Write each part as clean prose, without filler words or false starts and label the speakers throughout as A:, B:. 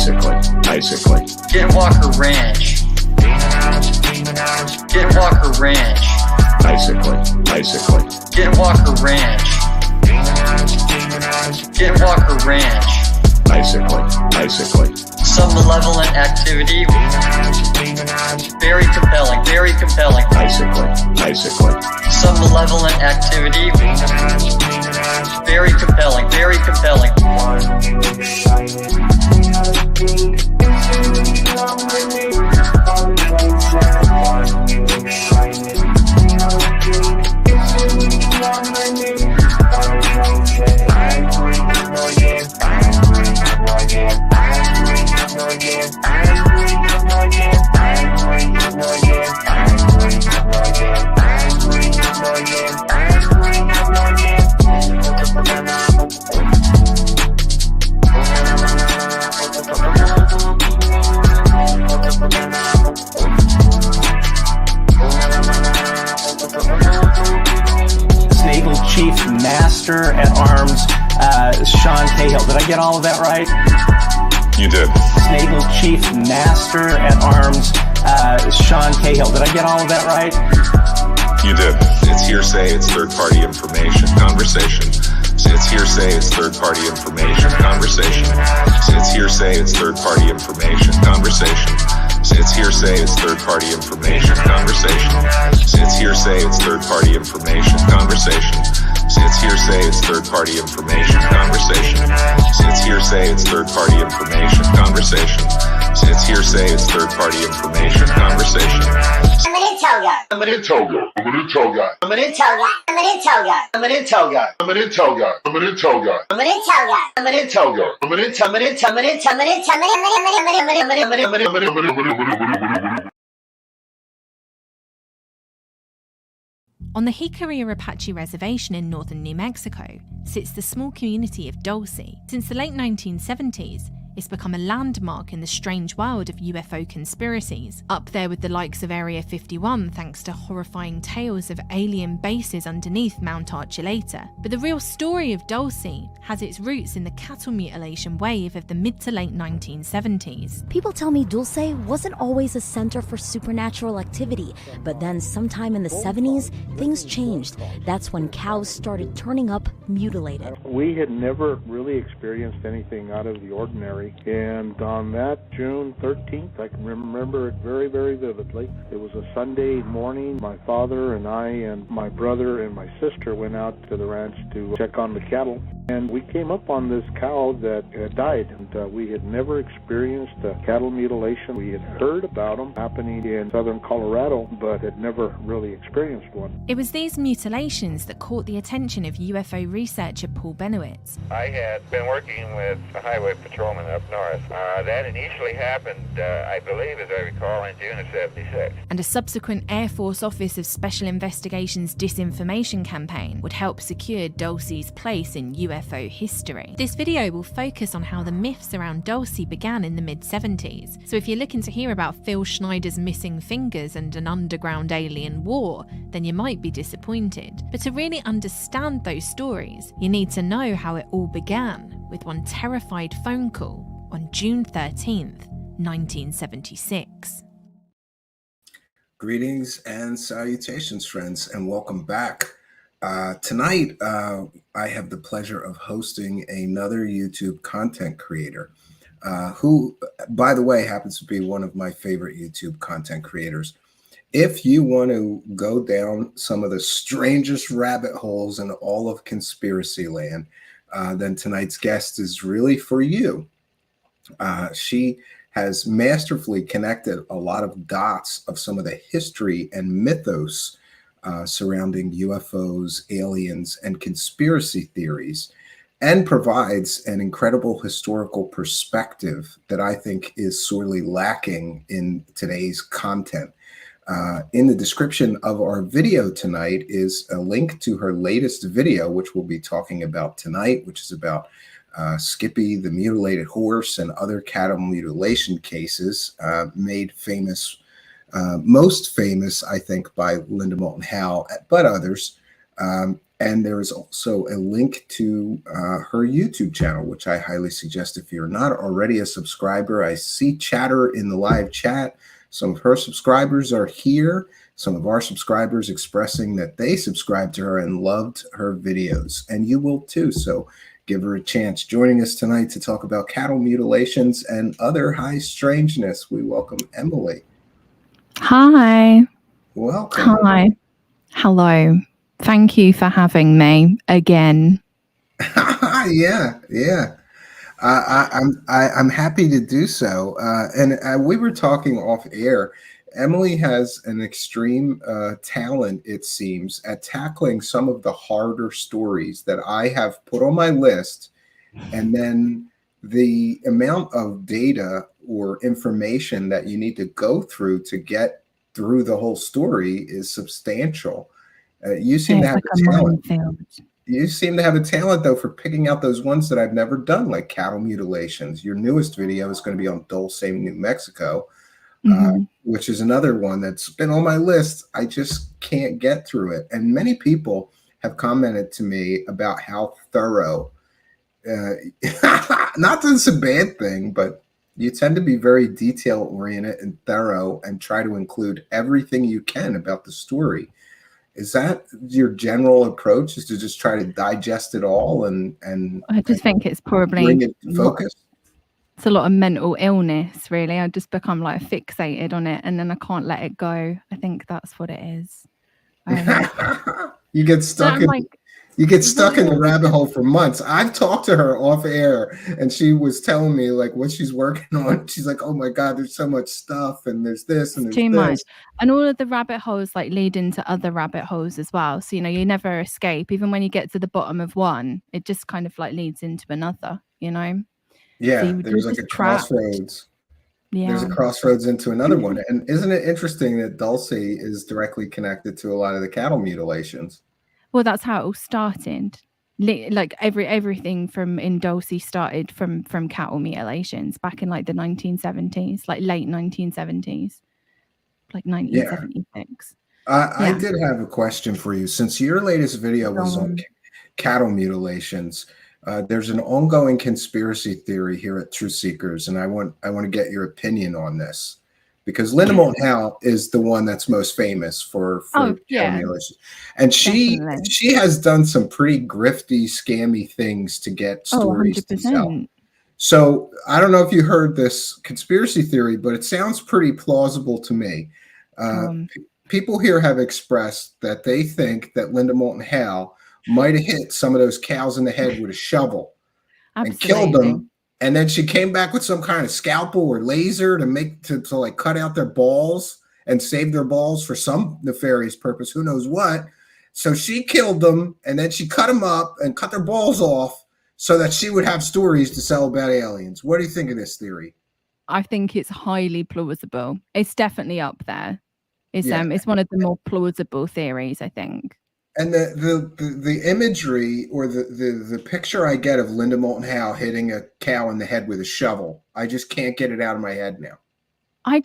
A: Basically.
B: Skinwalker Ranch. Skinwalker Ranch.
A: Basically.
B: Skinwalker Ranch. Skinwalker Ranch.
A: Basically.
B: Some malevolent activity. Very compelling.
A: Basically.
B: Some malevolent activity. Very compelling.
C: Naval Chief Master at Arms, Sean Cahill. Did I get all of that right?
D: You did.
C: Naval Chief Master at Arms, Sean Cahill. Did I get all of that right?
D: You did. It's hearsay, it's third-party information, conversation. It's hearsay, it's third-party information, conversation. It's hearsay, it's third-party information, conversation. It's hearsay, it's third-party information, conversation. It's hearsay, it's third-party information, conversation. It's hearsay, it's third-party information, conversation. It's hearsay, it's third-party information, conversation. It's hearsay, it's third-party information, conversation.
E: I'm an intel guy.
D: I'm an intel guy.
E: I'm an intel guy. I'm an intel guy. I'm an intel guy.
D: I'm an intel guy. I'm an intel guy.
E: I'm an intel guy. I'm an intel guy.
D: I'm an intel guy. I'm an intel.
F: On the Jicarilla Apache Reservation in northern New Mexico sits the small community of Dulce. Since the late 1970s, it's become a landmark in the strange world of UFO conspiracies, up there with the likes of Area 51 thanks to horrifying tales of alien bases underneath Mount Archuleta. But the real story of Dulce has its roots in the cattle mutilation wave of the mid to late 1970s.
G: People tell me Dulce wasn't always a center for supernatural activity, but then sometime in the 70s, things changed. That's when cows started turning up mutilated.
H: We had never really experienced anything out of the ordinary. And on that June 13th, I can remember it very, very vividly. It was a Sunday morning. My father and I and my brother and my sister went out to the ranch to check on the cattle. And we came up on this cow that had died. And we had never experienced a cattle mutilation. We had heard about them happening in southern Colorado, but had never really experienced one.
F: It was these mutilations that caught the attention of UFO researcher Paul Benowitz.
I: I had been working with a highway patrolman up north. That initially happened, I believe, as I recall, in June of '76.
F: And a subsequent Air Force Office of Special Investigations disinformation campaign would help secure Dulce's place in UFO history. This video will focus on how the myths around Dulce began in the mid-70s. So if you're looking to hear about Phil Schneider's missing fingers and an underground alien war, then you might be disappointed. But to really understand those stories, you need to know how it all began with one terrified phone call on June 13th, 1976.
J: Greetings and salutations, friends, and welcome back. Tonight, I have the pleasure of hosting another YouTube content creator who, by the way, happens to be one of my favorite YouTube content creators. If you want to go down some of the strangest rabbit holes in all of conspiracy land, then tonight's guest is really for you. She has masterfully connected a lot of dots of some of the history and mythos surrounding UFOs, aliens, and conspiracy theories, and provides an incredible historical perspective that I think is sorely lacking in today's content. In the description of our video tonight is a link to her latest video, which we'll be talking about tonight, which is about Skippy, the mutilated horse, and other cattle mutilation cases made famous, most famous, I think, by Linda Moulton Howe, but others. And there is also a link to her YouTube channel, which I highly suggest if you're not already a subscriber. I see chatter in the live chat. Some of her subscribers are here. Some of our subscribers expressing that they subscribed to her and loved her videos. And you will too. So give her a chance. Joining us tonight to talk about cattle mutilations and other high strangeness, we welcome Emily.
F: Hi.
J: Welcome.
F: Hi. Hello. Thank you for having me again.
J: Yeah. I'm happy to do so. And we were talking off air. Emily has an extreme talent, it seems, at tackling some of the harder stories that I have put on my list. And then the amount of data or information that you need to go through to get through the whole story is substantial. You seem to have a talent. You seem to have a talent, though, for picking out those ones that I've never done, like cattle mutilations. Your newest video is going to be on Dulce, New Mexico, which is another one that's been on my list. I just can't get through it. And many people have commented to me about how thorough, not that it's a bad thing, but you tend to be very detail-oriented and thorough and try to include everything you can about the story. Is that your general approach, is to just try to digest it all and
F: I just think it's probably
J: bring it to focus?
F: It's a lot of mental illness, really. I just become like fixated on it and then I can't let it go. I think that's what it is.
J: You get stuck in the rabbit hole for months. I've talked to her off air and she was telling me like what she's working on. She's like, oh my God, there's so much stuff and there's this and there's
F: too
J: this.
F: much. And all of the rabbit holes like lead into other rabbit holes as well. So, you never escape. Even when you get to the bottom of one, it just kind of like leads into another,
J: Yeah,
F: so
J: there's like a crossroads.
F: Yeah.
J: There's a crossroads into another one. And isn't it interesting that Dulce is directly connected to a lot of the cattle mutilations?
F: Well, that's how it all started. Like everything from in Dulce started from cattle mutilations back in like the 1970s, like late 1970s, like 1976.
J: I did have a question for you. Since your latest video was on cattle mutilations, there's an ongoing conspiracy theory here at Truthseekers, and I want to get your opinion on this. Because Linda Moulton Howe is the one that's most famous for cattle mutilation. And she has done some pretty grifty, scammy things to get stories to sell. So I don't know if you heard this conspiracy theory, but it sounds pretty plausible to me. People here have expressed that they think that Linda Moulton Howe might have hit some of those cows in the head with a shovel and killed them. And then she came back with some kind of scalpel or laser to like cut out their balls and save their balls for some nefarious purpose. Who knows what? So she killed them and then she cut them up and cut their balls off so that she would have stories to sell about aliens. What do you think of this theory?
F: I think it's highly plausible. It's definitely up there. It's one of the more plausible theories, I think.
J: And the imagery or the picture I get of Linda Moulton Howe hitting a cow in the head with a shovel, I just can't get it out of my head now. I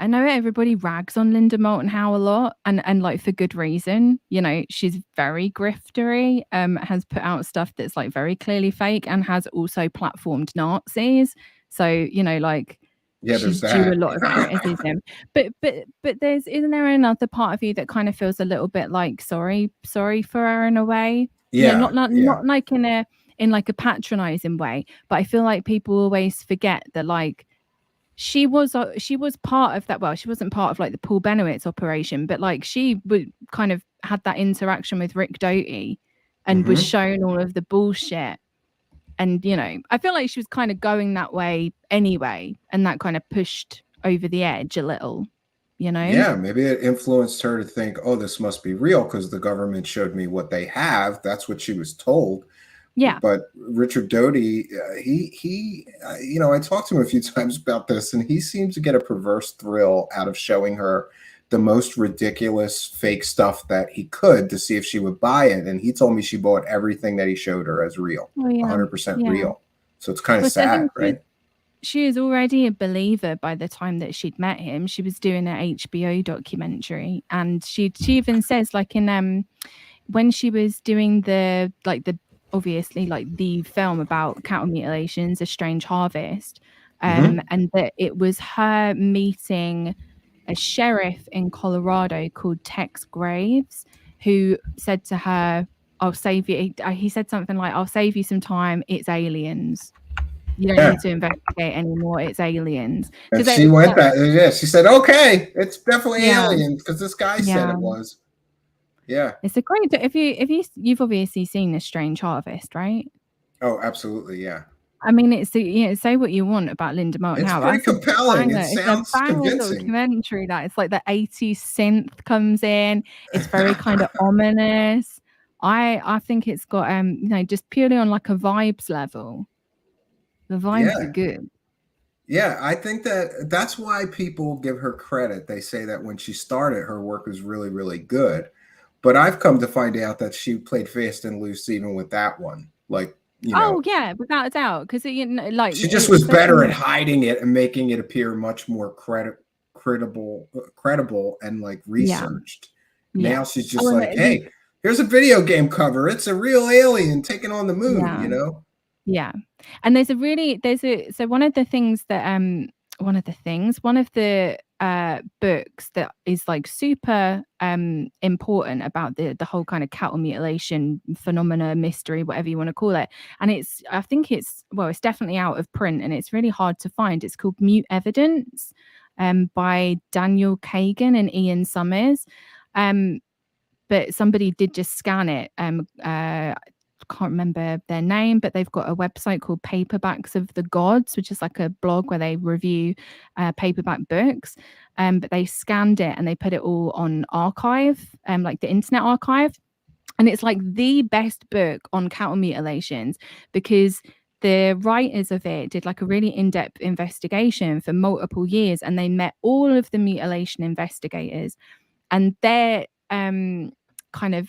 F: know everybody rags on Linda Moulton Howe a lot, and like for good reason. She's very griftery, has put out stuff that's like very clearly fake, and has also platformed Nazis. So she's due a lot of criticism. But isn't there another part of you that kind of feels a little bit like sorry for her in a way? Not like in like a patronizing way, but I feel like people always forget that like she was part of that. Well, she wasn't part of like the Paul Benowitz operation, but like she would kind of had that interaction with Rick Dodie and was shown all of the bullshit. And, I feel like she was kind of going that way anyway. And that kind of pushed over the edge a little,
J: Yeah, maybe it influenced her to think, oh, this must be real because the government showed me what they have. That's what she was told.
F: Yeah.
J: But Richard Dodie, he I talked to him a few times about this, and he seems to get a perverse thrill out of showing her the most ridiculous fake stuff that he could to see if she would buy it. And he told me she bought everything that he showed her as real, 100% real. So it's kind of sad, right?
F: She is already a believer by the time that she'd met him. She was doing an HBO documentary, and she even says like in when she was doing the obviously like the film about cattle mutilations, A Strange Harvest, and that it was her meeting a sheriff in Colorado called Tex Graves, who said to her, "I'll save you." He said something like, "I'll save you some time. It's aliens. You don't need to investigate anymore. It's aliens."
J: And she went back. Yeah, she said, "Okay, it's definitely aliens because this guy said it was." Yeah,
F: it's a great. If you've obviously seen A Strange Harvest, right?
J: Oh, absolutely, yeah.
F: I mean, it's say what you want about Linda Moulton Howe.
J: It's pretty compelling. It sounds
F: it's a banger
J: convincing.
F: Documentary that it's like the 80s synth comes in. It's very kind of ominous. I think it's got just purely on like a vibes level. The vibes are good.
J: Yeah, I think that's why people give her credit. They say that when she started, her work was really, really good. But I've come to find out that she played fast and loose even with that one. Like,
F: oh yeah, without a doubt, because like
J: she just was better at hiding it and making it appear much more credible and like researched. Yeah. Now she's just like, hey, here's a video game cover. It's a real alien taking on the moon.
F: Yeah, and one of the books that is like super important about the whole kind of cattle mutilation phenomena, mystery, whatever you want to call it, and it's definitely out of print and it's really hard to find. It's called Mute Evidence by Daniel Kagan and Ian Summers, but somebody did just scan it. Can't remember their name, but they've got a website called Paperbacks of the Gods, which is like a blog where they review paperback books, but they scanned it and they put it all on archive, like the Internet Archive, and it's like the best book on cattle mutilations because the writers of it did like a really in-depth investigation for multiple years, and they met all of the mutilation investigators, and their kind of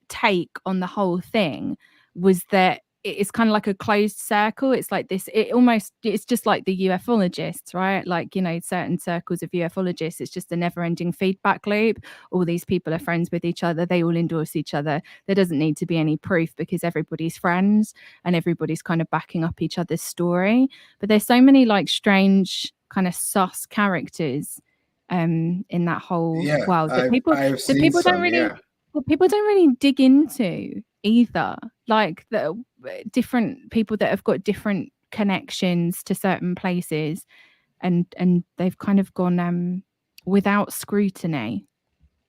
F: take on the whole thing was that it's kind of like a closed circle. It's like this, it's just like the ufologists, right? Like, certain circles of ufologists, it's just a never-ending feedback loop. All these people are friends with each other, they all endorse each other. There doesn't need to be any proof because everybody's friends and everybody's kind of backing up each other's story. But there's so many like strange kind of sus characters in that whole world that people don't really dig into either. Like the different people that have got different connections to certain places, and they've kind of gone without scrutiny,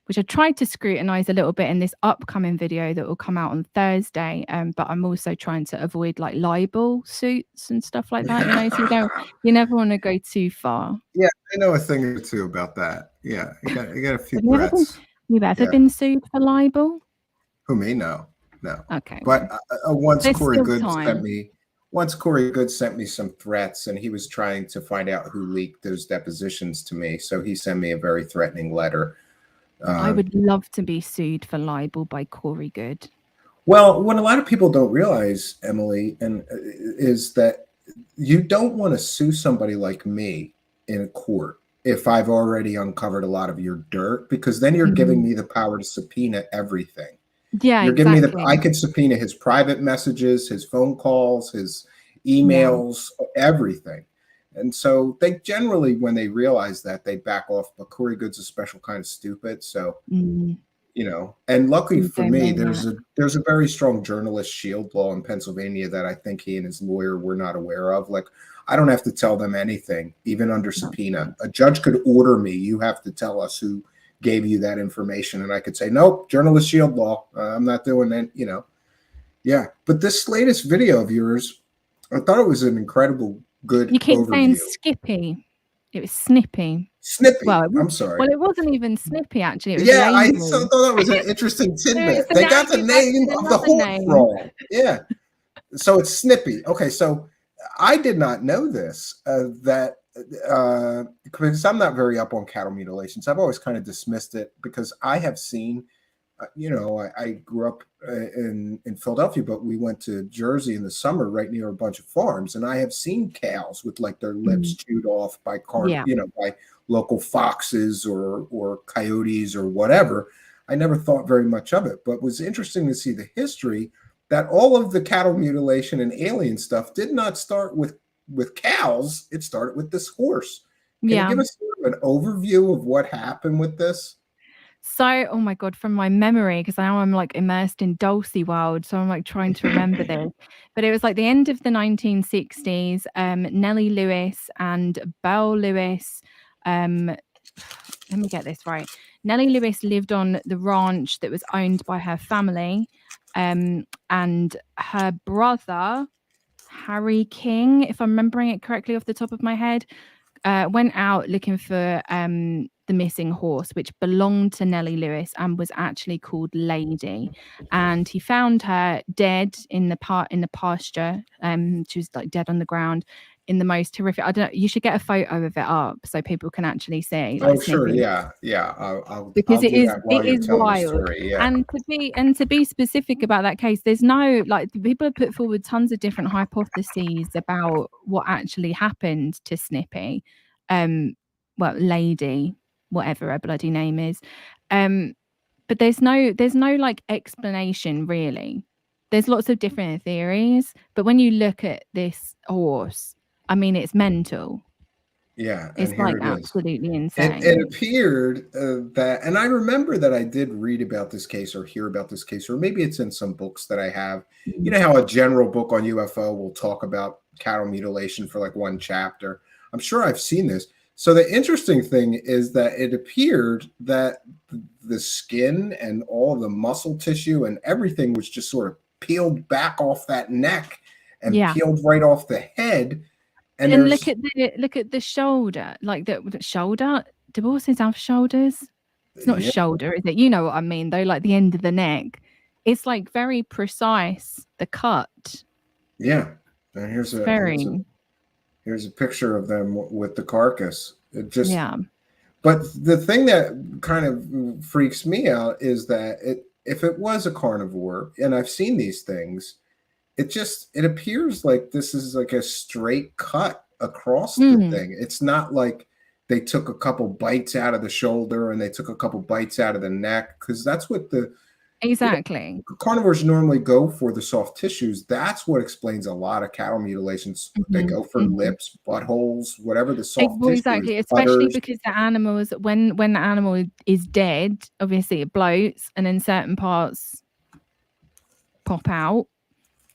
F: which I tried to scrutinize a little bit in this upcoming video that will come out on Thursday. But I'm also trying to avoid like libel suits and stuff like that. So you never want to go too far.
J: Yeah, I know a thing or two about that. Yeah, you got a few threats.
F: You've ever been sued for libel?
J: Who me? No.
F: Okay.
J: But once Corey Good sent me some threats, and he was trying to find out who leaked those depositions to me. So he sent me a very threatening letter.
F: I would love to be sued for libel by Corey Good.
J: Well, what a lot of people don't realize, Emily, is that you don't want to sue somebody like me in a court if I've already uncovered a lot of your dirt, because then you're giving me the power to subpoena everything.
F: Yeah,
J: you're giving me I could subpoena his private messages, his phone calls, his emails, everything. And so they generally, when they realize that, they back off. But Corey Good's a special kind of stupid. So, and luckily for me, there's a very strong journalist shield law in Pennsylvania that I think he and his lawyer were not aware of. Like, I don't have to tell them anything, even under subpoena. A judge could order me, you have to tell us who gave you that information. And I could say, nope, journalist shield law. I'm not doing that, Yeah. But this latest video of yours, I thought it was an incredible good
F: You keep
J: overview.
F: saying Skippy. It was Snippy.
J: Snippy. Well, I'm sorry.
F: Well, it wasn't even Snippy, actually. It was
J: I thought that was an interesting tidbit. They got the name of the horse wrong. Yeah. So it's Snippy. Okay, so I did not know this, because I'm not very up on cattle mutilations. I've always kind of dismissed it because I have seen, I grew up in Philadelphia, but we went to Jersey in the summer right near a bunch of farms. And I have seen cows with like their lips chewed off by by local foxes or coyotes or whatever. I never thought very much of it, but it was interesting to see the history that all of the cattle mutilation and alien stuff did not start with cows. It started with this horse. Can you give us sort of an overview of what happened with this?
F: So, oh my God, from my memory, because now I'm like immersed in Dulce world, so I'm like trying to remember this. But it was like the end of the 1960s. Nellie Louise and Belle Louise. Let me get this right. Nellie Louise lived on the ranch that was owned by her family, and her brother Harry King, if I'm remembering it correctly off the top of my head, went out looking for the missing horse, which belonged to Nellie Louise and was actually called Lady. And he found her dead in the pasture. She was like dead on the ground in the most horrific. I don't know. You should get a photo of it up so people can actually see. Like,
J: oh, sure,
F: Snippy.
J: yeah. I'll
F: Because
J: do that while you're telling
F: wild.
J: the story. Yeah.
F: And to be specific about that case, there's no, like, people have put forward tons of different hypotheses about what actually happened to Snippy, well, Lady, whatever her bloody name is, but there's no like explanation really. There's lots of different theories, but when you look at this horse, I mean, it's mental.
J: Yeah,
F: it's like absolutely insane.
J: It appeared that, and I remember that I did read about this case or hear about this case, or maybe it's in some books that I have. You know how a general book on UFO will talk about cattle mutilation for like one chapter. I'm sure I've seen this. So the interesting thing is that it appeared that the skin and all the muscle tissue and everything was just sort of peeled back off that neck and peeled right off the head. And
F: look at the shoulder, like the shoulder. Do horses have shoulders? It's not shoulder, is it? You know what I mean, though. Like the end of the neck, it's like very precise. The cut.
J: Yeah, and here's a picture of them with the carcass. It just But the thing that kind of freaks me out is that if it was a carnivore, and I've seen these things, it appears like this is like a straight cut across the thing. It's not like they took a couple bites out of the shoulder and they took a couple bites out of the neck, because that's what carnivores normally go for, the soft tissues. That's what explains a lot of cattle mutilations. They go for lips, buttholes, whatever the soft tissue.
F: Exactly, especially because the animals, when the animal is dead, obviously it bloats, and then certain parts pop out.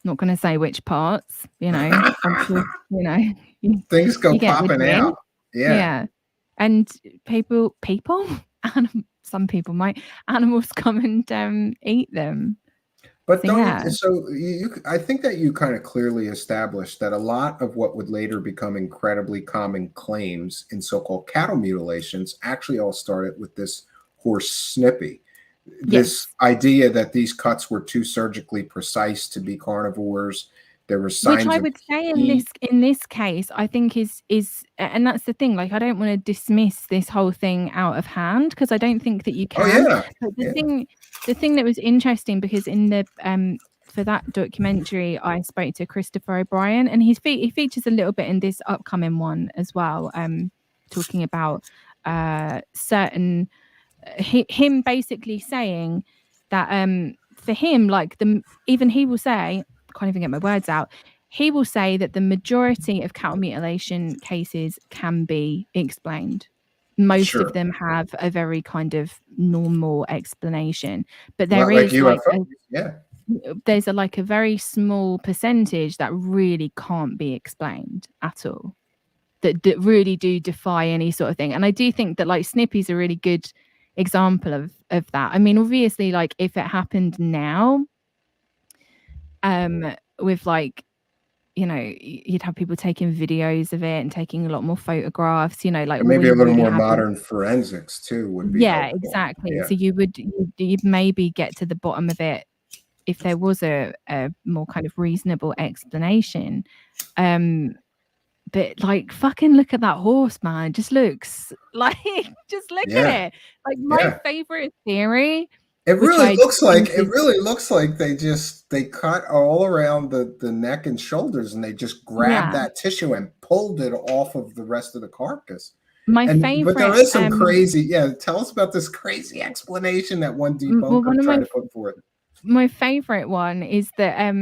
F: Not going to say which parts, you know. I'm sure, you know,
J: things go popping out. Yeah.
F: And people, some people might, animals come and eat them.
J: But I think that you kind of clearly established that a lot of what would later become incredibly common claims in so-called cattle mutilations actually all started with this horse Snippy. This idea that these cuts were too surgically precise to be carnivores. There were signs,
F: which I would say in this case, I think is, and that's the thing. Like, I don't want to dismiss this whole thing out of hand, because I don't think that you can. But the thing that was interesting, because in the for that documentary, I spoke to Christopher O'Brien, and he features a little bit in this upcoming one as well, talking about certain. Him basically saying that for him, like even he will say, I can't even get my words out, he will say that the majority of cattle mutilation cases can be explained. Most of them have a very kind of normal explanation, but there is there's a very small percentage that really can't be explained at all, that really do defy any sort of thing. And I do think that like Snippy's a really good example of that. I mean, obviously, like if it happened now, with like, you know, you'd have people taking videos of it and taking a lot more photographs, you know, like,
J: and maybe a little more modern forensics too would be helpful.
F: Exactly. So you'd maybe get to the bottom of it if there was a more kind of reasonable explanation. But like, fucking look at that horse, man. Just looks like, just look at it. Like my favorite theory.
J: It really looks like they cut all around the neck and shoulders, and they just grabbed that tissue and pulled it off of the rest of the carcass.
F: My favorite,
J: but there is some crazy. Yeah, tell us about this crazy explanation that one debunker tried to put forth.
F: My favorite one is that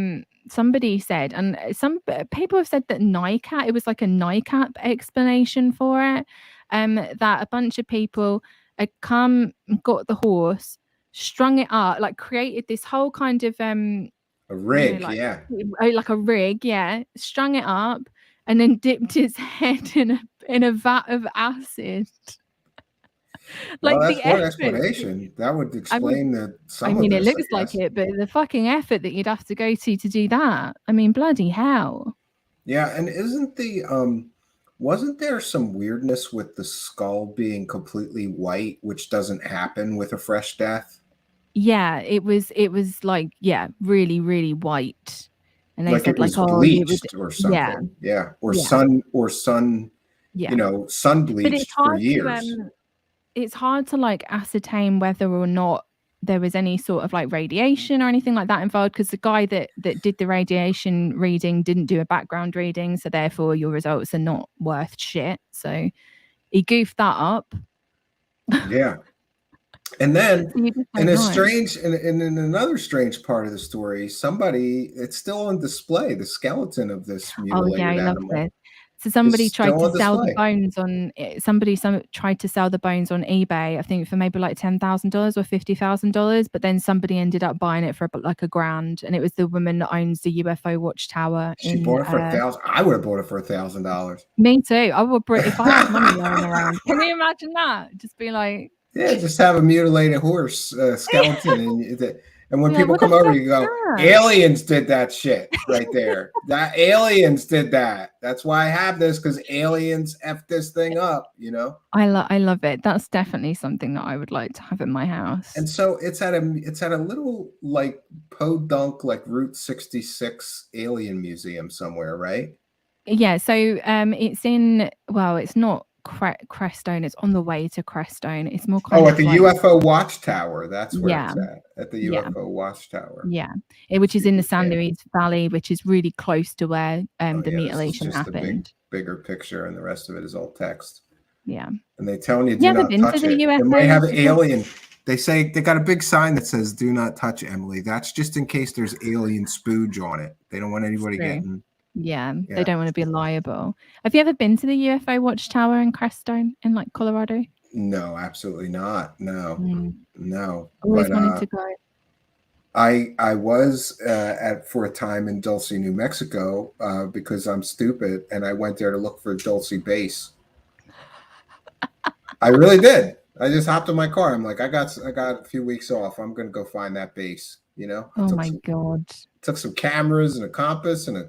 F: somebody said, and some people have said that NICAP, it was like a NICAP explanation for it, that a bunch of people had come, got the horse, strung it up, like created this whole kind of
J: a rig,
F: like a rig, strung it up, and then dipped his head in a vat of acid.
J: Well, that's one explanation. That would explain
F: it looks like it, but the fucking effort that you'd have to go to do that. I mean, bloody hell.
J: Yeah, and wasn't there some weirdness with the skull being completely white, which doesn't happen with a fresh death?
F: Yeah, it was like, really, really white. And they
J: like
F: said,
J: it was bleached or something. Or sun, sun bleached for years.
F: It's hard to like ascertain whether or not there was any sort of like radiation or anything like that involved, because the guy that did the radiation reading didn't do a background reading, so therefore your results are not worth shit. So he goofed that up.
J: Yeah. And then in another strange part of the story, it's still on display, the skeleton of this mutilated animal.
F: So somebody tried to sell the bones on tried to sell the bones on eBay, I think for maybe like $10,000 or $50,000, but then somebody ended up buying it for like $1,000, and it was the woman that owns the UFO watchtower.
J: She bought it for $1,000. I would have bought it for $1,000.
F: Me too. I would, if I had money lying around. Can you imagine that? Just be like,
J: yeah, just have a mutilated horse skeleton, and when people come over, you go, aliens did that shit right there. That aliens did that. That's why I have this, because aliens effed this thing up,
F: I love it. That's definitely something that I would like to have in my house.
J: And so it's at a little like podunk, like Route 66 alien museum somewhere, right?
F: Yeah. So it's in, well, it's not Crestone, it's on the way to Crestone. It's more kind
J: at the UFO watchtower. That's where it's at the UFO watchtower.
F: Yeah, which is in the San Luis Valley, which is really close to where the mutilation happened.
J: Bigger picture, and the rest of it is all text.
F: Yeah,
J: and they telling you do not touch it. They might have an alien. They say they got a big sign that says "Do not touch, Emily." That's just in case there's alien spooge on it. They don't want anybody getting.
F: Yeah, they don't want to be liable. Have you ever been to the UFO watchtower in Crestone in like Colorado?
J: No, absolutely not. No.
F: Always wanted to go.
J: I was for a time in Dulce, New Mexico, because I'm stupid, and I went there to look for Dulce base. I really did. I just hopped in my car. I'm like, I got a few weeks off. I'm gonna go find that base.
F: Oh my god!
J: Took some cameras and a compass and a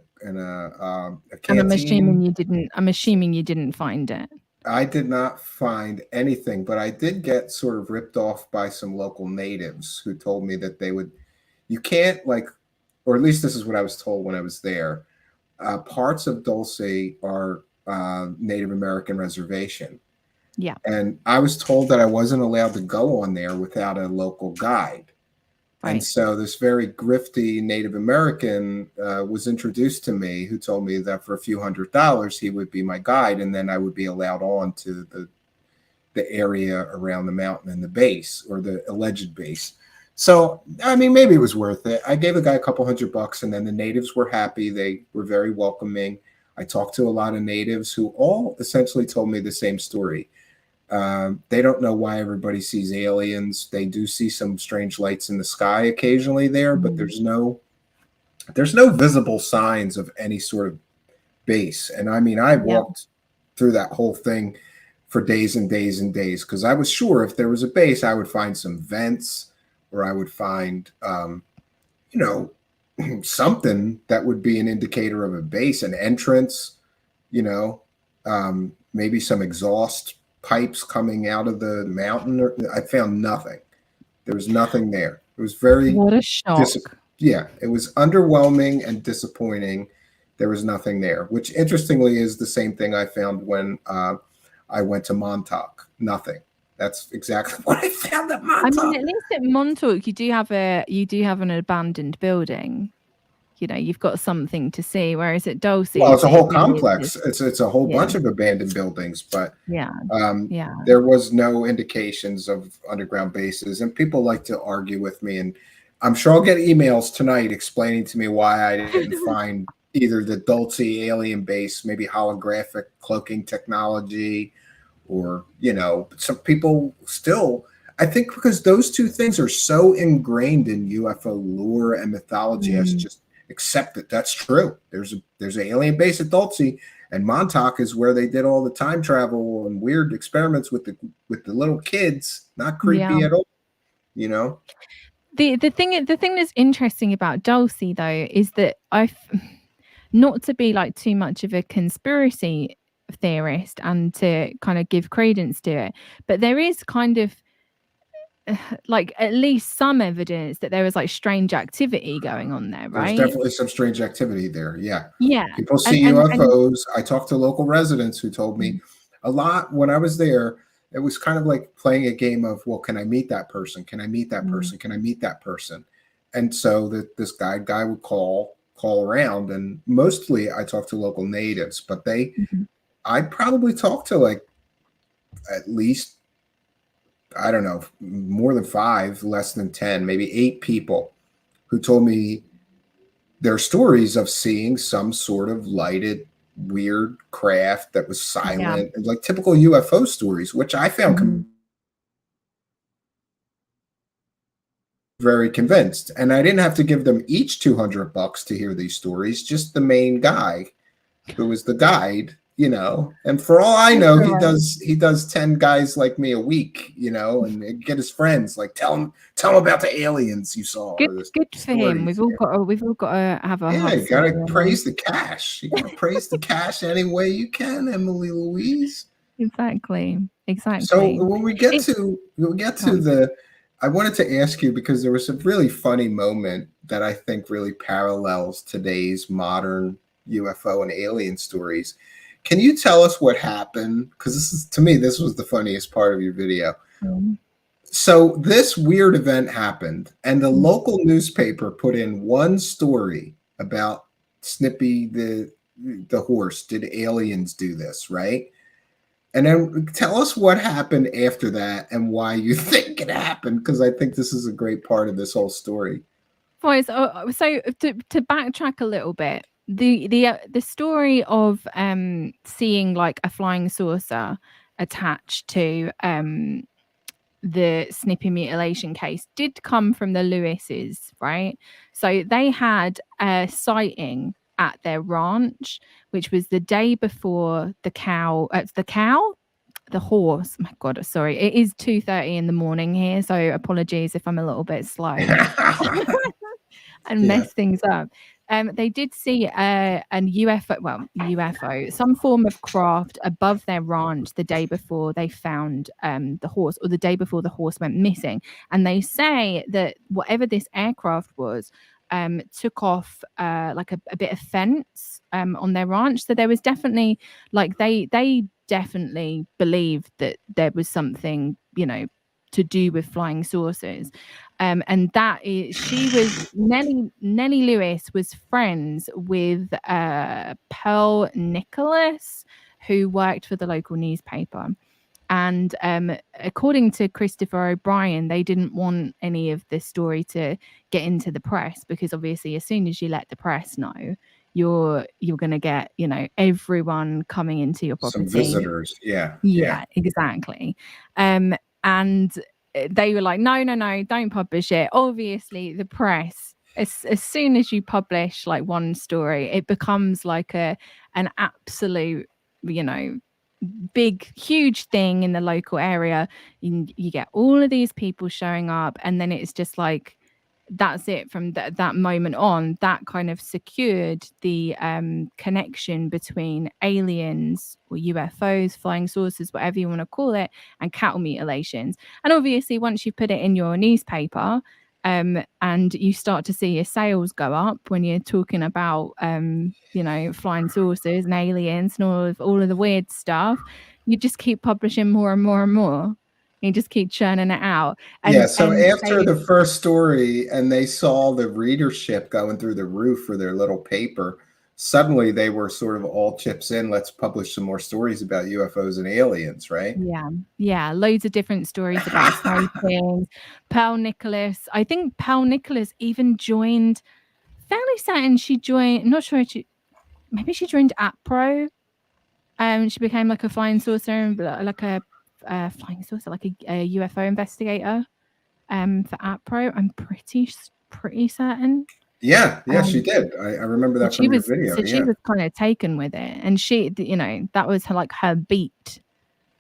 J: canteen.
F: And I'm assuming you didn't find it.
J: I did not find anything, but I did get sort of ripped off by some local natives who told me that you can't or at least this is what I was told when I was there. Parts of Dulce are Native American reservation.
F: Yeah.
J: And I was told that I wasn't allowed to go on there without a local guide. Right. And so this very grifty Native American was introduced to me, who told me that for a few $100s, he would be my guide, and then I would be allowed on to the area around the mountain and the base, or the alleged base. So, I mean, maybe it was worth it. I gave the guy a couple $100, and then the natives were happy. They were very welcoming. I talked to a lot of natives who all essentially told me the same story. They don't know why everybody sees aliens. They do see some strange lights in the sky occasionally there, but there's no visible signs of any sort of base. And I mean, I walked through that whole thing for days and days and days, because I was sure if there was a base, I would find some vents, or I would find, something that would be an indicator of a base, an entrance, maybe some exhaust pipes coming out of the mountain. I found nothing. There was nothing there. It was
F: what a shock.
J: It was underwhelming and disappointing. There was nothing there, which interestingly is the same thing I found when I went to Montauk. Nothing. That's exactly what I found at Montauk.
F: I mean, at least at Montauk, you do have an abandoned building. you've got something to see. Whereas at Dulce,
J: Well, it's a whole
F: it really is
J: complex.
F: just,
J: It's a whole
F: yeah,
J: bunch of abandoned buildings, but
F: yeah, yeah.
J: there was no indications of underground bases. And people like to argue with me, and I'm sure I'll get emails tonight explaining to me why I didn't find either the Dulce alien base, maybe holographic cloaking technology, or some people still. I think because those two things are so ingrained in UFO lore and mythology, as just accept that that's true. There's an alien base at Dulce, and Montauk is where they did all the time travel and weird experiments with the little kids. Not creepy
F: Yeah.
J: at all,
F: The thing that's interesting about Dulce though is that not to be like too much of a conspiracy theorist and to kind of give credence to it, but there is kind of like at least some evidence that there was like strange activity going on there, right?
J: There's definitely some strange activity there. Yeah.
F: Yeah.
J: People see UFOs. I talked to local residents who told me a lot when I was there. It was kind of like playing a game of, well, can I meet that person? Can I meet that person? Can I meet that person? And so this guy would call around, and mostly I talked to local natives, but I probably talked to like at least, I don't know, more than 5, less than 10, maybe 8 people who told me their stories of seeing some sort of lighted weird craft that was silent, and like typical UFO stories, which I found very convinced. And I didn't have to give them each $200 to hear these stories, just the main guy who was the guide, and for all I know, he does 10 guys like me a week, and get his friends, like tell him about the aliens you saw.
F: Good for him. We've all got to have a
J: you gotta praise the cash. You gotta praise the cash any way you can, Emily Louise.
F: Exactly.
J: So when we get to the, I wanted to ask you, because there was a really funny moment that I think really parallels today's modern UFO and alien stories. Can you tell us what happened? Because to me, this was the funniest part of your video. So this weird event happened, and the local newspaper put in one story about Snippy, the horse. Did aliens do this, right? And then tell us what happened after that and why you think it happened, because I think this is a great part of this whole story.
F: So to backtrack a little bit, the story of seeing like a flying saucer attached to the Snippy mutilation case did come from the Lewises, right? So they had a sighting at their ranch, which was the day before the horse. My God, sorry. It is 2:30 in the morning here, so apologies if I'm a little bit slow and mess things up. They did see an UFO, some form of craft above their ranch the day before they found the horse, or the day before the horse went missing. And they say that whatever this aircraft was, took off like a bit of fence on their ranch. So there was definitely like they definitely believed that there was something, to do with flying saucers. And that is, Nellie Lewis was friends with Pearl Nicholas, who worked for the local newspaper. And according to Christopher O'Brien, they didn't want any of this story to get into the press, because obviously as soon as you let the press know, you're going to get, everyone coming into your property.
J: Some visitors. Yeah,
F: exactly. And they were like, no, don't publish it. Obviously, the press, as soon as you publish like one story, it becomes like an absolute, big, huge thing in the local area. You get all of these people showing up, and then it's just like, that's it. From that moment on, that kind of secured the connection between aliens or UFOs, flying saucers, whatever you want to call it, and cattle mutilations. And obviously, once you put it in your newspaper, and you start to see your sales go up when you're talking about flying saucers and aliens and all of the weird stuff, you just keep publishing more and more and more. You just keep churning it out.
J: Yeah, so after
F: they,
J: the first story and they saw the readership going through the roof for their little paper, suddenly they were sort of all chips in. Let's publish some more stories about UFOs and aliens, right?
F: yeah, loads of different stories about sightings. Pearl Nicholas, I think Pearl Nicholas even joined, fairly certain she joined, not sure if maybe she joined APRO. She became like a flying saucer, like a flying saucer, like a UFO investigator. For APRO, I'm pretty certain.
J: Yeah, she did. I remember that from your video.
F: So she was kind of taken with it, and she, that was her, like her beat.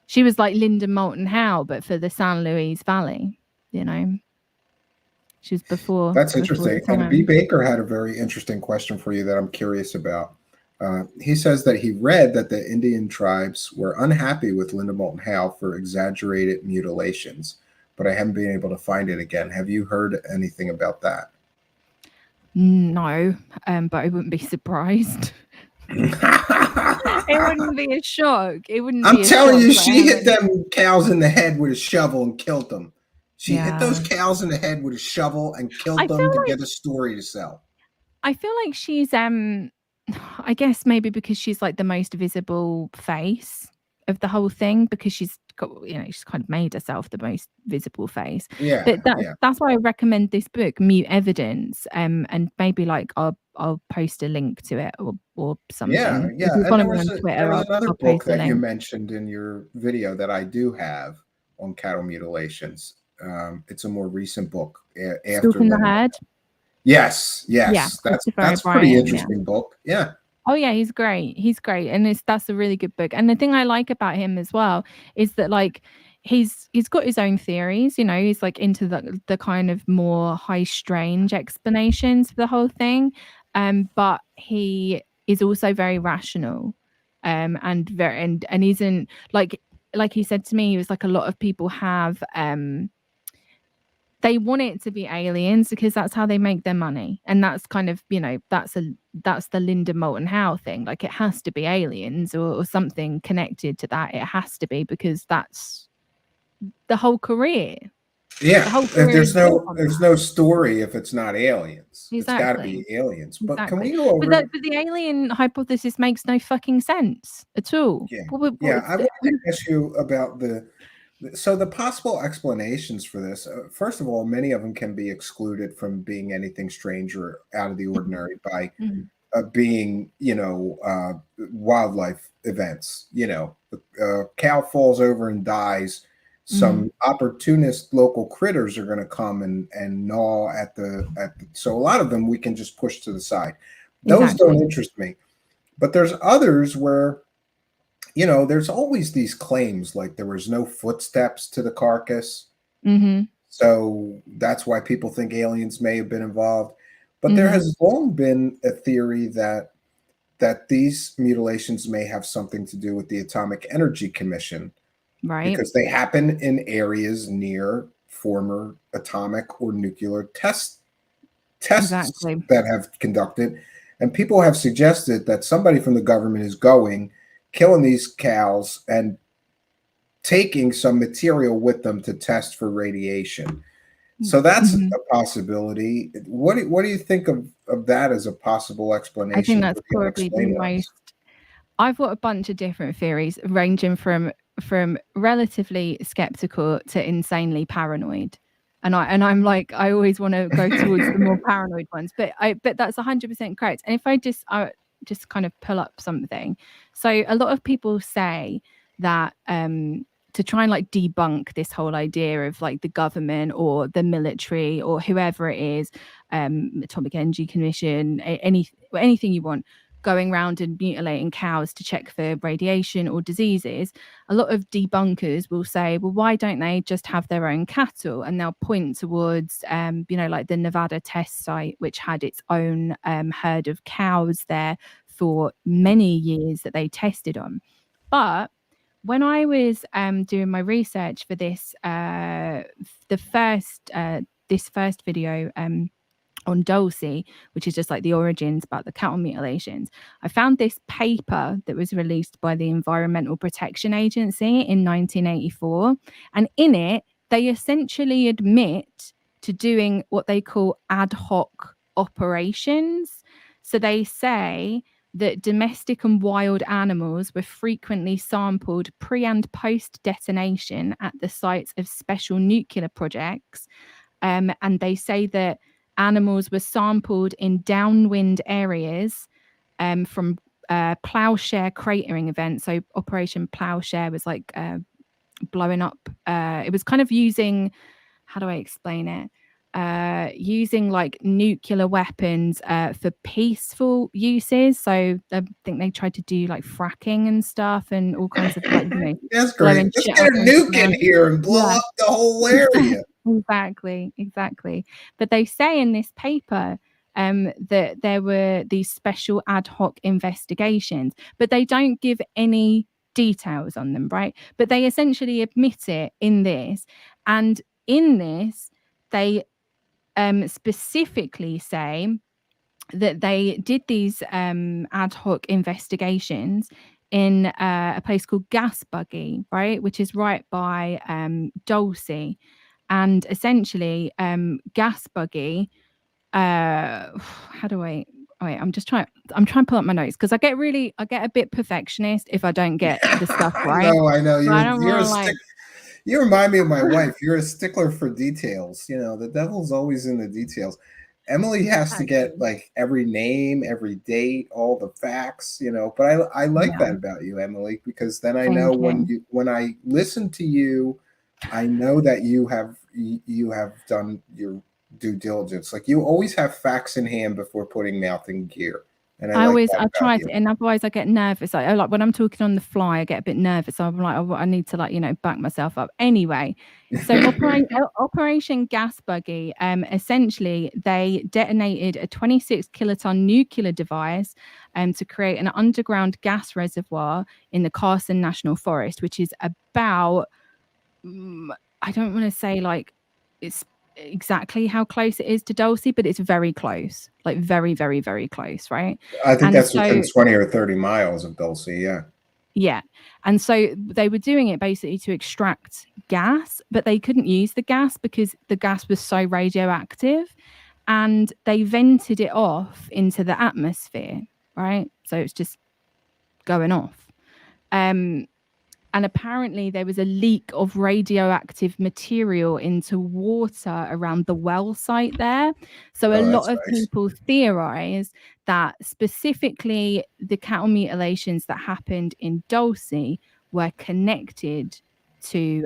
F: She was like Linda Moulton Howe, but for the San Luis Valley. She was before.
J: That's interesting. And B. Baker had a very interesting question for you that I'm curious about. He says that he read that the Indian tribes were unhappy with Linda Moulton Howe for exaggerated mutilations, but I haven't been able to find it again. Have you heard anything about that?
F: No, but I wouldn't be surprised. It wouldn't be a shock.
J: I'm telling you, she hit them cows in the head with a shovel and killed them. She hit those cows in the head with a shovel and killed them to get a story to sell.
F: I feel like she's I guess maybe because she's like the most visible face of the whole thing, because she's got, she's kind of made herself the most visible face.
J: Yeah.
F: But that's why I recommend this book, Mute Evidence. And maybe like I'll post a link to it or something.
J: Yeah.
F: If you follow me on Twitter,
J: there was another
F: I'll
J: book
F: post a
J: that you
F: link.
J: mentioned in your video that I do have on cattle mutilations. It's a more recent book.
F: Stalking the Herd.
J: Yes.
F: Yeah,
J: That's a pretty interesting book. Yeah.
F: Oh yeah, he's great. And that's a really good book. And the thing I like about him as well is that like he's got his own theories. He's like into the kind of more high strange explanations for the whole thing. But he is also very rational. And isn't like he said to me, he was like, a lot of people have they want it to be aliens because that's how they make their money. And that's kind of, that's the Linda Moulton Howe thing. Like it has to be aliens or something connected to that. It has to be, because that's the whole career.
J: Yeah. There's no story if it's not aliens.
F: Exactly.
J: It's got to be aliens. But
F: exactly.
J: Can we go over?
F: But the alien hypothesis makes no fucking sense at all.
J: Yeah. I want to ask you about the possible explanations for this. First of all, many of them can be excluded from being anything strange or out of the ordinary by being, wildlife events. A cow falls over and dies. Some opportunist local critters are going to come and gnaw at the. So a lot of them we can just push to the side. Those don't interest me. But there's others where, there's always these claims like there was no footsteps to the carcass. So that's why people think aliens may have been involved. But there has long been a theory that these mutilations may have something to do with the Atomic Energy Commission.
F: Right.
J: Because they happen in areas near former atomic or nuclear tests that have conducted. And people have suggested that somebody from the government is killing these cows and taking some material with them to test for radiation. So that's a possibility. What do you think of that as a possible explanation?
F: I think that's probably the most. I've got a bunch of different theories ranging from relatively skeptical to insanely paranoid. And I'm like, I always want to go towards the more paranoid ones, but that's 100% correct. And if I just kind of pull up something. So a lot of people say that to try and like debunk this whole idea of like the government or the military or whoever it is, Atomic Energy Commission, anything you want, going around and mutilating cows to check for radiation or diseases, a lot of debunkers will say, well, why don't they just have their own cattle? And they'll point towards, like the Nevada test site, which had its own herd of cows there for many years that they tested on. But when I was doing my research for this, this first video on Dulce, which is just like the origins about the cattle mutilations, I found this paper that was released by the Environmental Protection Agency in 1984. And in it, they essentially admit to doing what they call ad hoc operations. So they say that domestic and wild animals were frequently sampled pre and post detonation at the sites of special nuclear projects. And they say that animals were sampled in downwind areas from plowshare cratering events. So Operation Plowshare was like blowing up. It was kind of using, how do I explain it? Using like nuclear weapons for peaceful uses. So I think they tried to do like fracking and stuff and all kinds of like,
J: That's great. Let's get a nuke in here and blow up the whole area.
F: Exactly. But they say in this paper that there were these special ad hoc investigations, but they don't give any details on them, right? But they essentially admit it in this. And in this, they specifically say that they did these ad hoc investigations in a place called Gas Buggy, right, which is right by Dulce. And essentially, Gas Buggy, how do I? Wait, I'm trying to pull up my notes because I get a bit perfectionist if I don't get the stuff right.
J: I know.
F: So
J: you remind me of my wife. You're a stickler for details. You know, the devil's always in the details. Emily has to get like every name, every date, all the facts, you know, but I like that about you, Emily, because then I know when I listen to you, I know that you have done your due diligence. Like you always have facts in hand before putting mouth in gear. And I
F: try to, and otherwise I get nervous. Like when I'm talking on the fly, I get a bit nervous. So I'm like, I need to back myself up. Anyway, so Operation Gas Buggy, essentially they detonated a 26 kiloton nuclear device to create an underground gas reservoir in the Carson National Forest, which is about, I don't want to say it's exactly how close it is to Dulce, but it's very close, like very, very, very close, right?
J: I think that's within 20 or 30 miles of Dulce, yeah.
F: And so they were doing it basically to extract gas, but they couldn't use the gas because the gas was so radioactive, and they vented it off into the atmosphere, right? So it's just going off. And apparently there was a leak of radioactive material into water around the well site there. So a lot of people theorize that specifically the cattle mutilations that happened in Dulce were connected to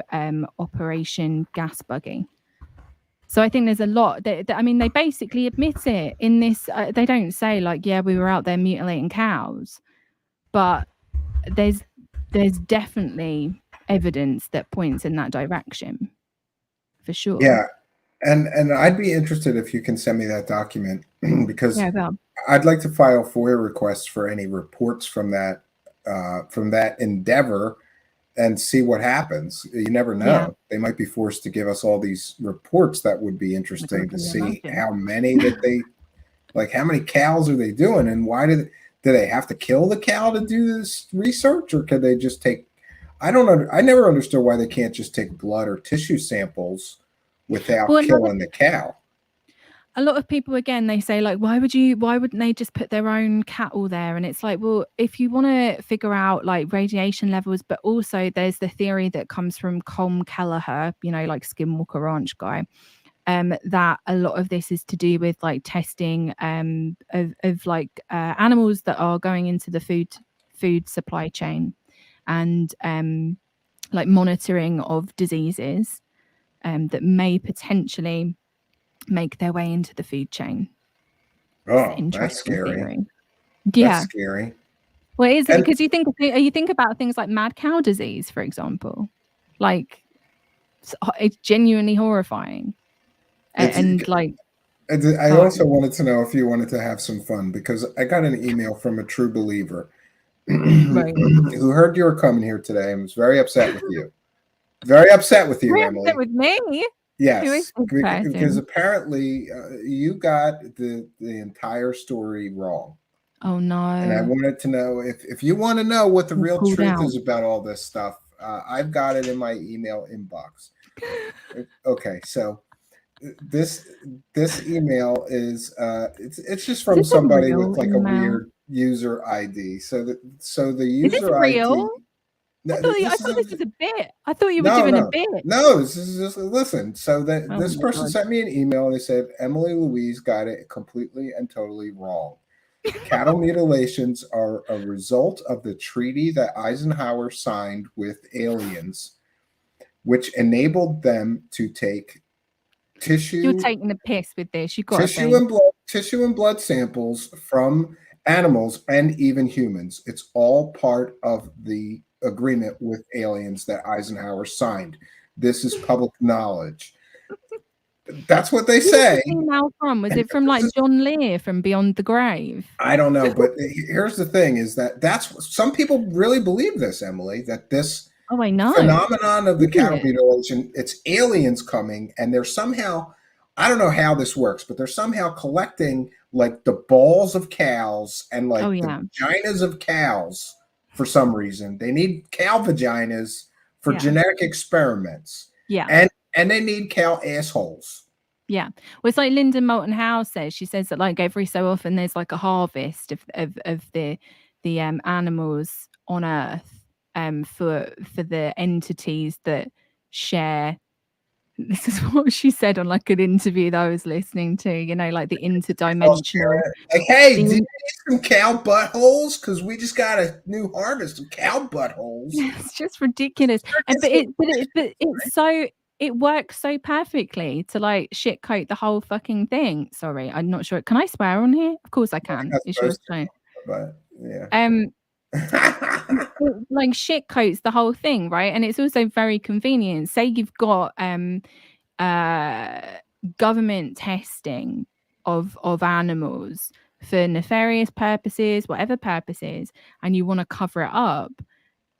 F: Operation Gas Buggy. So I think there's a lot that I mean, they basically admit it in this. They don't say we were out there mutilating cows, but there's definitely evidence that points in that direction, for sure.
J: Yeah, and I'd be interested if you can send me that document because I'd like to file FOIA requests for any reports from that endeavor and see what happens. You never know. Yeah. They might be forced to give us all these reports. That would be interesting to see how many that they how many cows are they doing, and why do they have to kill the cow to do this research, or can they just take? I never understood why they can't just take blood or tissue samples without killing the cow.
F: A lot of people, again, they say why wouldn't they just put their own cattle there? And it's well, if you want to figure out radiation levels, but also there's the theory that comes from Colm Kelleher, Skinwalker Ranch guy, that a lot of this is to do with testing of animals that are going into the food supply chain, and monitoring of diseases that may potentially make their way into the food chain.
J: Oh, that's scary.
F: Theory. Yeah,
J: that's scary.
F: Well, is it because you think about things like mad cow disease, for example, it's genuinely horrifying. I
J: also wanted to know if you wanted to have some fun, because I got an email from a true believer who heard you were coming here today and was very upset with you. Very upset with you, Emily.
F: Upset with me?
J: Yes,
F: this
J: because
F: person?
J: apparently you got the entire story wrong.
F: Oh
J: And I
F: no.
J: wanted to know if you want to know what the
F: He's
J: real
F: pulled
J: truth
F: out.
J: is about all this stuff, I've got it in my email inbox. Okay, so this email is it's just
F: Is
J: from
F: this a
J: somebody
F: real
J: with like a
F: email?
J: weird user ID. So the
F: Is this
J: user
F: real?
J: ID.
F: I
J: No,
F: thought
J: this
F: this
J: is
F: was a bit. I thought you were
J: no,
F: doing a
J: no,
F: bit.
J: no. This is just listen. So that
F: Oh
J: this
F: my
J: person
F: god.
J: sent me an email and they said Emily Louise got it completely and totally wrong. Cattle mutilations are a result of the treaty that Eisenhower signed with aliens, which enabled them to take
F: You're
J: tissue
F: taking the piss with this. You gotta be.
J: tissue and blood samples from animals and even humans. It's all part of the agreement with aliens that Eisenhower signed. This is public knowledge. That's what they
F: Who was
J: say.
F: this email from? Was it from
J: This
F: like
J: is-
F: John Lear from Beyond the Grave?
J: I don't know, but here's the thing: is that's some people really believe this, Emily, that this
F: Oh, I know.
J: phenomenon of the cattle
F: Idiot.
J: mutilation, it's aliens coming, and they're somehow, I don't know how this works, but they're somehow collecting like the balls of cows and like
F: Oh
J: the
F: yeah.
J: vaginas of cows for some reason. They need cow vaginas for
F: Yeah.
J: genetic experiments,
F: Yeah.
J: and they need cow assholes.
F: Yeah. Well, it's like Linda Moulton Howe says. She says that like every so often there's like a harvest of the animals on Earth for the entities that share. This is what she said on like an interview that I was listening to, you know, like the interdimensional.
J: Like, hey, do you
F: the-
J: need some cow buttholes? Because we just got a new harvest of cow buttholes.
F: It's just ridiculous. And but it's so it works so perfectly to like shit coat the whole fucking thing. Sorry, I'm not sure. Can I swear on here? Of course I can.
J: Not
F: It's your
J: supposed to,
F: show.
J: but yeah.
F: Like shit coats the whole thing, right? And it's also very convenient. Say you've got government testing of animals for nefarious purposes, whatever purposes, and you want to cover it up.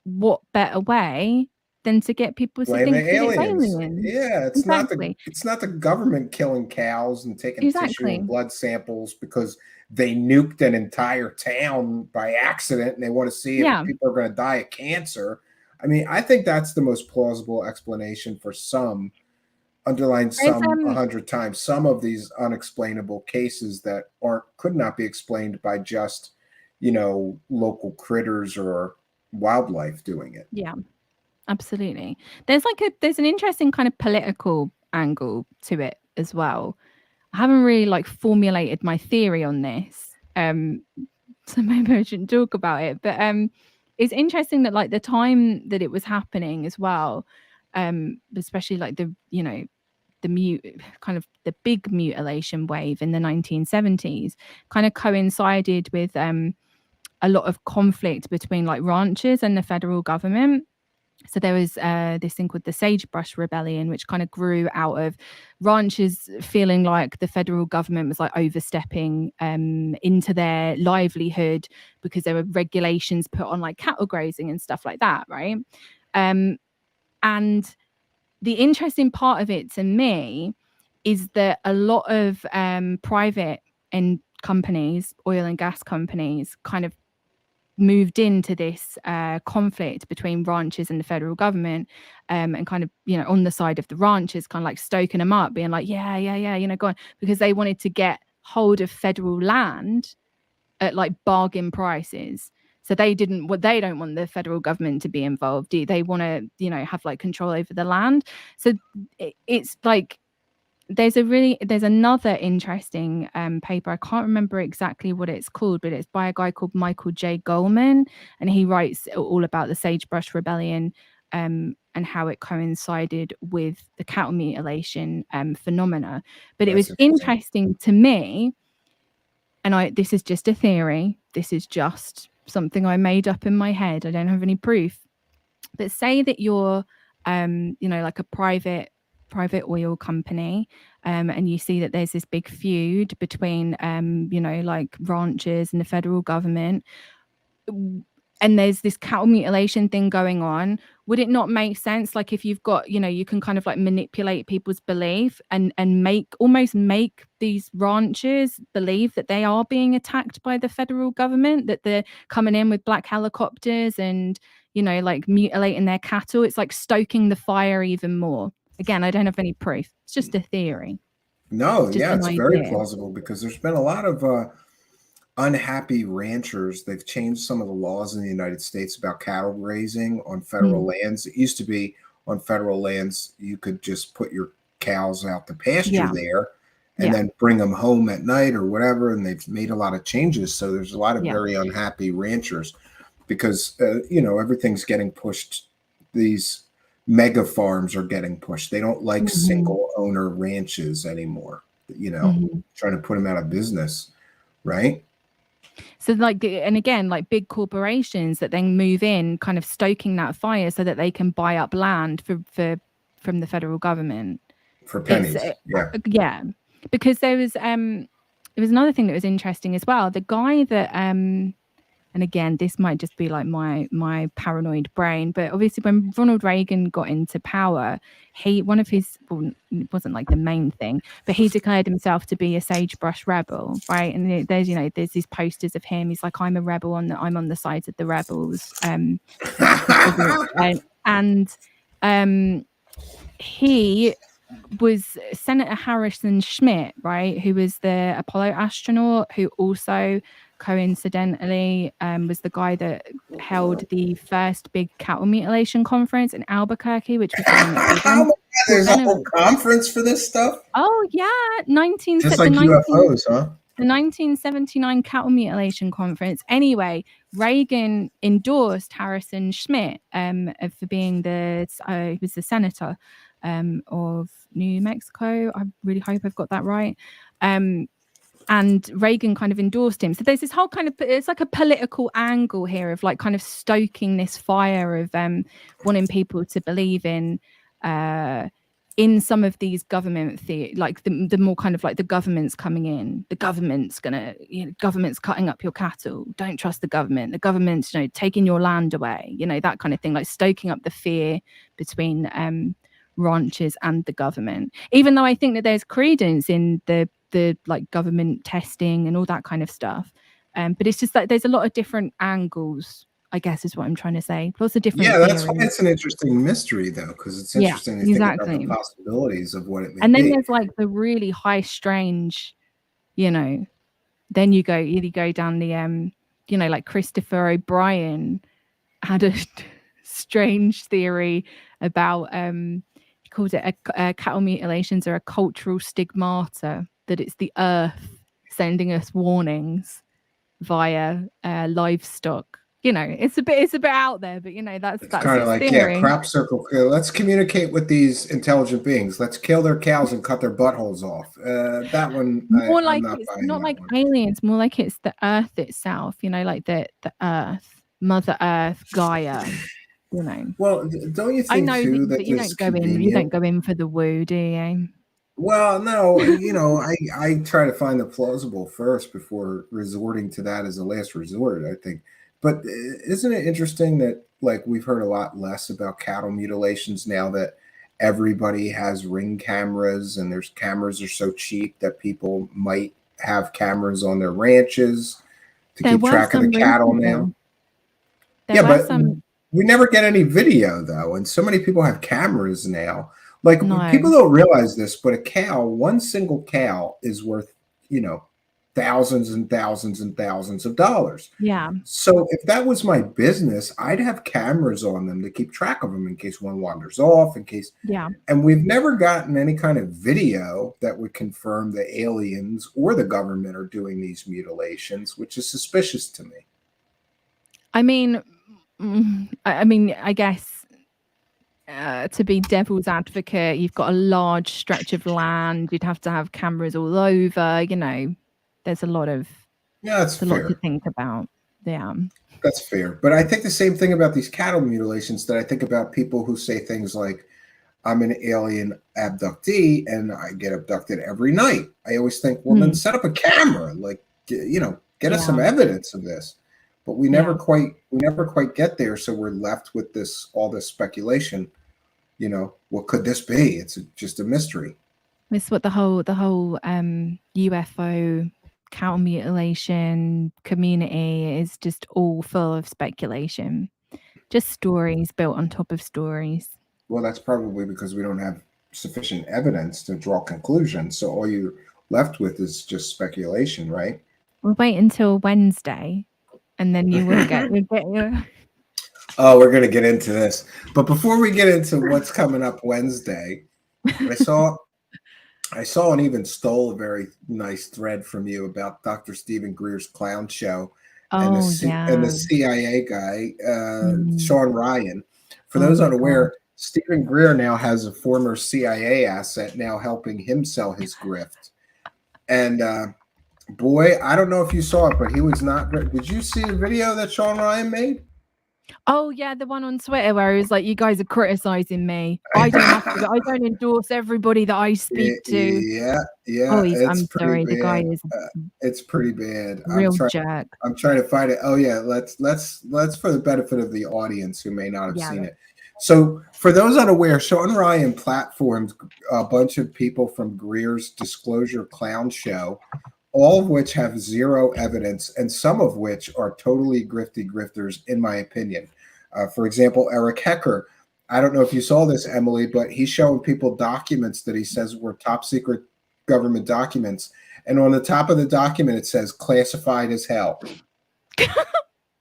F: What better way than to get people to
J: Blame
F: think
J: the
F: that it's
J: aliens.
F: aliens?
J: Yeah,
F: Exactly.
J: it's not the government killing cows and taking tissue
F: Exactly.
J: and blood samples because they nuked an entire town by accident and they want to see if people are going to die of cancer. I mean, I think that's the most plausible explanation for some, underline some 100 times, some of these unexplainable cases that could not be explained by just, you know, local critters or wildlife doing it.
F: Yeah. Absolutely. There's an interesting kind of political angle to it as well. I haven't really like formulated my theory on this. So maybe I shouldn't talk about it. But it's interesting that like the time that it was happening as well, especially like the big mutilation wave in the 1970s kind of coincided with a lot of conflict between like ranchers and the federal government. So there was this thing called the Sagebrush Rebellion, which kind of grew out of ranchers feeling like the federal government was like overstepping into their livelihood because there were regulations put on like cattle grazing and stuff like that, right? And the interesting part of it to me is that a lot of private and companies, oil and gas companies, kind of moved into this conflict between ranchers and the federal government, and kind of, you know, on the side of the ranchers, kind of like stoking them up, being like, yeah, you know, go on, because they wanted to get hold of federal land at like bargain prices. So they don't want the federal government to be involved. They want to, you know, have like control over the land. So it's like there's another interesting paper. I can't remember exactly what it's called, but it's by a guy called Michael J. Goldman, and he writes all about the Sagebrush Rebellion and how it coincided with the cattle mutilation phenomena. But it was interesting to me, and this is just a theory. This is just something I made up in my head. I don't have any proof. But say that you're, you know, like a private oil company, and you see that there's this big feud between, you know, like ranchers and the federal government. and there's this cattle mutilation thing going on, would it not make sense, like, if you've got, you can kind of like manipulate people's belief and almost make these ranchers believe that they are being attacked by the federal government, that they're coming in with black helicopters and, like mutilating their cattle? It's like stoking the fire even more. Again, I don't have any proof. It's just a theory.
J: No,
F: Just
J: yeah,
F: an
J: it's very
F: idea.
J: plausible because there's been a lot of unhappy ranchers. They've changed some of the laws in the United States about cattle grazing on federal lands. It used to be on federal lands, you could just put your cows out to pasture there and then bring them home at night or whatever. And they've made a lot of changes. So there's a lot of very unhappy ranchers because, everything's getting pushed. These mega farms are getting pushed. They don't like single owner ranches anymore, trying to put them out of business. Right.
F: So and again, like big corporations that then move in, kind of stoking that fire so that they can buy up land from the federal government
J: for pennies.
F: Yeah. Because there was another thing that was interesting as well. The guy that and again, this might just be like my paranoid brain, but obviously when Ronald Reagan got into power, it wasn't like the main thing, but he declared himself to be a sagebrush rebel, right? And there's these posters of him. He's like, I'm a rebel I'm on the side of the rebels. He was Senator Harrison Schmitt, right, who was the Apollo astronaut, who also coincidentally was the guy that held the first big cattle mutilation conference in Albuquerque, which was
J: there's a whole conference for this stuff.
F: Oh yeah,
J: just like UFOs, huh?
F: The 1979 cattle mutilation conference. Anyway, Reagan endorsed Harrison Schmitt for being he was the senator of New Mexico. I really hope I've got that right. And Reagan kind of endorsed him. So there's this whole kind of, it's like a political angle here of like kind of stoking this fire of wanting people to believe in some of these government like the more kind of like the government's coming in, the government's government's cutting up your cattle, don't trust the government's taking your land away, that kind of thing, like stoking up the fear between ranchers and the government, even though I think that there's credence in the like government testing and all that kind of stuff, but it's just like there's a lot of different angles, I guess is what I'm trying to say. Lots of different
J: that's why it's an interesting mystery though, because it's interesting to think about the possibilities of what it may be.
F: And then there's like the really high strange, then you go down the like Christopher O'Brien had a strange theory about he called it cattle mutilations are a cultural stigmata, that it's the earth sending us warnings via livestock. It's a bit out there, but that's
J: kind of like
F: theory.
J: Crop circle. Let's communicate with these intelligent beings. Let's kill their cows and cut their buttholes off. That one
F: more like it's not like aliens, more like it's the earth itself. Like the earth, Mother Earth, Gaia.
J: Well, don't you think
F: I know
J: too
F: that you don't go in for the woo, do you?
J: Well, no, I try to find the plausible first before resorting to that as a last resort, I think. But isn't it interesting that like we've heard a lot less about cattle mutilations now that everybody has Ring cameras, and there's cameras are so cheap that people might have cameras on their ranches to keep track of the cattle now. But we never get any video though, and so many people have cameras now. Like people don't realize this, but one single cow is worth, thousands and thousands and thousands of dollars.
F: Yeah.
J: So if that was my business, I'd have cameras on them to keep track of them in case one wanders off, and we've never gotten any kind of video that would confirm the aliens or the government are doing these mutilations, which is suspicious to me.
F: I mean, I guess to be devil's advocate, you've got a large stretch of land. You'd have to have cameras all over. There's a lot to think about. Yeah,
J: that's fair. But I think the same thing about these cattle mutilations that I think about people who say things like, "I'm an alien abductee and I get abducted every night." I always think, well, then set up a camera, get us some evidence of this. but we never quite get there. So we're left with all this speculation. You know, what could this be? It's just a mystery.
F: It's what the whole UFO cow mutilation community is just all full of speculation, just stories built on top of stories.
J: Well, that's probably because we don't have sufficient evidence to draw conclusions. So all you're left with is just speculation, right?
F: We'll wait until Wednesday, and then you will get your.
J: Oh, we're going to get into this. But before we get into what's coming up Wednesday, I saw and even stole a very nice thread from you about Dr. Stephen Greer's clown show and the CIA guy, Sean Ryan. For those unaware, Stephen Greer now has a former CIA asset now helping him sell his grift. And boy, I don't know if you saw it, but he was not great. Did you see the video that Sean Ryan made?
F: Oh yeah, the one on Twitter where he was like, "You guys are criticizing me. I don't endorse everybody that I speak to."
J: Yeah.
F: Oh, I'm sorry, the guy is
J: it's pretty bad.
F: Real jerk.
J: I'm trying to find it. Oh yeah, let's for the benefit of the audience who may not have seen it. So for those unaware, Sean Ryan platformed a bunch of people from Greer's Disclosure Clown Show, all of which have zero evidence, and some of which are totally grifters, in my opinion. For example, Eric Hecker. I don't know if you saw this, Emily, but he's showing people documents that he says were top secret government documents. And on the top of the document, it says classified as hell.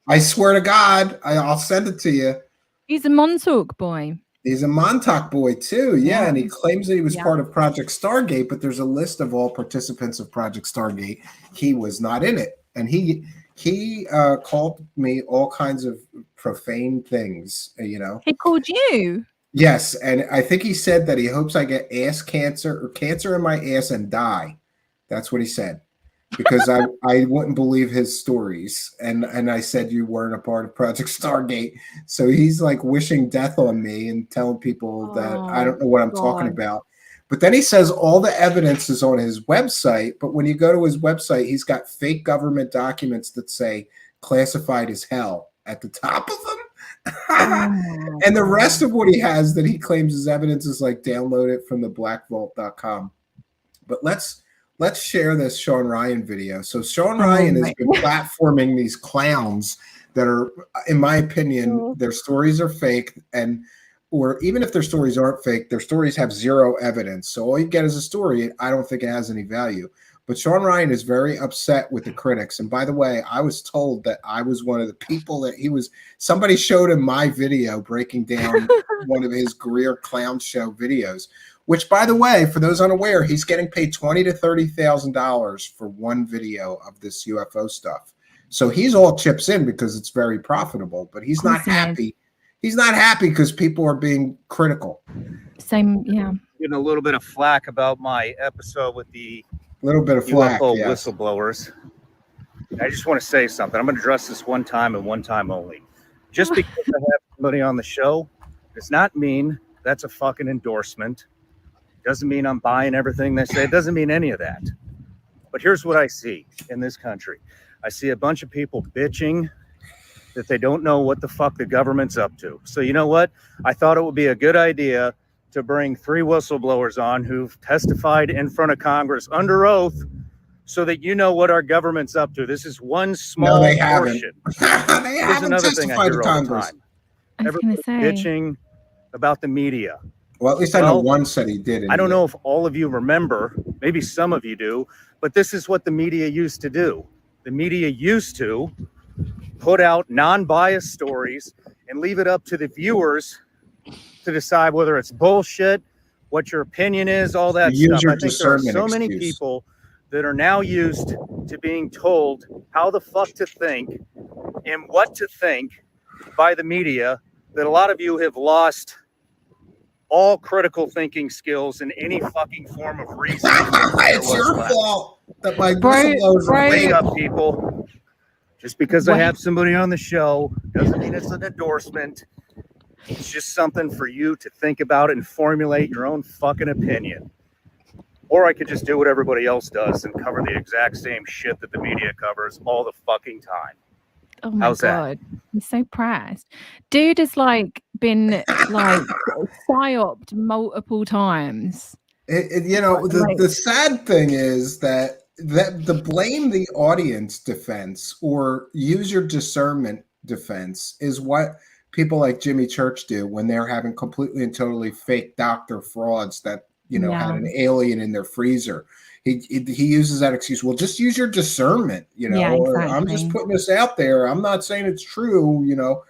J: I swear to God, I'll send it to you.
F: He's a Montauk boy.
J: He's a Montauk boy too, yeah, and he claims that he was part of Project Stargate, but there's a list of all participants of Project Stargate. He was not in it, and he called me all kinds of profane things. You know, he
F: called you.
J: Yes, and I think he said that he hopes I get ass cancer or cancer in my ass and die. That's what he said. Because I wouldn't believe his stories. And I said you weren't a part of Project Stargate. So he's like wishing death on me and telling people that I don't know what I'm talking about. But then he says all the evidence is on his website. But when you go to his website, he's got fake government documents that say classified as hell at the top of them. And the rest of what he has that he claims is evidence is like download it from the blackvault.com. But let's share this Sean Ryan video. So Sean Ryan has been platforming these clowns that are, in my opinion, their stories are fake, or even if their stories aren't fake, their stories have zero evidence. So all you get is a story. I don't think it has any value. But Sean Ryan is very upset with the critics. And by the way, I was told that I was one of the people that somebody showed him my video breaking down one of his Greer clown show videos. Which, by the way, for those unaware, he's getting paid $20,000 to $30,000 for one video of this UFO stuff. So he's all chips in because it's very profitable, but he's not happy. He's not happy because people are being critical.
F: Same, yeah.
K: Getting a little bit of flack about my episode with the
J: UFO
K: whistleblowers. I just want to say something. I'm going to address this one time and one time only. Just because I have somebody on the show does not mean that's a fucking endorsement. Doesn't mean I'm buying everything they say. It doesn't mean any of that. But here's what I see in this country. I see a bunch of people bitching that they don't know what the fuck the government's up to. So you know what? I thought it would be a good idea to bring 3 whistleblowers on who've testified in front of Congress under oath so that you know what our government's up to. This is one small portion. Here's another thing I hear all the time. Everybody's bitching about the media.
J: Well, at least I know one said he did.
K: I don't know if all of you remember, maybe some of you do, but this is what the media used to do. The media used to put out non-biased stories and leave it up to the viewers to decide whether it's bullshit, what your opinion is, all that stuff. I think there are so many people that are now used to being told how the fuck to think and what to think by the media that a lot of you have lost all critical thinking skills in any fucking form of reason.
J: It's your fault that my
K: whistleblowers are wake up, people. Just because I have somebody on the show doesn't mean it's an endorsement. It's just something for you to think about and formulate your own fucking opinion. Or I could just do what everybody else does and cover the exact same shit that the media covers all the fucking time.
F: Oh my
K: How's that?
F: God. I'm so pressed. Dude has like been like psyoped multiple times.
J: You know,
F: Like,
J: the sad thing is that the blame the audience defense or use your discernment defense is what people like Jimmy Church do when they're having completely and totally fake doctor frauds that, you know, had
F: yeah.
J: an alien in their freezer. He uses that excuse. Well, just use your discernment, you know,
F: Yeah,
J: or I'm just
F: exactly.
J: putting this out there. I'm not saying it's true, you know.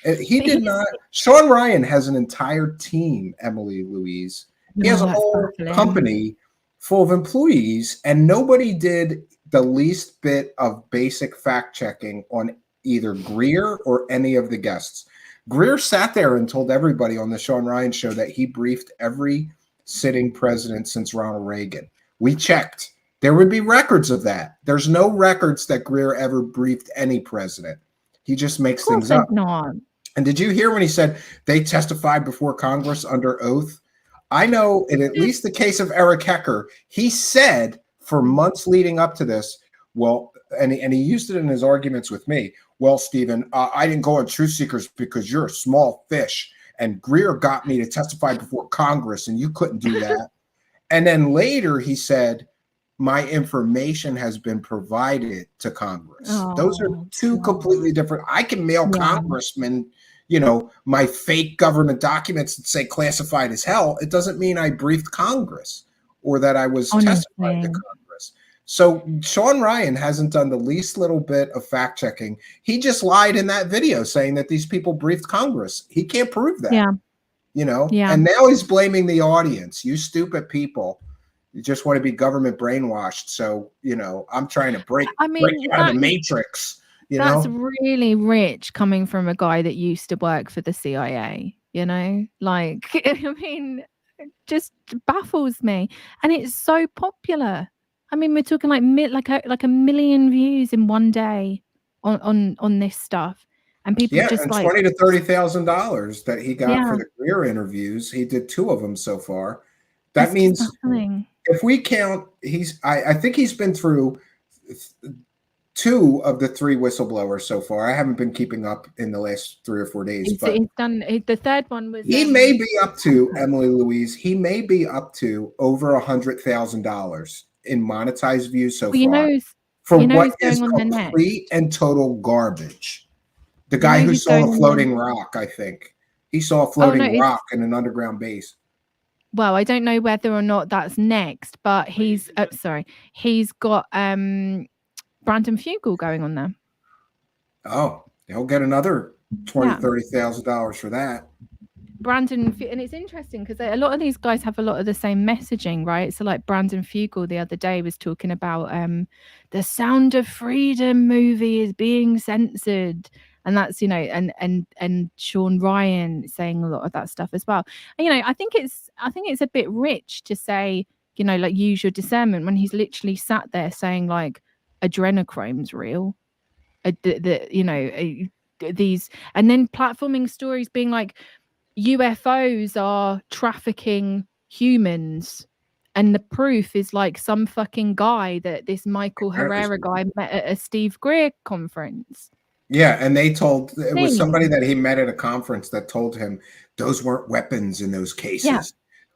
J: He
F: But
J: did
F: he's
J: not. Sean Ryan has an entire team, Emily Louise. He has
F: oh,
J: a
F: that's
J: whole
F: baffling.
J: company full of employees, and nobody did the least bit of basic fact checking on either Greer or any of the guests. Greer sat there and told everybody on the Sean Ryan show that he briefed every sitting president since Ronald Reagan. We checked. There would be records of that. There's no records that Greer ever briefed any president. He just makes
F: Of course
J: things up.
F: not.
J: And did you hear when he said they testified before Congress under oath? I know in at least the case of Eric Hecker, he said for months leading up to this, well, and he used it in his arguments with me. Well, Stephen, I didn't go on Truthseekers because you're a small fish, and Greer got me to testify before Congress, and you couldn't do that. And then later he said, my information has been provided to Congress. Those are two completely different. I can mail congressmen, you know, my fake government documents that say classified as hell. It doesn't mean I briefed Congress or that I was testifying to Congress. So Sean Ryan hasn't done the least little bit of fact checking. He just lied in that video saying that these people briefed Congress. He can't prove that.
F: Yeah.
J: You know,
F: Yeah.
J: and now he's blaming the audience. You stupid people. You just want to be government brainwashed. So, you know, I'm trying to break out of the matrix.
F: That's really rich coming from a guy that used to work for the CIA, you know? Like, I mean, it just baffles me. And it's so popular. I mean, we're talking like a million views in one day on this stuff. And people just
J: and
F: like
J: $20,000 to $30,000 that he got for the Greer interviews. He did 2 of them so far. That means if we count, I think he's been through 2 of the 3 whistleblowers so far. I haven't been keeping up in the last 3 or 4 days, but
F: he's done the third one was
J: he may be up to Emily Louise. He may be up to over $100,000 in monetized views so far for what is complete and total garbage. The guy who saw a floating rock, I think he saw a floating rock in an underground base.
F: Well, I don't know whether or not that's next, but he's got Brandon Fugel going on there.
J: Oh, he'll get another $20,000-$30,000 for that.
F: Brandon, and it's interesting because a lot of these guys have a lot of the same messaging, right? So like Brandon Fugel the other day was talking about the Sound of Freedom movie is being censored. And that's, you know, and Sean Ryan saying a lot of that stuff as well. And, you know, I think it's a bit rich to say, you know, like use your discernment when he's literally sat there saying like adrenochrome's real. You know, these, and then platforming stories being like UFOs are trafficking humans. And the proof is like some fucking guy that this Michael Herrera guy met at a Steve Greer conference.
J: Yeah, and they told it was somebody that he met at a conference that told him those weren't weapons in those cases.
F: Yeah.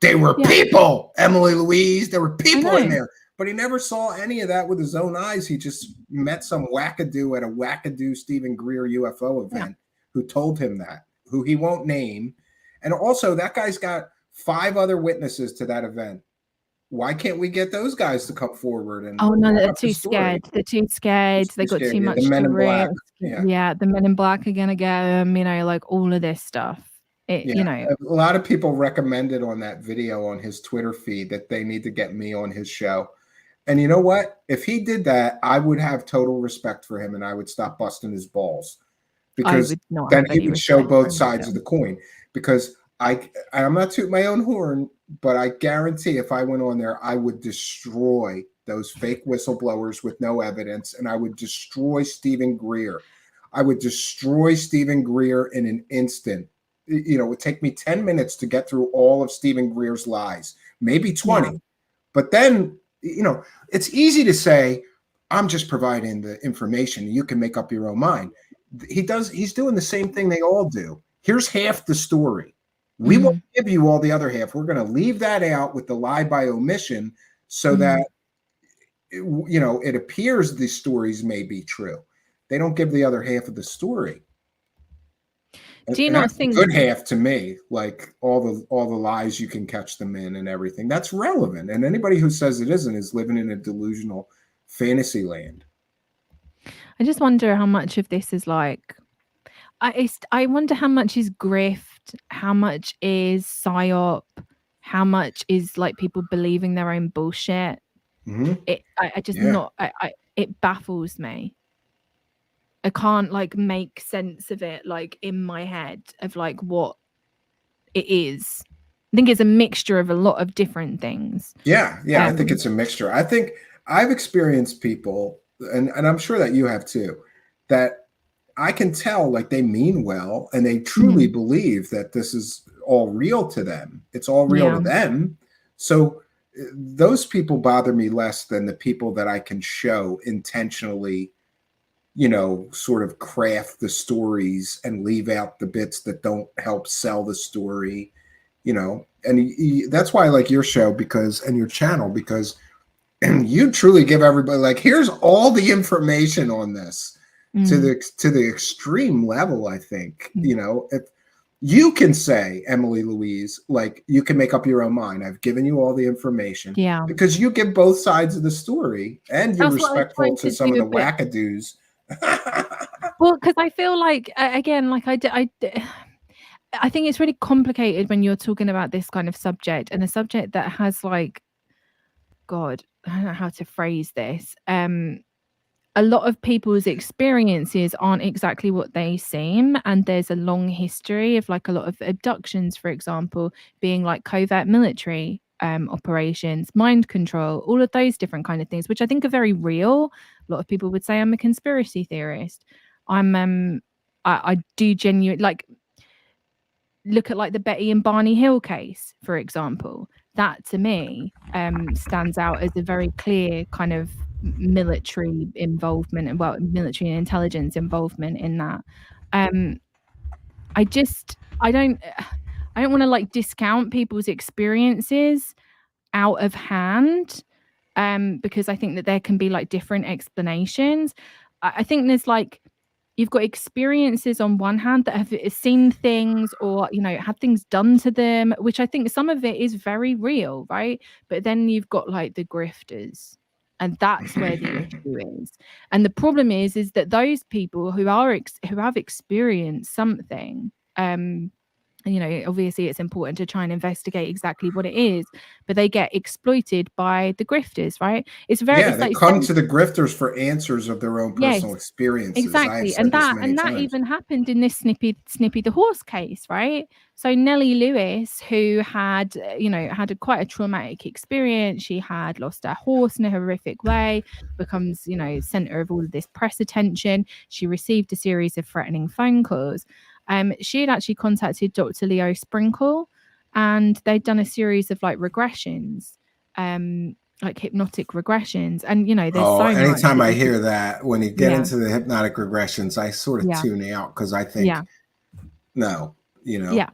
J: They were people, Emily Louise. There were people in there. But he never saw any of that with his own eyes. He just met some wackadoo at a wackadoo Stephen Greer UFO event who told him that, who he won't name. And also, that guy's got 5 other witnesses to that event. Why can't we get those guys to come forward? And
F: they're too scared. They're too scared. They got too much
J: the Men in Black.
F: Yeah, the Men in Black are gonna get them. You know, like all of this stuff. You know,
J: a lot of people recommended on that video on his Twitter feed that they need to get me on his show. And you know what? If he did that, I would have total respect for him, and I would stop busting his balls because then he would show both sides of the coin. Because I'm not tooting my own horn, but I guarantee if I went on there, I would destroy those fake whistleblowers with no evidence, and I would destroy Stephen Greer. I would destroy Stephen Greer in an instant. You know, it would take me 10 minutes to get through all of Stephen Greer's lies, maybe 20. Yeah. But then, you know, it's easy to say, I'm just providing the information. You can make up your own mind. he's doing the same thing they all do. Here's half the story. We won't give you all the other half. We're going to leave that out with the lie by omission so that, you know, it appears these stories may be true. They don't give the other half of the story.
F: Do you not think
J: good half to me, like all the lies you can catch them in and everything, that's relevant. And anybody who says it isn't is living in a delusional fantasy land.
F: I just wonder how much of this is like, I wonder how much is grift, how much is psyop, how much is like people believing their own bullshit. It baffles me. I can't like make sense of it like in my head of like what it is. I think it's a mixture of a lot of different things.
J: Yeah, I think it's a mixture. I think I've experienced people, and I'm sure that you have too, that I can tell like they mean well and they truly believe that this is all real to them. It's all real to them. So those people bother me less than the people that I can show intentionally, you know, sort of craft the stories and leave out the bits that don't help sell the story, you know. And that's why I like your show and your channel, because you truly give everybody like, here's all the information on this to the extreme level. I think, you know, if you can say, Emily Louise, like you can make up your own mind. I've given you all the information, because you give both sides of the story and you're respectful to some of the wackadoos.
F: Well, because I feel like again, like I think it's really complicated when you're talking about this kind of subject, and a subject that has like, God, I don't know how to phrase this. A lot of people's experiences aren't exactly what they seem, and there's a long history of like a lot of abductions, for example, being like covert military operations, mind control, all of those different kind of things, which I think are very real. A lot of people would say I'm a conspiracy theorist. I do genuinely like look at like the Betty and Barney Hill case, for example. That to me stands out as a very clear kind of military involvement and military and intelligence involvement in that. I don't want to like discount people's experiences out of hand, because I think that there can be like different explanations. I think there's like, you've got experiences on one hand that have seen things or, you know, had things done to them, which I think some of it is very real, right? But then you've got like the grifters, and that's where the issue is. And the problem is that those people who have experienced something, you know, obviously it's important to try and investigate exactly what it is, but they get exploited by the grifters, right? It's very
J: they come to the grifters for answers of their own personal experiences.
F: Exactly. And that even happened in this Snippy the horse case, right? So Nellie Lewis, who had, you know, had quite a traumatic experience, she had lost her horse in a horrific way, becomes, you know, center of all of this press attention. She received a series of threatening phone calls. She had actually contacted Dr. Leo Sprinkle, and they'd done a series of like regressions, like hypnotic regressions. And, you know, there's
J: anytime I hear that, when you get into the hypnotic regressions, I sort of tune out, because I think, no, you know.
F: Yeah.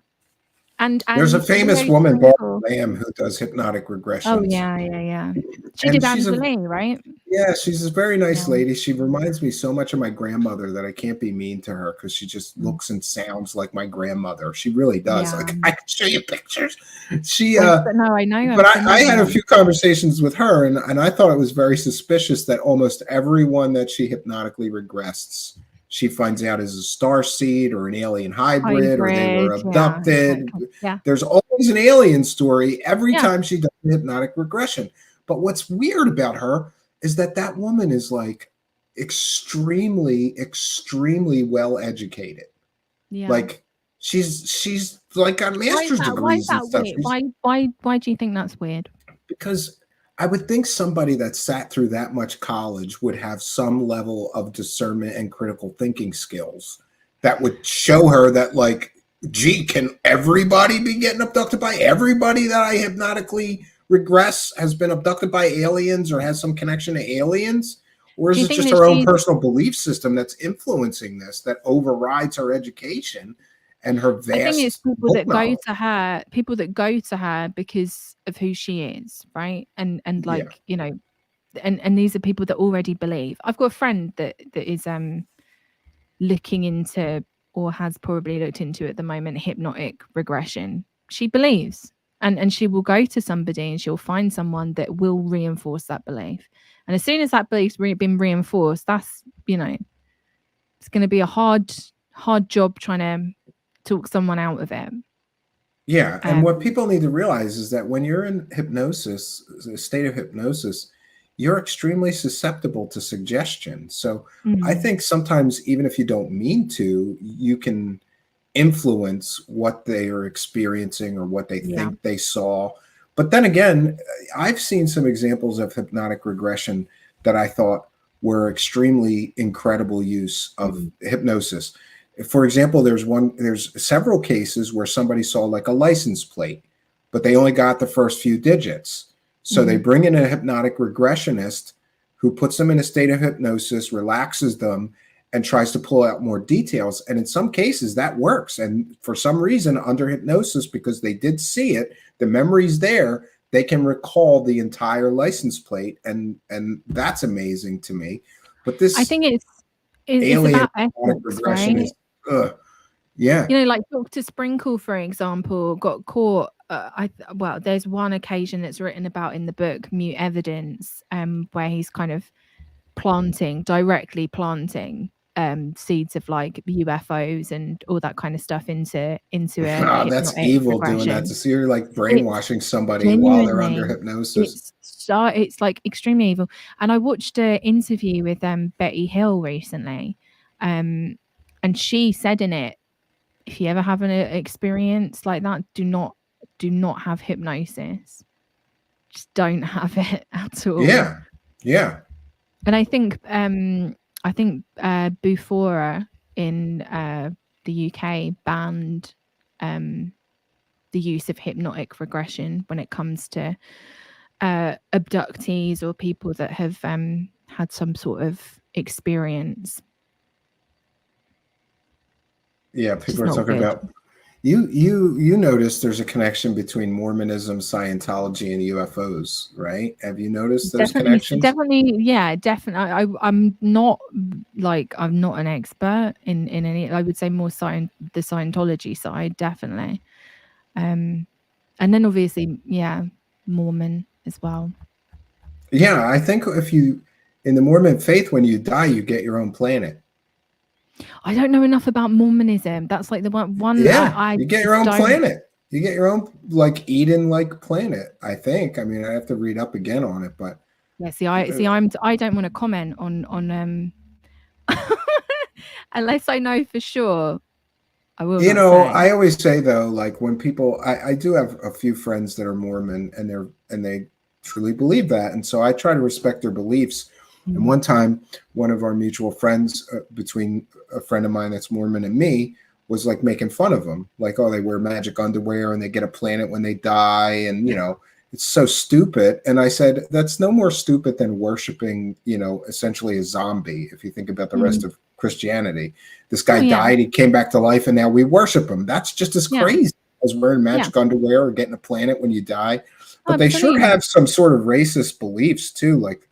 F: And
J: there's a famous woman, Barbara Lamb, who does hypnotic regressions.
F: Oh, yeah. She did Angela, right?
J: Yeah, she's a very nice lady. She reminds me so much of my grandmother that I can't be mean to her, because she just looks and sounds like my grandmother. She really does.
F: Yeah.
J: Like, I can show you pictures.
F: No, I know.
J: But I had a few conversations with her, and I thought it was very suspicious that almost everyone that she hypnotically regressed, she finds out is a star seed or an alien hybrid or they were abducted.
F: Yeah.
J: There's always an alien story every time she does a hypnotic regression. But what's weird about her is that woman is like extremly, extremely well educated. Yeah. Like she's like got master's degrees and stuff.
F: Why do you think that's weird?
J: Because I would think somebody that sat through that much college would have some level of discernment and critical thinking skills that would show her that, like, gee, can everybody be getting abducted by everybody that I hypnotically regress has been abducted by aliens or has some connection to aliens? Or
F: Do
J: is
F: you
J: it
F: think
J: just
F: that
J: her own
F: she's?
J: personal belief system that's influencing this, that overrides her education and her
F: I think it's
J: vast
F: people
J: book
F: that go
J: knowledge?
F: to her, because of who she is, right? And
J: Yeah.
F: like, you know, and these are people that already believe. I've got a friend that is looking into, or has probably looked into at the moment, hypnotic regression. She believes, and she will go to somebody and she'll find someone that will reinforce that belief. And as soon as that belief's been reinforced, that's, you know, it's going to be a hard job trying to talk someone out of it.
J: Yeah. And what people need to realize is that when you're in hypnosis, a state of hypnosis, you're extremely susceptible to suggestion. So I think sometimes, even if you don't mean to, you can influence what they are experiencing or what they think they saw. But then again, I've seen some examples of hypnotic regression that I thought were extremely incredible use of hypnosis. For example, there's several cases where somebody saw like a license plate, but they only got the first few digits. So they bring in a hypnotic regressionist who puts them in a state of hypnosis, relaxes them, and tries to pull out more details. And in some cases that works. And for some reason, under hypnosis, because they did see it, the memory's there, they can recall the entire license plate. And that's amazing to me. But this,
F: I think it's
J: alien
F: about ethics,
J: regression
F: right?
J: is, yeah.
F: You know, like Dr. Sprinkle, for example, got caught. Well, there's one occasion that's written about in the book, Mute Evidence, where he's kind of directly planting seeds of like UFOs and all that kind of stuff into a
J: Oh, that's
F: hypnotic
J: evil doing that.
F: regression.
J: So you're like brainwashing somebody while they're under
F: Genuinely,
J: hypnosis.
F: it's like extremely evil. And I watched an interview with Betty Hill recently, and she said in it, if you ever have an experience like that, do not have hypnosis. Just don't have it at all.
J: Yeah. Yeah.
F: And I think Bufora in the UK banned the use of hypnotic regression when it comes to abductees or people that have had some sort of experience.
J: Yeah, people are talking about you notice there's a connection between Mormonism, Scientology, and UFOs, right? Have you noticed those connections?
F: Definitely. I'm not an expert in any. I would say more the Scientology side, definitely. And then obviously, Mormon as well.
J: Yeah, I think if you in the Mormon faith, when you die, you get your own planet.
F: I don't know enough about Mormonism. That's like the one.
J: Yeah, you get your own planet. You get your own like Eden-like planet. I think. I mean, I have to read up again on it, but
F: yeah. I don't want to comment on unless I know for sure. I will.
J: You know, I always say though, like when people, I do have a few friends that are Mormon, and they truly believe that, and so I try to respect their beliefs. And one time, one of our mutual friends, between a friend of mine that's Mormon and me, was like making fun of them, like, oh, they wear magic underwear and they get a planet when they die, and you know, it's so stupid. And I said, that's no more stupid than worshiping, you know, essentially a zombie. If you think about the rest of Christianity, this guy died, he came back to life, and now we worship him. That's just as crazy as wearing magic underwear or getting a planet when you die. But they sure have some sort of racist beliefs too, like.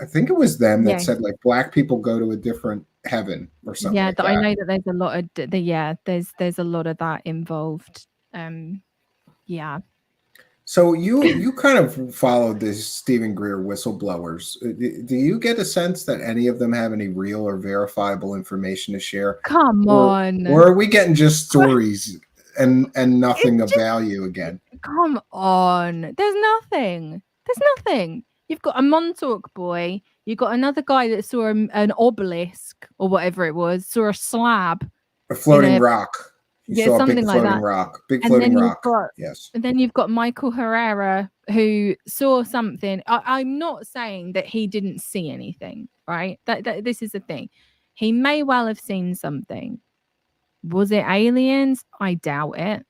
J: I think it was them that said like black people go to a different heaven or something.
F: Yeah,
J: like that.
F: I know that there's a lot of there's a lot of that involved. Yeah.
J: So you kind of followed this Stephen Greer whistleblowers. Do you get a sense that any of them have any real or verifiable information to share?
F: Come on.
J: Or are we getting just stories and nothing of value again?
F: Come on. There's nothing. You've got a Montauk boy. You got another guy that saw an obelisk or whatever it was, saw a slab.
J: A floating rock.
F: Yeah,
J: saw
F: something
J: a big
F: like
J: floating
F: that.
J: rock. Big floating rock. Yes.
F: And then you've got Michael Herrera who saw something. I'm not saying that he didn't see anything, right? That this is the thing. He may well have seen something. Was it aliens? I doubt it.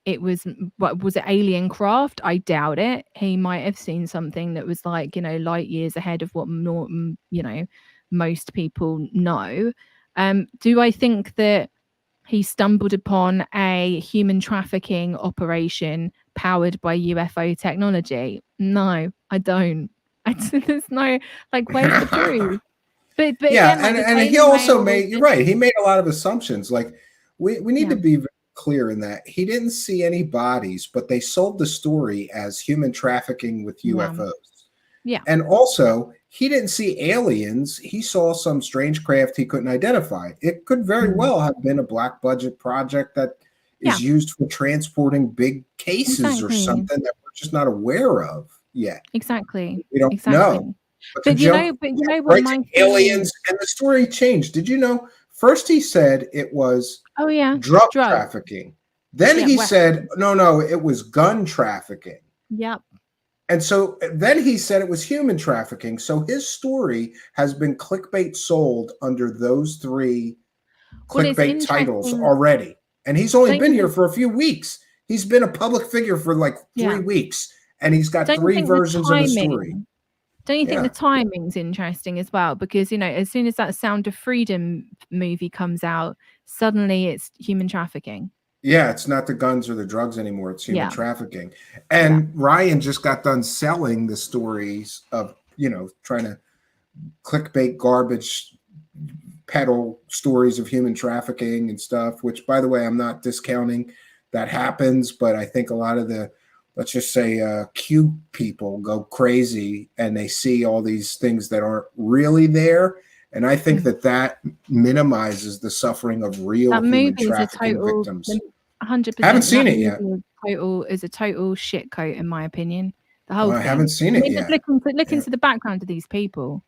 F: It was, what was it, alien craft? I doubt it. He might have seen something that was like, light years ahead of what most people know. Do I think that he stumbled upon a human trafficking operation powered by UFO technology? No, I don't. There's no, like, where's the proof? But
J: Yeah,
F: again, like,
J: and he also made, you're right, he made a lot of assumptions. Like, we need to be very clear in that he didn't see any bodies, but they sold the story as human trafficking with UFOs.
F: Yeah.
J: And also, he didn't see aliens. He saw some strange craft he couldn't identify. It could very well have been a black budget project that is used for transporting big cases or something that we're just not aware of yet.
F: Exactly.
J: We don't know.
F: But you know what my
J: aliens and the story changed. Did you know? First he said it was drug trafficking. Then he said no, it was gun trafficking.
F: Yep.
J: And so then he said it was human trafficking. So his story has been clickbait sold under those three clickbait titles already. And he's only been here for a few weeks. He's been a public figure for like 3 weeks, and he's got three versions of the story.
F: Don't you think the timing's interesting as well? Because, as soon as that Sound of Freedom movie comes out, suddenly it's human trafficking.
J: Yeah, it's not the guns or the drugs anymore. It's human trafficking. And Ryan just got done selling the stories of, trying to clickbait garbage, peddle stories of human trafficking and stuff, which, by the way, I'm not discounting that happens, but I think a lot of the, let's just say, Q people go crazy and they see all these things that aren't really there. And I think that minimizes the suffering of real human trafficking victims.
F: 100%.
J: I haven't seen it yet.
F: Is a total shitcoat, in my opinion. The whole thing.
J: I haven't seen it yet.
F: Look into the background of these people.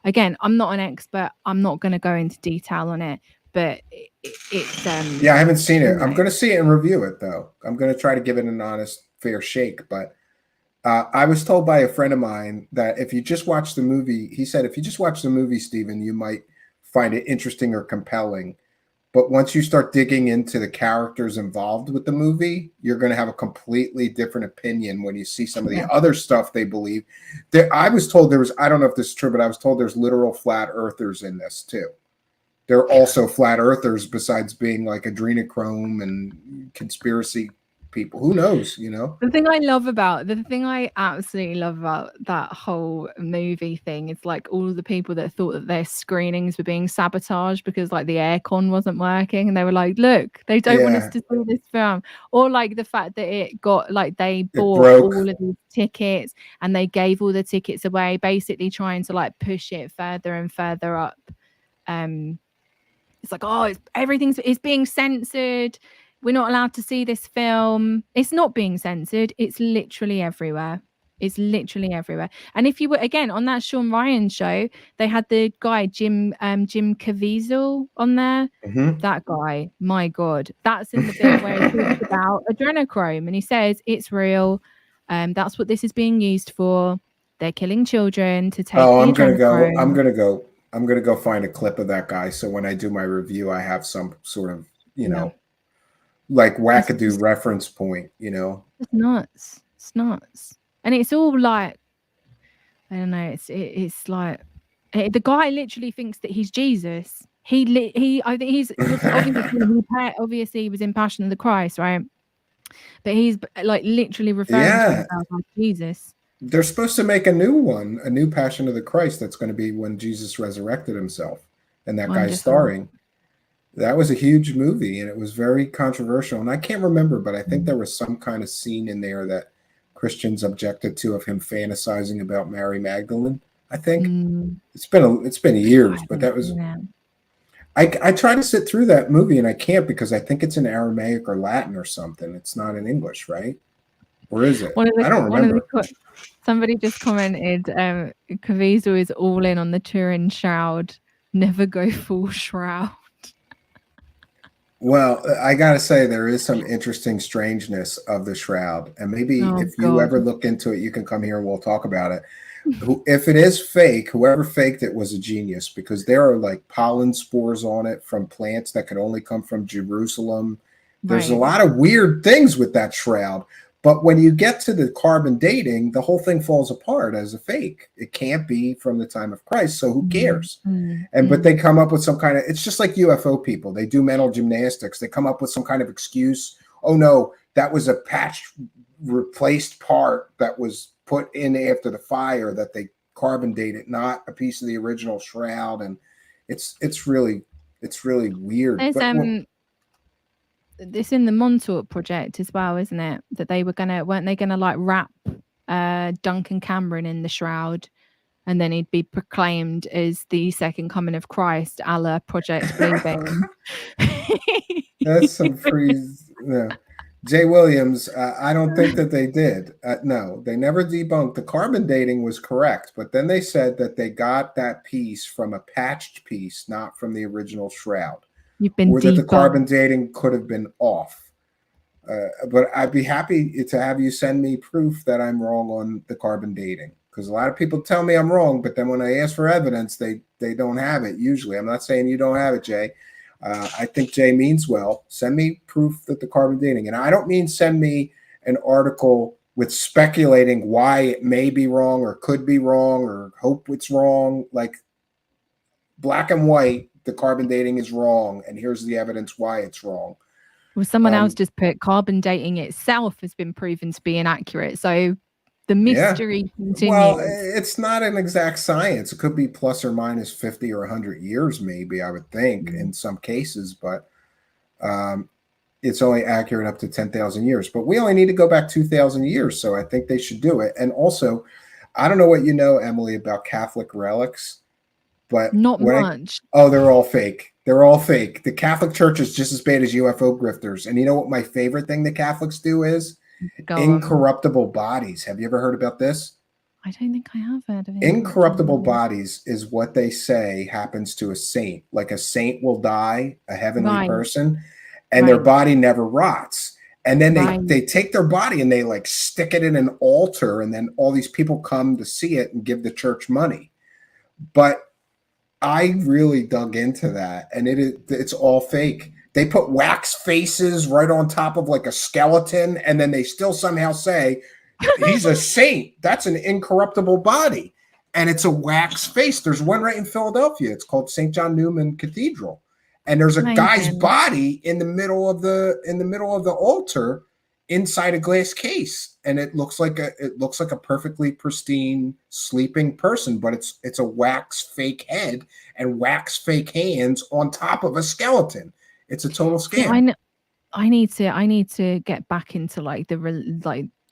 F: Again, I'm not an expert. I'm not going to go into detail on it, but it's
J: I haven't seen it. I'm going to see it and review it, though. I'm going to try to give it an honest, fair shake. But I was told by a friend of mine that if you just watch the movie, he said, if you just watch the movie, Stephen, you might find it interesting or compelling. But once you start digging into the characters involved with the movie, you're going to have a completely different opinion when you see some of the other stuff they believe. I was told I don't know if this is true, but I was told there's literal flat earthers in this too. They're also flat earthers besides being like adrenochrome and conspiracy people. Who knows, The
F: thing I absolutely love about that whole movie thing is like all the people that thought that their screenings were being sabotaged because like the aircon wasn't working, and they were like, look, they don't want us to see this film. Or like the fact that it got like they bought all of these tickets and they gave all the tickets away, basically trying to like push it further and further up. It's like, it's being censored. We're not allowed to see this film. It's not being censored. It's literally everywhere. And if you were, again, on that Sean Ryan show, they had the guy, Jim Caviezel on there.
J: Mm-hmm.
F: That guy, my God. That's in the bit where he talks about adrenochrome. And he says, it's real. That's what this is being used for. They're killing children to take
J: I'm going to go find a clip of that guy. So when I do my review, I have some sort of, like wackadoo reference point,
F: It's nuts. And it's all like, I don't know, it's like the guy literally thinks that he's Jesus. I think he's obviously he was in Passion of the Christ, right? But he's like literally referring to himself as Jesus.
J: They're supposed to make a new Passion of the Christ that's going to be when Jesus resurrected himself, and that guy's starring. That was a huge movie, and it was very controversial. And I can't remember, but I think there was some kind of scene in there that Christians objected to of him fantasizing about Mary Magdalene. I think it's been years, but that was. I try to sit through that movie, and I can't because I think it's in Aramaic or Latin or something. It's not in English, right? Or is it? I don't remember.
F: Somebody just commented, Caviezel is all in on the Turin shroud. Never go full shroud.
J: Well, I got to say, there is some interesting strangeness of the shroud. And maybe you ever look into it, you can come here and we'll talk about it. If it is fake, whoever faked it was a genius, because there are like pollen spores on it from plants that could only come from Jerusalem, There's a lot of weird things with that shroud. But when you get to the carbon dating, the whole thing falls apart as a fake. It can't be from the time of Christ, so who cares? But they come up with some kind of, it's just like UFO people. They do mental gymnastics. They come up with some kind of excuse. Oh no, that was a patch replaced part that was put in after the fire that they carbon dated, not a piece of the original shroud. And it's really weird.
F: There's it's in the Montauk project as well, isn't it? That they weren't they gonna like wrap Duncan Cameron in the shroud, and then he'd be proclaimed as the second coming of Christ, a la Project Bluebeam.
J: That's some freeze. No. Jay Williams, I don't think that they did. No, they never debunked. The carbon dating was correct, but then they said that they got that piece from a patched piece, not from the original shroud.
F: You've been
J: or that the carbon dating could have been off. But I'd be happy to have you send me proof that I'm wrong on the carbon dating, because a lot of people tell me I'm wrong, but then when I ask for evidence, they don't have it usually. I'm not saying you don't have it, Jay. I think Jay means well. Send me proof that the carbon dating, and I don't mean send me an article with speculating why it may be wrong or could be wrong or hope it's wrong. Like black and white, the carbon dating is wrong, and here's the evidence why it's wrong.
F: Well, someone else just put carbon dating itself has been proven to be inaccurate. So the mystery continues.
J: Well, it's not an exact science. It could be plus or minus 50 or 100 years, maybe, I would think, in some cases, but it's only accurate up to 10,000 years. But we only need to go back 2,000 years, so I think they should do it. And also, I don't know what you know, Emily, about Catholic relics. But
F: not much.
J: They're all fake. They're all fake. The Catholic Church is just as bad as UFO grifters. And you know what my favorite thing the Catholics do is? Incorruptible bodies. Have you ever heard about this?
F: I don't think I have heard of it.
J: Incorruptible bodies is what they say happens to a saint. Like a saint will die, a heavenly person, and their body never rots. And then they take their body and they like stick it in an altar, and then all these people come to see it and give the church money. But I really dug into that, and it's all fake. They put wax faces right on top of like a skeleton, and then they still somehow say he's a saint. That's an incorruptible body, and it's a wax face. There's one right in Philadelphia. It's called St. John Newman Cathedral, and there's a guy's body in the middle of the altar, inside a glass case, and it looks like a perfectly pristine sleeping person, but it's a wax fake head and wax fake hands on top of a skeleton. It's a total scam.
F: So I need to get back into like the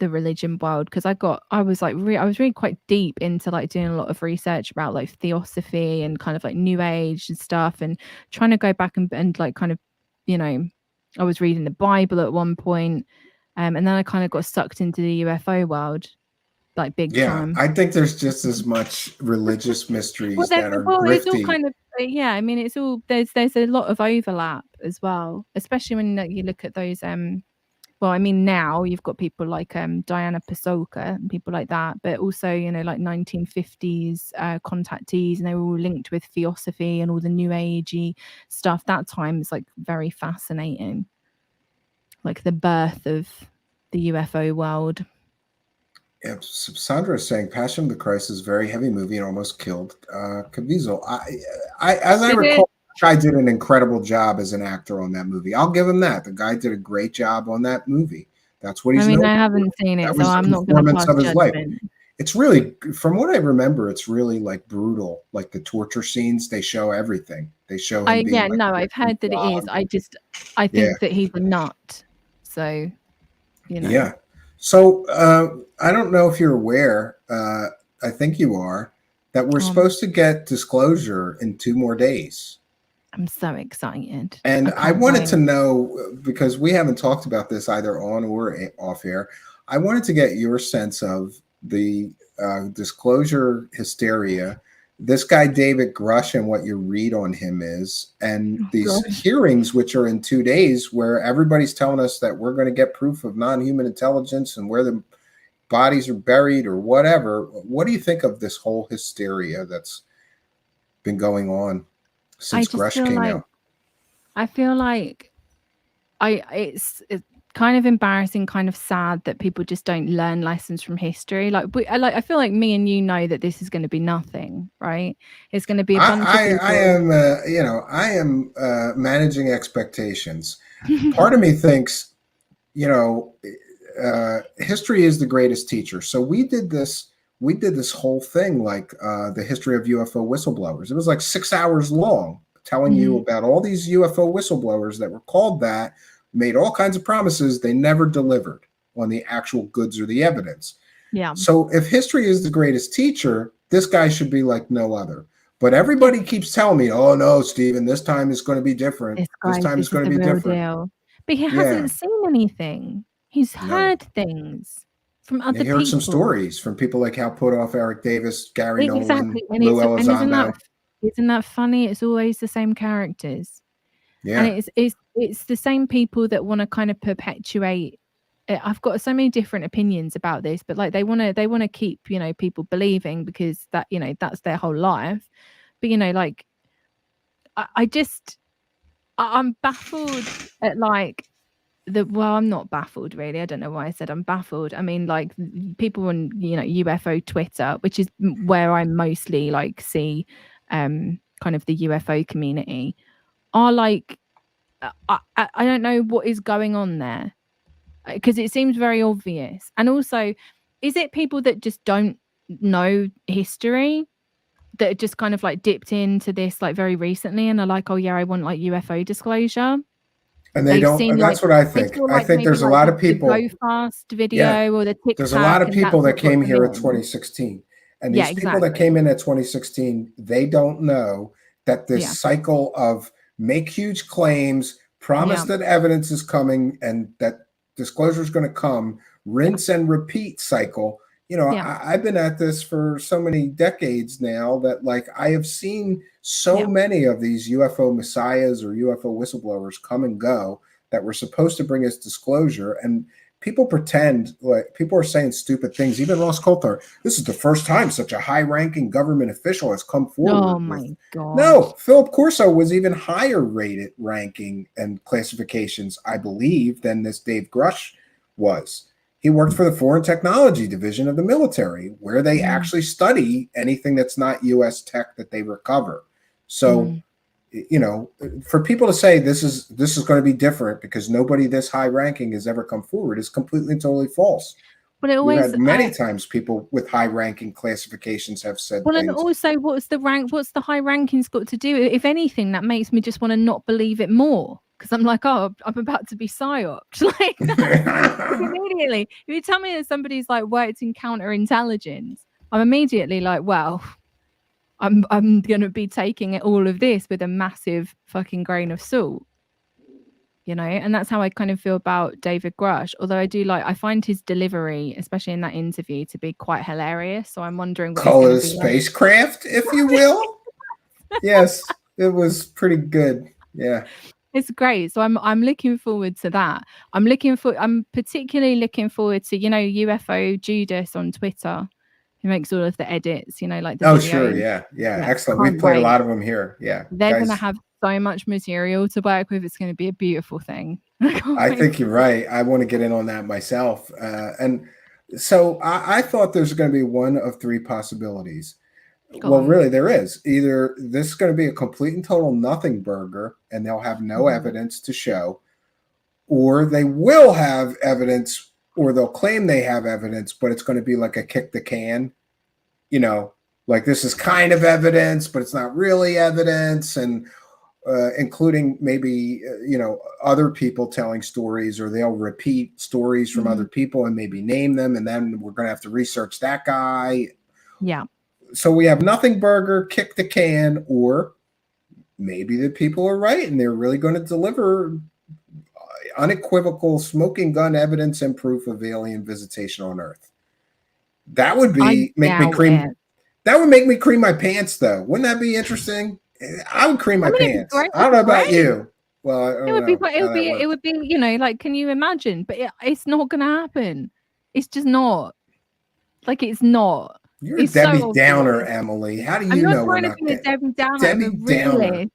F: religion world, because I was really quite deep into like doing a lot of research about like theosophy and kind of like New Age and stuff, and trying to go back and like kind of, you know, I was reading the Bible at one point. And then I kind of got sucked into the UFO world, like big time.
J: I think there's just as much religious mysteries that are grifty.
F: It's all kind of, I mean, it's all there's a lot of overlap as well, especially when you look at those. Well, I mean, now you've got people like Diana Pasulka and people like that, but also, you know, like 1950s contactees, and they were all linked with theosophy and all the New Agey stuff. That time is like very fascinating. Like the birth of the UFO world.
J: Yeah, Sandra is saying Passion of the Christ is a very heavy movie and almost killed Caviezel. As I recall, the guy did an incredible job as an actor on that movie. I'll give him that. The guy did a great job on that movie. That's what he's.
F: I mean, I haven't seen it, so I'm not going to pass judgment.
J: It's really, from what I remember, it's really like brutal. Like the torture scenes, they show everything. They show.
F: I've heard that it is. I think that he's a nut. So, you know.
J: Yeah. So I don't know if you're aware. I think you are, that we're supposed to get disclosure in 2 more days.
F: I'm so excited.
J: And I wanted to know, because we haven't talked about this either on or off air. I wanted to get your sense of the disclosure hysteria. This guy, David Grush, and what you read on him is, and these hearings, which are in 2 days, where everybody's telling us that we're going to get proof of non-human intelligence and where the bodies are buried or whatever. What do you think of this whole hysteria that's been going on since Grush came out?
F: I feel like it's kind of embarrassing, kind of sad that people just don't learn lessons from history. Like I feel like me and you know that this is going to be nothing, right? It's going to be a bunch of people.
J: I am, I am managing expectations. Part of me thinks, history is the greatest teacher. So we did this whole thing, like the history of UFO whistleblowers. It was like 6 hours long, telling you about all these UFO whistleblowers that were called that, made all kinds of promises. They never delivered on the actual goods or the evidence.
F: Yeah.
J: So if history is the greatest teacher, this guy should be like no other. But everybody keeps telling me, oh no, Stephen, this time is going to be different. This time is going to be different.
F: Deal. But he hasn't seen anything. He's heard things from other people.
J: He heard some stories from people like Hal Puthoff, Eric Davis, Gary Nolan,
F: and
J: Lou Elizondo.
F: Isn't that funny? It's always the same characters.
J: Yeah.
F: And it's the same people that want to kind of perpetuate. I've got so many different opinions about this, but like they want to keep, people believing because that, that's their whole life. But like I'm baffled at like I'm not baffled really. I don't know why I said I'm baffled. I mean, like people on, UFO Twitter, which is where I mostly like see kind of the UFO community, are like, I don't know what is going on there, because it seems very obvious. And also, is it people that just don't know history that just kind of like dipped into this like very recently and are like, oh yeah, I want like UFO disclosure?
J: And they don't. And that's what I think. I think there's a lot of people.
F: The Go Fast video or the TikTok.
J: There's a lot of people that came here at 2016, and these people that came in at 2016, they don't know that this cycle of make huge claims, promise that evidence is coming, and that disclosure is going to come, rinse and repeat cycle. I've been at this for so many decades now that like I have seen so many of these UFO messiahs or UFO whistleblowers come and go that were supposed to bring us disclosure. And people pretend, like people are saying stupid things. Even Ross Coulthard, this is the first time such a high-ranking government official has come forward.
F: Oh my God.
J: No, Philip Corso was even higher rated ranking and classifications, I believe, than this Dave Grush was. He worked for the Foreign Technology Division of the military, where they actually study anything that's not U.S. tech that they recover. So, for people to say this is going to be different because nobody this high ranking has ever come forward is completely and totally false.
F: But it always,
J: we've had many times people with high ranking classifications have said.
F: Well,
J: things.
F: And also, what's the high rankings got to do? If anything, that makes me just want to not believe it more. Because I'm like, oh, I'm about to be psyoped. Like immediately, if you tell me that somebody's like worked in counterintelligence, I'm immediately like, well, I'm gonna be taking all of this with a massive fucking grain of salt, And that's how I kind of feel about David Grush. Although I find his delivery, especially in that interview, to be quite hilarious. So I'm wondering,
J: call it a spacecraft, if you will. Yes, it was pretty good. Yeah.
F: It's great. So I'm looking forward to that. I'm particularly looking forward to, UFO Judas on Twitter, who makes all of the edits, like the videos.
J: Sure. Yeah. Excellent. We've played a lot of them here. Yeah.
F: They're going to have so much material to work with. It's going to be a beautiful thing.
J: I think you're right. I want to get in on that myself. And so I thought there's going to be one of three possibilities. Well, really, there is. Either this is going to be a complete and total nothing burger, and they'll have no evidence to show, or they will have evidence, or they'll claim they have evidence, but it's going to be like a kick the can, like this is kind of evidence, but it's not really evidence, and including maybe, other people telling stories, or they'll repeat stories from other people and maybe name them, and then we're going to have to research that guy.
F: Yeah.
J: So we have nothing burger, kick the can, or maybe the people are right and they're really going to deliver unequivocal smoking gun evidence and proof of alien visitation on Earth. That would make me cream. That would make me cream my pants, though. Wouldn't that be interesting? I would cream my pants. I don't know about you. Well, it
F: would be, like, can you imagine? But it's not going to happen. It's just not. Like, it's not.
J: You're a Debbie Downer, Emily. How do you know?
F: I'm not trying to be a Debbie Downer. Debbie Downer.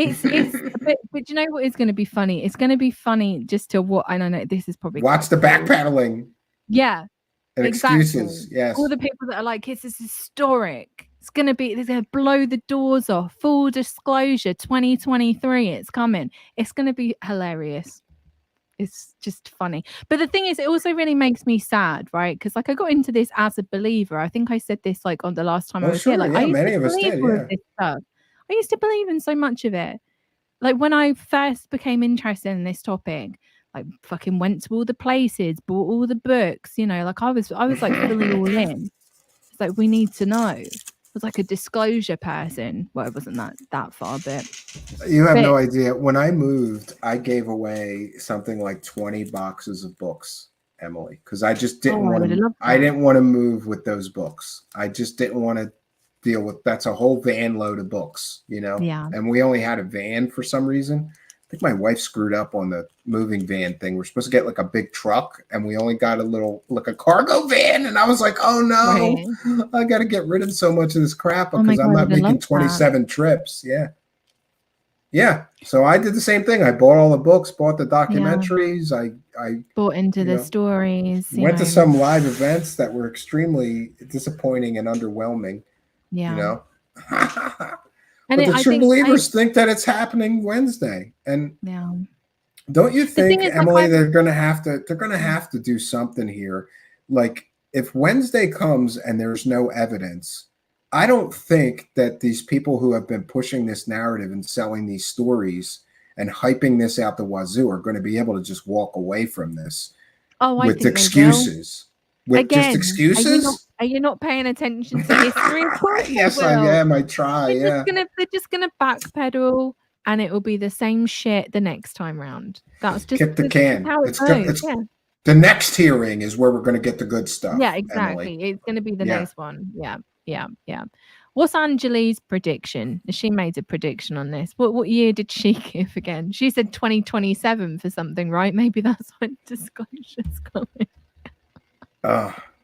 F: It's but you know what is going to be funny? It's going to be funny just to what I know. This is probably
J: Watch the backpedaling.
F: Yeah,
J: and
F: exactly.
J: excuses. Yes,
F: all the people that are like, "This is historic. It's going to be. They're going to blow the doors off. Full disclosure, 2023. It's coming. It's going to be hilarious." It's just funny. But the thing is, it also really makes me sad, right? Because like I got into this as a believer. I think I said this like on the last time I was here. Like I used
J: many
F: to
J: of us
F: believe
J: did.
F: all
J: Yeah,
F: of this stuff. I used to believe in so much of it. Like when I first became interested in this topic, like fucking went to all the places, bought all the books, you know, like I was like fully all in. It's like we need to know. I was like a disclosure person. Well, it wasn't that far, but
J: you have no idea. When I moved, I gave away something like 20 boxes of books, Emily, because I just didn't want to. I didn't want to move with those books. I just didn't want to deal with. That's a whole van load of books, you know.
F: Yeah.
J: And we only had a van for some reason. I think my wife screwed up on the moving van thing. We're supposed to get like a big truck, and we only got a little, like a cargo van. And I was like, oh no, I got to get rid of so much of this crap because I'm not making 27 trips. Yeah. Yeah. So I did the same thing. I bought all the books, bought the documentaries. I
F: bought into the stories.
J: Went to some live events that were extremely disappointing and underwhelming.
F: Yeah.
J: You know? But the true believers think that it's happening Wednesday. And don't you think, Emily, they're gonna have to do something here? Like if Wednesday comes and there's no evidence, I don't think that these people who have been pushing this narrative and selling these stories and hyping this out the wazoo are going to be able to just walk away from this with excuses. With just excuses?
F: Are you not paying attention to history?
J: Yes, I am. I try.
F: They're just gonna backpedal, and it will be the same shit the next time round. That's just
J: kick the can.
F: How it goes.
J: The next hearing is where we're going to get the good stuff.
F: Yeah, exactly.
J: Emily.
F: It's going to be the next one. Yeah. What's Angeli's prediction? She made a prediction on this. What year did she give again? She said 2027 for something, right? Maybe that's when disclosure's coming.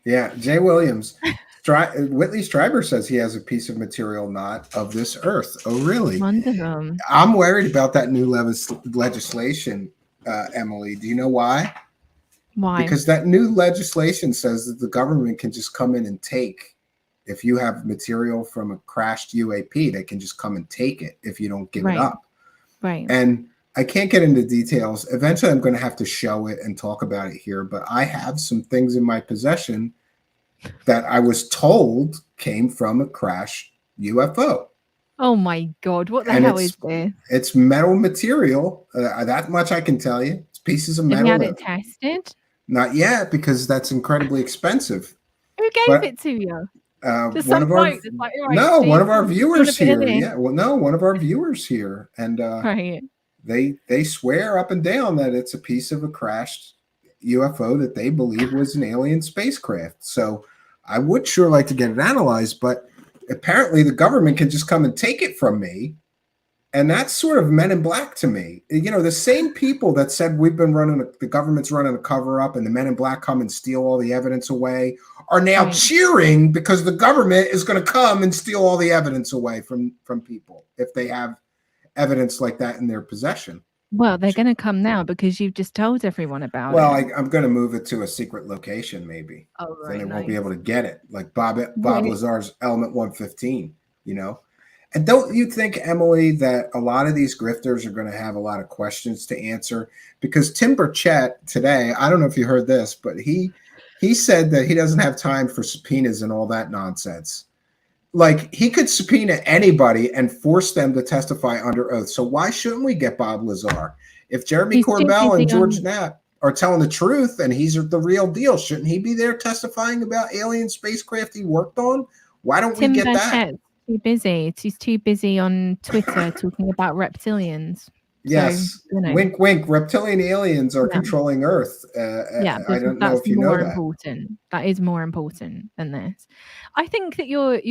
J: Yeah. Jay Williams. Whitley Strieber says he has a piece of material not of this earth. Oh, really?
F: Wonderful.
J: I'm worried about that new legislation, Emily. Do you know why?
F: Why?
J: Because that new legislation says that the government can just come in and take. If you have material from a crashed UAP, they can just come and take it if you don't give it up.
F: Right.
J: And I can't get into details. Eventually, I'm going to have to show it and talk about it here. But I have some things in my possession that I was told came from a crashed UFO.
F: Oh my God! What the hell is this?
J: It's metal material. That much I can tell you. It's pieces of metal.
F: Have you had it tested?
J: Not yet, because that's incredibly expensive.
F: Who gave it to you?
J: One of our viewers here. Yeah, well, no, one of our viewers here, and they swear up and down that it's a piece of a crashed UFO that they believe was an alien spacecraft. So I would sure like to get it analyzed, but apparently the government can just come and take it from me. And that's sort of Men in Black to me. You know, the same people that said the government's running a cover up and the Men in Black come and steal all the evidence away are now cheering because the government is going to come and steal all the evidence away from people if they have evidence like that in their possession.
F: Well, they're going to come now because you've just told everyone about it.
J: Well, I'm going to move it to a secret location, maybe.
F: Oh, right.
J: Then they won't be able to get it, like Bob Lazar's Element 115, you know? And don't you think, Emily, that a lot of these grifters are going to have a lot of questions to answer? Because Tim Burchett today, I don't know if you heard this, but he said that he doesn't have time for subpoenas and all that nonsense. Like, he could subpoena anybody and force them to testify under oath. So why shouldn't we get Bob Lazar? If Jeremy Corbell and George Knapp are telling the truth and he's the real deal, shouldn't he be there testifying about alien spacecraft he worked on? Why don't we get that?
F: Too busy. He's too busy on Twitter talking about reptilians.
J: Yes. So, wink, wink. Reptilian aliens are controlling Earth. I don't know if you know that.
F: Important. That is more important than this. I think that you're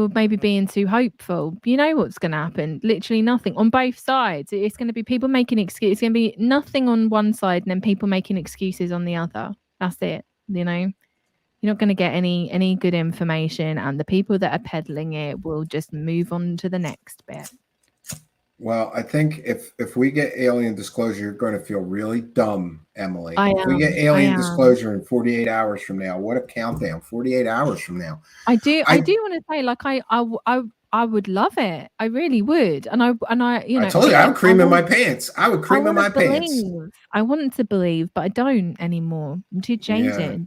F: maybe being too hopeful. You know what's going to happen? Literally nothing on both sides. It's going to be people making excuses. It's going to be nothing on one side and then people making excuses on the other. That's it. You know. You're not going to get any good information, and the people that are peddling it will just move on to the next bit.
J: Well, I think if we get alien disclosure, you're going to feel really dumb, Emily.
F: I
J: If we get
F: am.
J: alien disclosure in 48 hours from now, what a countdown! 48 hours from now.
F: I do want to say, like, I would love it. I really would. And I you know,
J: I told you I would cream in my pants. I would cream in my pants.
F: I want to believe, but I don't anymore. I'm too jaded.
J: Yeah,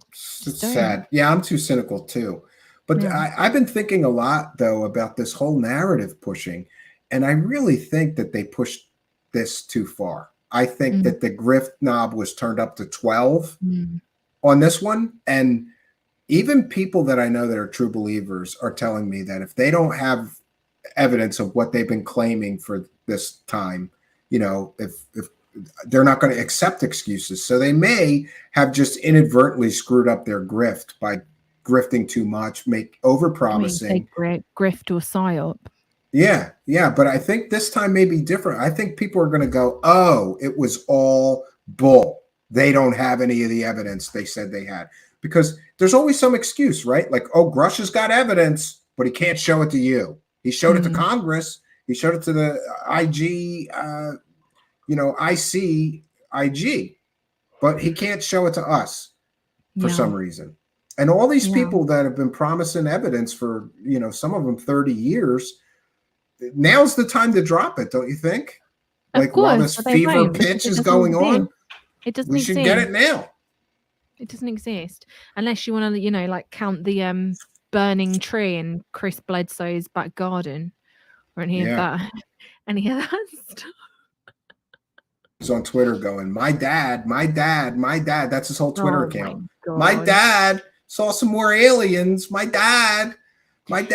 J: it's sad. Yeah, I'm too cynical too. But
F: Yeah.
J: I've been thinking a lot though about this whole narrative pushing, and I really think that they pushed this too far. I think that the grift knob was turned up to 12 on this one, and even people that I know that are true believers are telling me that if they don't have evidence of what they've been claiming for this time, you know, if they're not going to accept excuses. So they may have just inadvertently screwed up their grift by grifting too much, make overpromising.
F: Grift or psyop.
J: Yeah. But I think this time may be different. I think people are going to go, oh, it was all bull. They don't have any of the evidence they said they had. Because there's always some excuse, right? Like, oh, Grush has got evidence, but he can't show it to you. He showed it to Congress. He showed it to the IG, IG, but he can't show it to us for some reason. And all these people that have been promising evidence for, some of them 30 years, now's the time to drop it, don't you think? Like, while this fever pitch is going on, we should get it now.
F: It doesn't exist unless you want to, like count the burning tree in Chris Bledsoe's back garden or any of that. Any of that stuff.
J: He's on Twitter going, my dad. That's his whole Twitter account. My dad saw some more aliens. My dad.
F: Have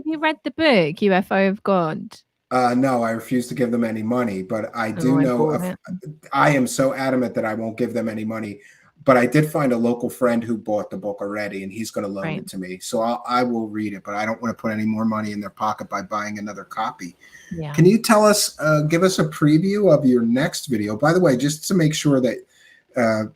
F: you read the book UFO of God?
J: No, I refuse to give them any money, but I do know I am so adamant that I won't give them any money. But I did find a local friend who bought the book already, and he's going to loan it to me. So I will read it, but I don't want to put any more money in their pocket by buying another copy.
F: Yeah.
J: Can you tell us, give us a preview of your next video? By the way, just to make sure that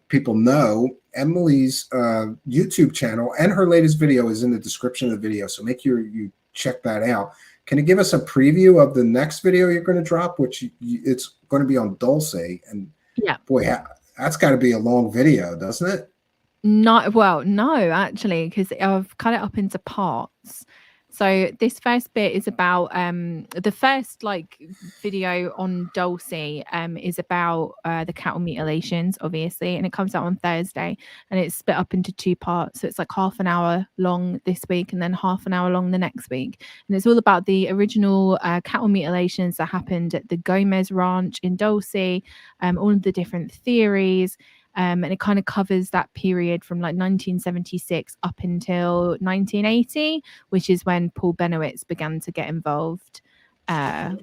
J: people know, Emily's YouTube channel and her latest video is in the description of the video. So make sure you check that out. Can you give us a preview of the next video you're going to drop, which it's going to be on Dulce? And boy, that's got to be a long video, doesn't it?
F: No, actually, because I've cut it up into parts. So this first bit is about the first video on Dulce is about the cattle mutilations, obviously, and it comes out on Thursday, and it's split up into two parts. So it's like half an hour long this week and then half an hour long the next week, and it's all about the original cattle mutilations that happened at the Gomez Ranch in Dulce, all of the different theories. And it kind of covers that period from 1976 up until 1980, which is when Paul Benowitz began to get involved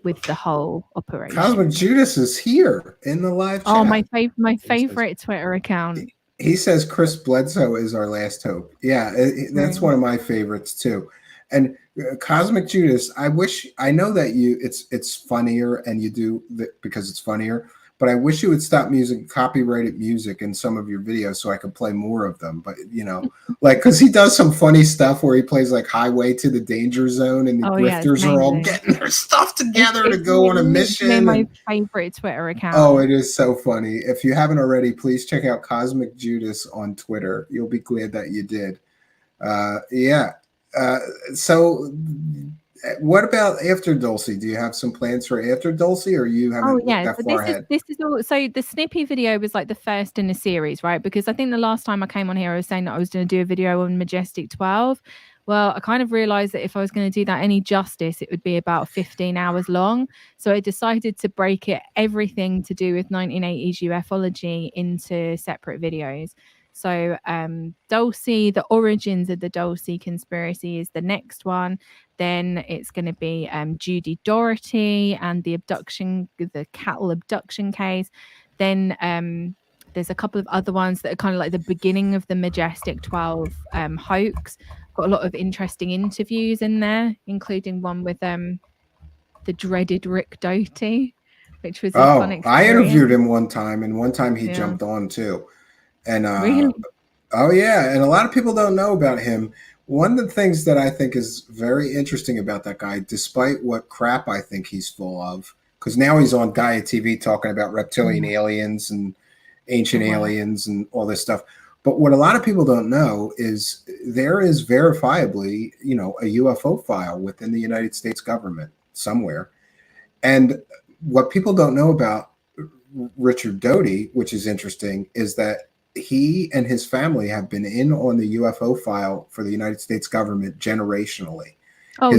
F: with the whole operation.
J: Cosmic Judas is here in the live chat.
F: Oh, my favorite Twitter account.
J: He says Chris Bledsoe is our last hope. Yeah, that's one of my favorites too. And Cosmic Judas, I know that it's funnier and you do because it's funnier. But I wish you would stop using copyrighted music in some of your videos so I could play more of them. But, because he does some funny stuff where he plays like Highway to the Danger Zone and the grifters are all getting their stuff together to go on a mission.
F: My favorite Twitter account.
J: Oh, it is so funny. If you haven't already, please check out Cosmic Judas on Twitter. You'll be glad that you did. So what about after Dulce? Do you have some plans for after Dulce, or you haven't that far ahead?
F: This is all. So the Snippy video was like the first in a series, right? Because I think the last time I came on here, I was saying that I was going to do a video on Majestic 12. Well, I kind of realized that if I was going to do that any justice, it would be about 15 hours long. So I decided to break everything to do with 1980s ufology into separate videos. So Dulce, the origins of the Dulce conspiracy is the next one. Then it's going to be Judy Doherty and the cattle abduction case. Then there's a couple of other ones that are kind of like the beginning of the Majestic 12 hoax. Got a lot of interesting interviews in there, including one with the dreaded Rick Doty, which was a fun experience.
J: I interviewed him one time, and one time he jumped on too. And
F: really?
J: Oh, yeah. And a lot of people don't know about him. One of the things that I think is very interesting about that guy, despite what crap I think he's full of, because now he's on Gaia TV talking about reptilian aliens and ancient aliens and all this stuff. But what a lot of people don't know is there is verifiably, a UFO file within the United States government somewhere. And what people don't know about Richard Dodie, which is interesting, is that he and his family have been in on the UFO file for the United States government generationally.
F: Oh,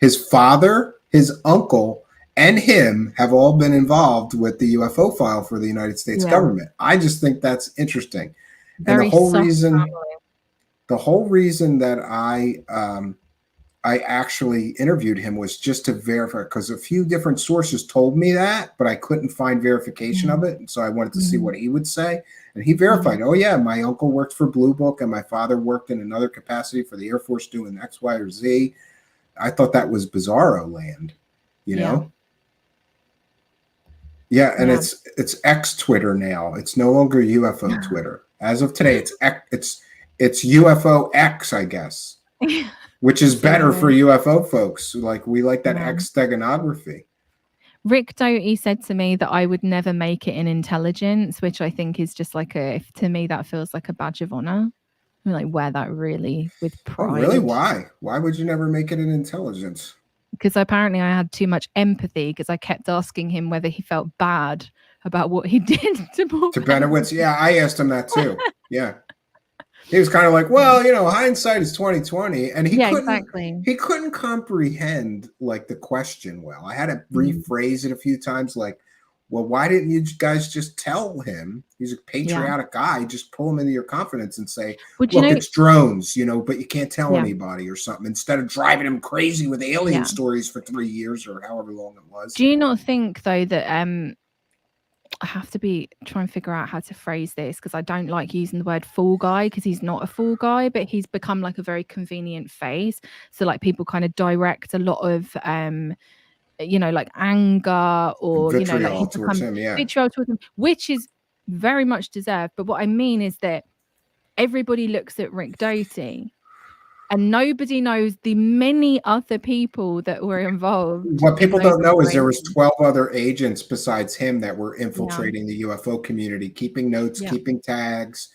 J: His father, his uncle, and him have all been involved with the UFO file for the United States government. I just think that's interesting.
F: Very
J: and the whole reason that I actually interviewed him was just to verify, because a few different sources told me that, but I couldn't find verification of it. And so I wanted to see what he would say. And he verified, oh yeah, my uncle worked for Blue Book and my father worked in another capacity for the Air Force doing X, Y, or Z. I thought that was bizarro land, you know? Yeah, and it's X Twitter now. It's no longer UFO Twitter. As of today, it's UFO X, I guess. Which is better for UFO folks. Like, we like that X steganography.
F: Rick Doty said to me that I would never make it in intelligence, which I think is just like to me, that feels like a badge of honor. I mean, like, wear that really with pride.
J: Oh, really? Why? Why would you never make it in intelligence?
F: Because apparently I had too much empathy because I kept asking him whether he felt bad about what he did to
J: Benowitz. Yeah, I asked him that too. Yeah. He was kind of like, well, hindsight is 2020, and he couldn't comprehend like the question well. I had to rephrase it a few times, like, well, why didn't you guys just tell him? He's a patriotic guy. Just pull him into your confidence and say, look, it's drones, but you can't tell anybody or something, instead of driving him crazy with alien stories for 3 years or however long it was.
F: Do you not think, though, that I have to try and figure out how to phrase this, because I don't like using the word fool guy, because he's not a fool guy, but he's become like a very convenient face. So like people kind of direct a lot of like anger or
J: vitriol towards him,
F: vitriol towards him, which is very much deserved. But what I mean is that everybody looks at Rick Doty and nobody knows the many other people that were involved.
J: What people don't know is there was 12 other agents besides him that were infiltrating the UFO community, keeping notes, keeping tabs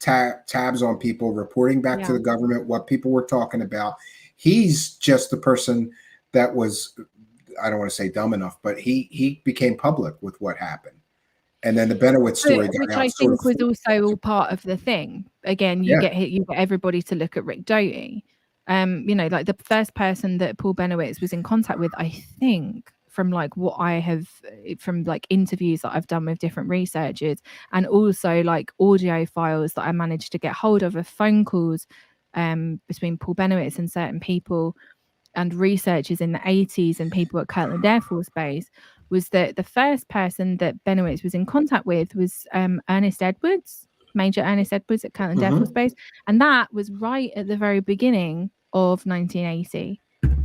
J: on people, reporting back to the government what people were talking about. He's just the person that was, I don't want to say dumb enough, but he became public with what happened. And then the Benowitz story got
F: which
J: out.
F: I think was also all part of the thing. Again, you get everybody to look at Rick Doty. Like the first person that Paul Benowitz was in contact with, I think, from like what I have from like interviews that I've done with different researchers, and also like audio files that I managed to get hold of phone calls between Paul Benowitz and certain people and researchers in the 80s and people at Kirtland Air Force Base, was that the first person that Benowitz was in contact with was Ernest Edwards, Major Ernest Edwards at Kirtland Air Force Base. And that was right at the very beginning of 1980.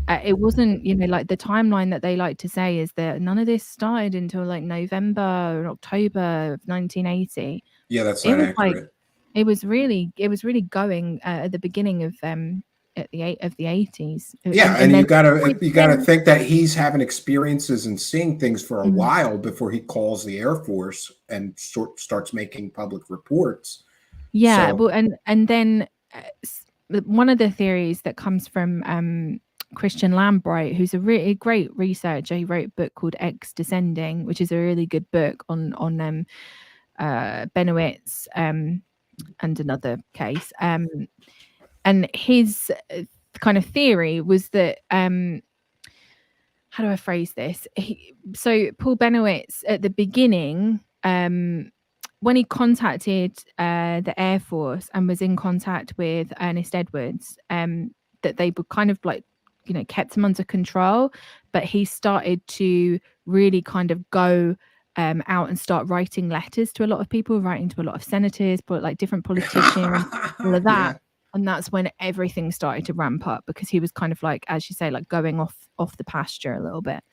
F: It wasn't, like the timeline that they like to say is that none of this started until like November or October of 1980.
J: Yeah, that's not accurate.
F: It was really going at the beginning of at the 80s.
J: Yeah, and you gotta think that he's having experiences and seeing things for a while before he calls the Air Force and starts making public reports.
F: Yeah, so. Well, and then one of the theories that comes from Christian Lambright, who's a really great researcher. He wrote a book called X Descending, which is a really good book on Benowitz and another case. And his kind of theory was that, how do I phrase this? So Paul Benowitz at the beginning, when he contacted the Air Force and was in contact with Ernest Edwards, that they were kind of like, kept him under control, but he started to really kind of go out and start writing letters to a lot of people, writing to a lot of senators, but like different politicians, all of that. Yeah. And that's when everything started to ramp up, because he was kind of like, as you say, like going off the pasture a little bit.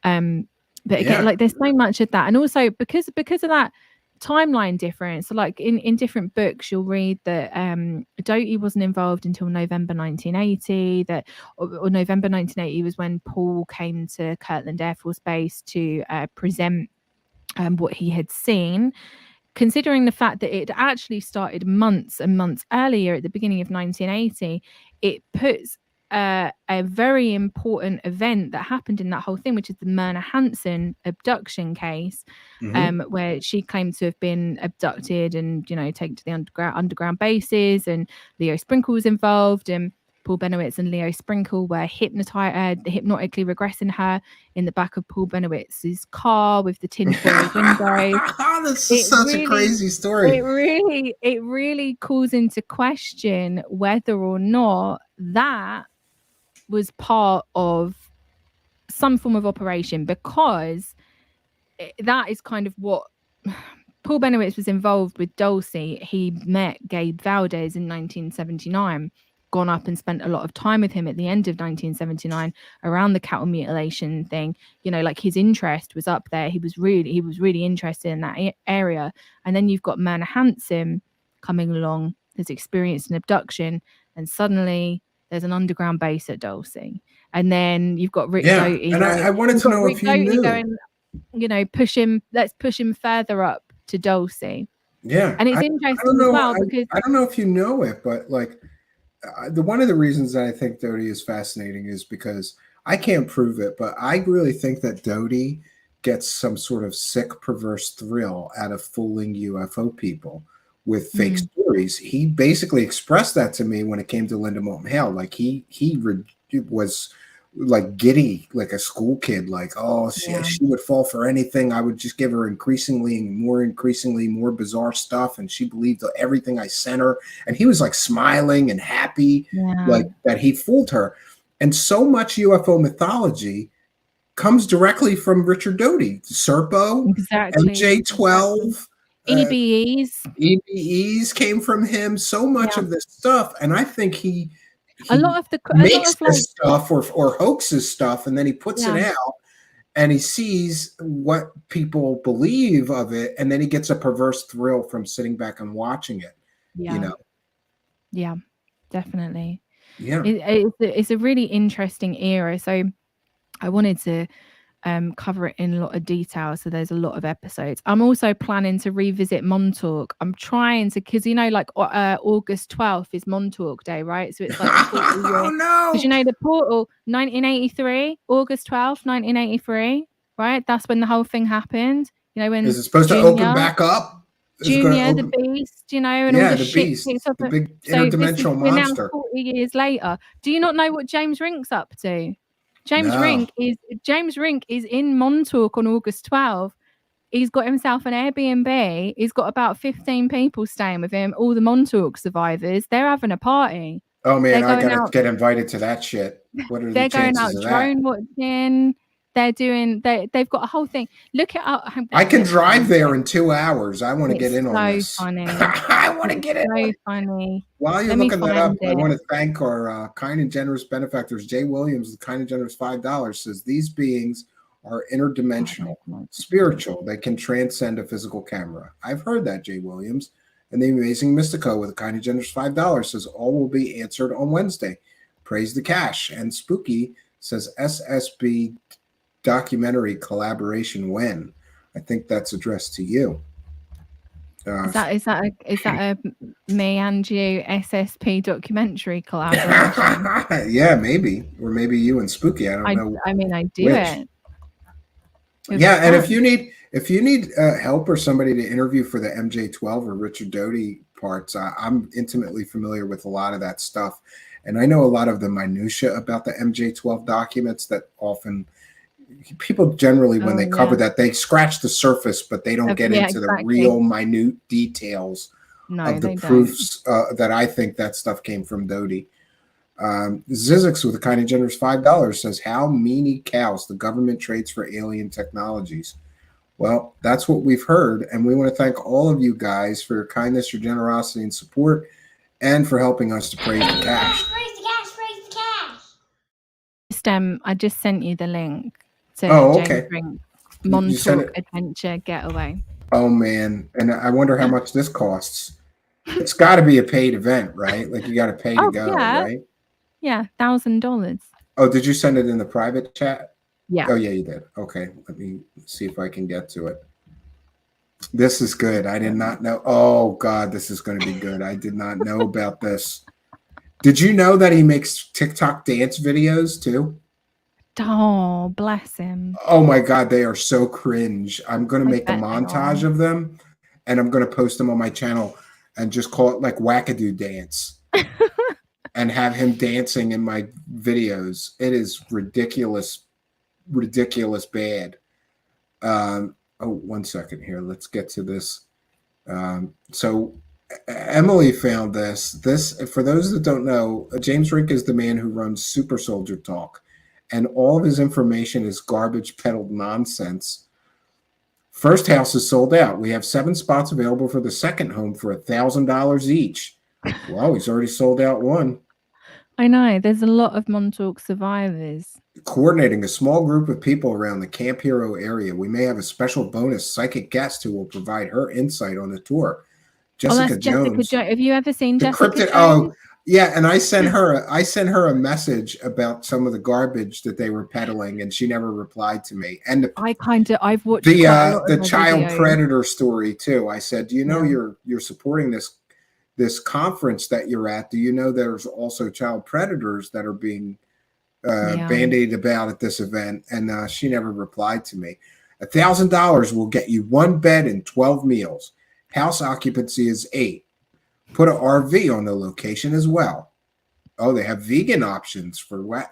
F: But again, like there's so much of that. And also because of that, timeline difference. So like in different books, you'll read that Dodie wasn't involved until November 1980. Or November 1980 was when Paul came to Kirtland Air Force Base to present what he had seen. Considering the fact that it actually started months and months earlier at the beginning of 1980, it puts a very important event that happened in that whole thing, which is the Myrna Hansen abduction case, where she claimed to have been abducted and, taken to the underground bases, and Leo Sprinkle was involved, and Paul Benowitz and Leo Sprinkle were hypnotically regressing her in the back of Paul Benowitz's car with the tinfoil window.
J: This is such a crazy story.
F: It really calls into question whether or not that was part of some form of operation, because that is kind of what Paul Benowitz was involved with. Dulce, he met Gabe Valdez in 1979, gone up and spent a lot of time with him at the end of 1979 around the cattle mutilation thing. Like his interest was up there. He was really interested in that area. And then you've got Myrna Hansen coming along, has experienced an abduction, and suddenly there's an underground base at Dulce. And then you've got Rick Dodie.
J: And I wanted to know if you knew. Going,
F: let's push him further up to Dulce.
J: Yeah.
F: And it's interesting as well, because
J: I don't know if you know it, but like one of the reasons that I think Dodie is fascinating is because I can't prove it, but I really think that Dodie gets some sort of sick, perverse thrill out of fooling UFO people with fake stories. He basically expressed that to me when it came to Linda Moulton Hale. Like he was like giddy, like a school kid, like, oh, she would fall for anything. I would just give her increasingly more bizarre stuff, and she believed everything I sent her. And he was like smiling and happy, like that he fooled her. And so much UFO mythology comes directly from Richard Dodie, Serpo, MJ-12. EBEs came from him. So much of this stuff, and I think he makes this stuff or hoaxes stuff, and then he puts it out, and he sees what people believe of it, and then he gets a perverse thrill from sitting back and watching it.
F: Yeah, definitely.
J: Yeah,
F: it's a really interesting era. So I wanted to cover it in a lot of detail, so there's a lot of episodes. I'm also planning to revisit Montauk. I'm trying to, because like August 12th is Montauk Day, right? So it's like
J: oh no,
F: because the portal 1983, August 12th 1983, right? That's when the whole thing happened. When
J: is it supposed to open back up?
F: Junior, the Beast, and all the shit.
J: Beast, the big interdimensional monster.
F: We're now 40 years later. Do you not know what James Rink's up to? James Rink is in Montauk on August 12th. He's got himself an Airbnb. He's got about 15 people staying with him, all the Montauk survivors. They're having a party.
J: Oh man, I gotta get invited to that shit. What are the chances of that?
F: They're going out drone watching. They've got a whole thing. Look it up.
J: I can drive there in 2 hours. I want to get in on this.
F: Funny.
J: I want to get in.
F: So funny.
J: While you're looking that up, I want to thank our kind and generous benefactors. Jay Williams, the kind and generous $5, says these beings are interdimensional, spiritual. They can transcend a physical camera. I've heard that, Jay Williams. And the amazing Mystico with a kind and generous $5 says all will be answered on Wednesday. Praise the cash. And Spooky says SSB documentary collaboration when? I think that's addressed to you.
F: Is that a me and you SSP documentary collaboration?
J: Yeah, maybe, or maybe you and Spooky. I don't know.
F: I mean, I do it.
J: Yeah, and if you need help or somebody to interview for the MJ-12 or Richard Dodie parts, I'm intimately familiar with a lot of that stuff, and I know a lot of the minutia about the MJ-12 documents that often. People generally, when they cover that, they scratch the surface, but they don't get into the real minute details of the proofs that I think that stuff came from Dodie. Zizix with a kind of generous $5 says, how meanie cows the government trades for alien technologies. Well, that's what we've heard, and we want to thank all of you guys for your kindness, your generosity, and support, and for helping us to praise the cash.
E: Praise the cash.
F: I just sent you the link.
J: James
F: Rink Montauk Adventure Getaway.
J: Oh man, and I wonder how much this costs. It's got to be a paid event, right? Like you got to pay to
F: Oh
J: go,
F: yeah,
J: right?
F: yeah, $1,000.
J: Oh, did you send it in the private chat?
F: Yeah.
J: Oh yeah, you did. Okay, let me see if I can get to it. This is good. I did not know. Oh God, this is going to be good. I did not know about this. Did you know that he makes TikTok dance videos too?
F: Oh, bless him.
J: Oh my God, they are so cringe. I'm going to
F: I
J: make a
F: bet they
J: montage
F: are.
J: of them and I'm going to post them on my channel and just call it like wackadoo dance and have him dancing in my videos. It is ridiculous, ridiculous bad. Oh, 1 second here. Let's get to this. So Emily found this. This, for those that don't know, James Rink is the man who runs Super Soldier Talk, and all of his information is garbage peddled nonsense. First house is sold out. We have 7 spots available for the second home for $1,000 each. Wow, he's already sold out one.
F: I know. There's a lot of Montauk survivors.
J: Coordinating a small group of people around the Camp Hero area. We may have a special bonus psychic guest who will provide her insight on the tour. Jessica Jones.
F: Have you ever seen
J: The
F: Jessica
J: cryptid.
F: Jones?
J: Oh, yeah. And I sent her a message about some of the garbage that they were peddling, and she never replied to me. And
F: I've watched quite a lot of
J: the
F: her
J: child
F: videos.
J: predator story too. I said, do you know
F: Yeah.
J: you're supporting this conference that you're at? Do you know there's also child predators that are being bandied about at this event? And she never replied to me. $1,000 will get you 1 bed and 12 meals. House occupancy is 8. Put an RV on the location as well. Oh, they have vegan options for what,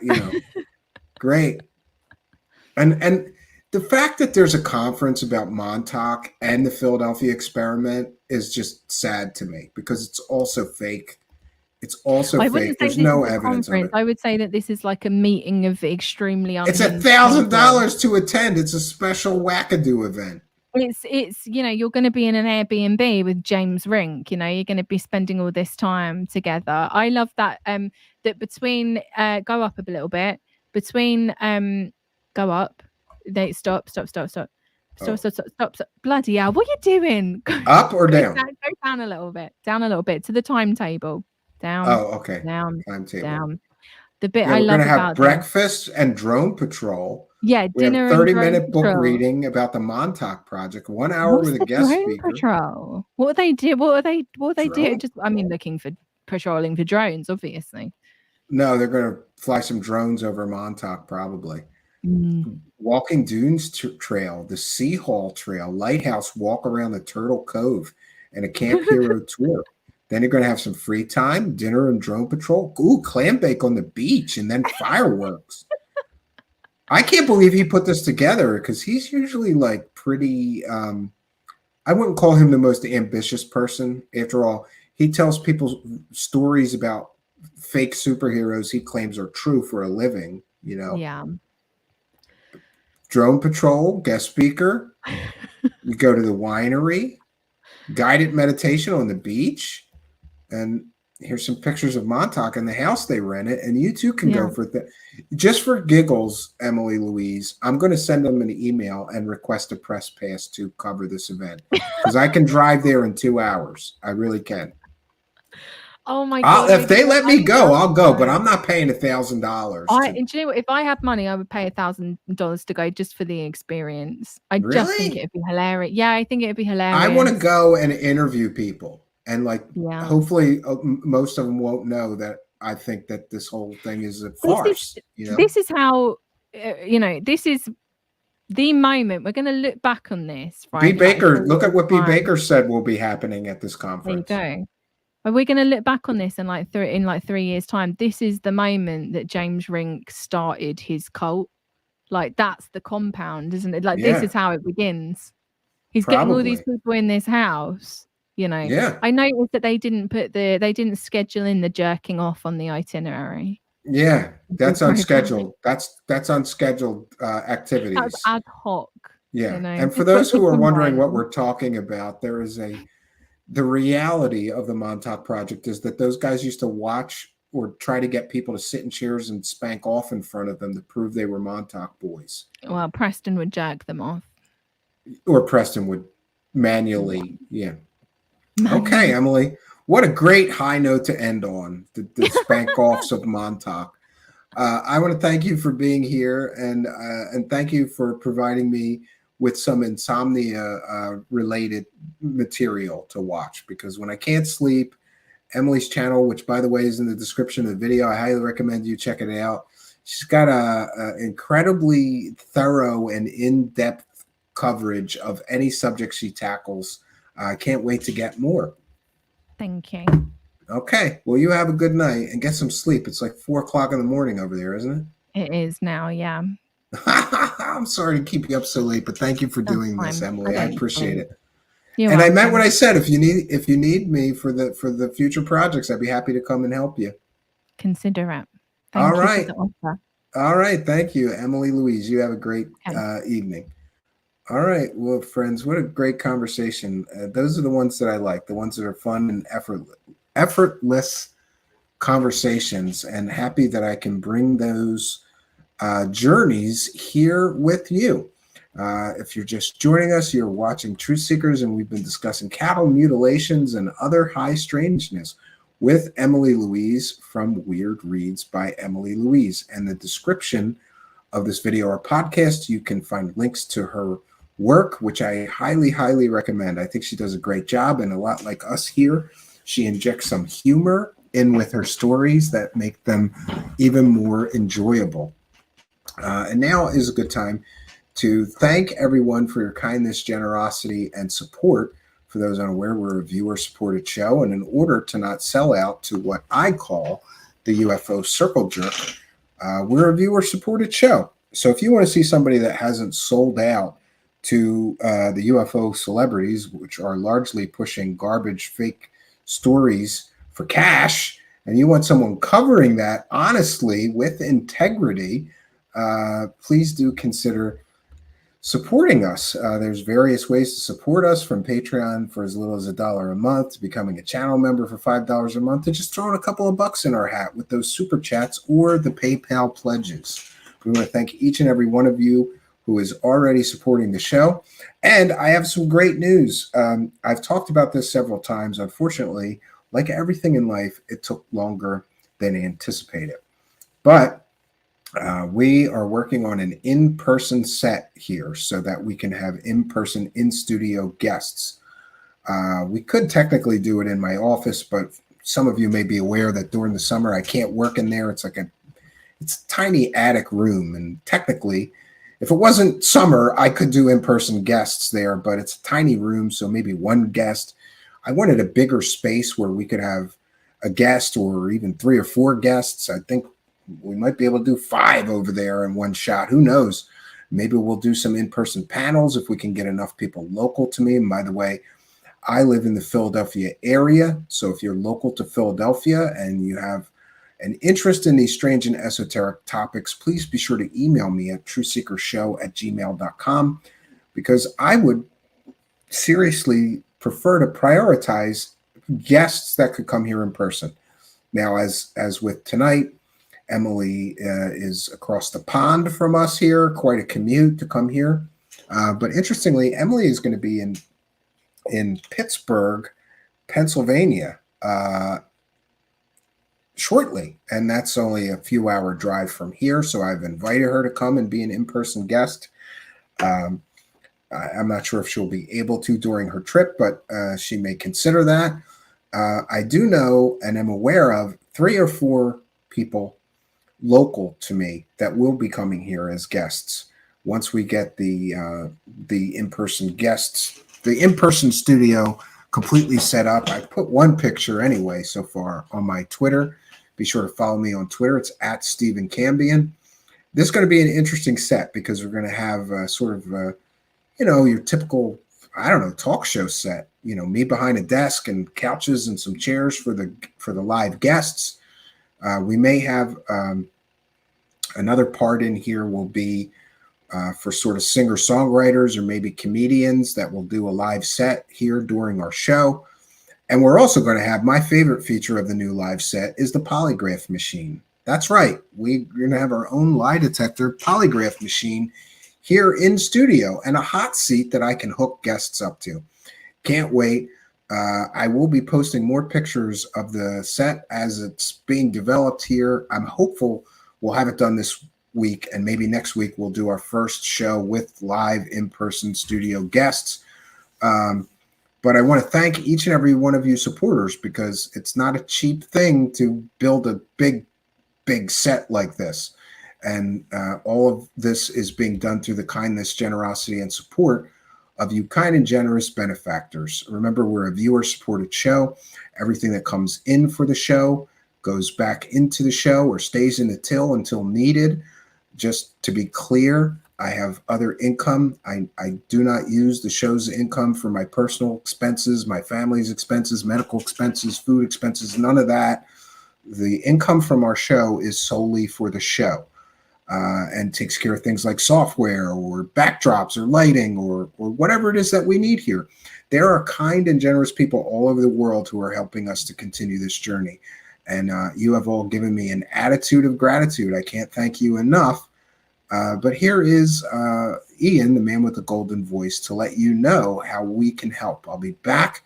J: great. And the fact that there's a conference about Montauk and the Philadelphia experiment is just sad to me because it's also fake. It's also fake. There's no evidence of it.
F: I would say that this is like a meeting of extremely
J: It's
F: unhinged
J: $1,000 to attend. It's a special wackadoo event.
F: It's you're going to be in an Airbnb with James Rink. You're going to be spending all this time together. I love that. That between go up a little bit between go up. They stop. Bloody hell! What are you doing?
J: Up or down?
F: Go down a little bit. Down a little bit to the timetable. Down.
J: Oh, okay.
F: Down.
J: Timetable.
F: Down. The bit
J: Yeah,
F: I love
J: we're gonna have
F: about
J: breakfast and drone patrol.
F: Yeah,
J: we have
F: dinner
J: 30-minute book
F: patrol.
J: reading about the Montauk project. 1 hour with a guest speaker.
F: Patrol? What do they do? What do they do? Just looking for patrolling for drones, obviously.
J: No, they're gonna fly some drones over Montauk, probably. Walking Dunes Trail, the Sea Hall Trail, Lighthouse walk around the Turtle Cove, and a Camp Hero tour. Then you're going to have some free time, dinner and drone patrol. Ooh, clam bake on the beach, and then fireworks. I can't believe he put this together because he's usually like pretty. I wouldn't call him the most ambitious person. After all, he tells people stories about fake superheroes he claims are true for a living.
F: Yeah.
J: Drone patrol, guest speaker. You go to the winery, guided meditation on the beach. And here's some pictures of Montauk and the house they rented. And you too can go for that. Just for giggles, Emily Louise, I'm going to send them an email and request a press pass to cover this event. Because I can drive there in 2 hours. I really can.
F: Oh my God.
J: If they let me go, I'll go. But I'm not paying $1,000.
F: Do you know what? If I had money, I would pay $1,000 to go just for the experience. I just think it'd be hilarious. Yeah, I think it'd be hilarious.
J: I want to go and interview people. And hopefully most of them won't know that I think that this whole thing is a farce.
F: This is how, this is the moment we're going to look back on this. Right?
J: B. Baker, look at what B. Baker said will be happening at this conference.
F: There you go. Are we going to look back on this in 3 years' time? This is the moment that James Rink started his cult. That's the compound, isn't it? This is how it begins. He's getting all these people in this house. I noticed that they didn't schedule in the jerking off on the itinerary.
J: Yeah, that's unscheduled. That's unscheduled activities.
F: That's ad hoc.
J: Yeah, and for those who are wondering what we're talking about, there is the reality of the Montauk Project is that those guys used to watch or try to get people to sit in chairs and spank off in front of them to prove they were Montauk boys.
F: Well, Preston would jerk them off.
J: Or Preston would manually. Yeah. Okay, Emily. What a great high note to end on. The spank offs of Montauk. I want to thank you for being here, and thank you for providing me with some insomnia related material to watch, because when I can't sleep, Emily's channel, which by the way is in the description of the video, I highly recommend you check it out. She's got a incredibly thorough and in-depth coverage of any subject she tackles. I can't wait to get more.
F: Thank you.
J: Okay. Well, you have a good night and get some sleep. It's like 4 o'clock in the morning over there, isn't it?
F: It is now, yeah.
J: I'm sorry to keep you up so late, but thank you for doing this, Emily. I appreciate it.
F: You're
J: and
F: welcome.
J: I meant what I said. If you need me for the future projects, I'd be happy to come and help you.
F: Consider it.
J: All
F: Thank you
J: right.
F: for the offer.
J: All right. Thank you, Emily Louise. You have a great evening. All right. Well, friends, what a great conversation. Those are the ones that I like, the ones that are fun and effortless conversations, and happy that I can bring those journeys here with you. If you're just joining us, you're watching Truthseekers, and we've been discussing cattle mutilations and other high strangeness with Emily Louise from Weird Reads by Emily Louise. And the description of this video or podcast, you can find links to her work, which I highly, highly recommend. I think she does a great job, and a lot like us here, she injects some humor in with her stories that make them even more enjoyable. And now is a good time to thank everyone for your kindness, generosity, and support. For those unaware, we're a viewer-supported show, and in order to not sell out to what I call the UFO circle jerk, we're a viewer-supported show. So if you want to see somebody that hasn't sold out to the UFO celebrities, which are largely pushing garbage, fake stories for cash, and you want someone covering that honestly with integrity, please do consider supporting us. There's various ways to support us, from Patreon for as little as $1 a month, to becoming a channel member for $5 a month, to just throwing a couple of bucks in our hat with those super chats or the PayPal pledges. We want to thank each and every one of you who is already supporting the show. And I have some great news. I've talked about this several times. Unfortunately, like everything in life, it took longer than anticipated. But we are working on an in-person set here so that we can have in-person, in-studio guests. We could technically do it in my office, but some of you may be aware that during the summer I can't work in there. It's a tiny attic room, and technically, if it wasn't summer, I could do in-person guests there, but it's a tiny room, so maybe one guest. I wanted a bigger space where we could have a guest or even 3 or 4 guests. I think we might be able to do 5 over there in one shot. Who knows? Maybe we'll do some in-person panels if we can get enough people local to me. And by the way, I live in the Philadelphia area. So if you're local to Philadelphia and you have an interest in these strange and esoteric topics, please be sure to email me at truthseekershow@gmail.com, because I would seriously prefer to prioritize guests that could come here in person. Now, as with tonight, Emily is across the pond from us here, quite a commute to come here. But interestingly, Emily is going to be in Pittsburgh, Pennsylvania, shortly, and that's only a few hour drive from here. So I've invited her to come and be an in-person guest. I'm not sure if she'll be able to during her trip, but she may consider that. I do know and am aware of 3 or 4 people local to me that will be coming here as guests once we get the in-person guests, the in-person studio completely set up. I put one picture anyway so far on my Twitter. Be sure to follow me on Twitter. It's at Stephen Cambion. This is going to be an interesting set because we're going to have your typical, talk show set. Me behind a desk and couches and some chairs for the live guests. We may have another part in here will be for sort of singer-songwriters or maybe comedians that will do a live set here during our show. And we're also going to have my favorite feature of the new live set is the polygraph machine. That's right. We're going to have our own lie detector polygraph machine here in studio and a hot seat that I can hook guests up to. Can't wait. I will be posting more pictures of the set as it's being developed here. I'm hopeful we'll have it done this week, and maybe next week we'll do our first show with live in-person studio guests. But I want to thank each and every one of you supporters, because it's not a cheap thing to build a big set like this. And all of this is being done through the kindness, generosity, and support of you kind and generous benefactors. Remember, we're a viewer-supported show. Everything that comes in for the show goes back into the show or stays in the till until needed. Just to be clear, I have other income. I do not use the show's income for my personal expenses, my family's expenses, medical expenses, food expenses, none of that. The income from our show is solely for the show. And takes care of things like software or backdrops or lighting or whatever it is that we need here. There are kind and generous people all over the world who are helping us to continue this journey. And you have all given me an attitude of gratitude. I can't thank you enough. But here is Ian, the man with the golden voice, to let you know how we can help. I'll be back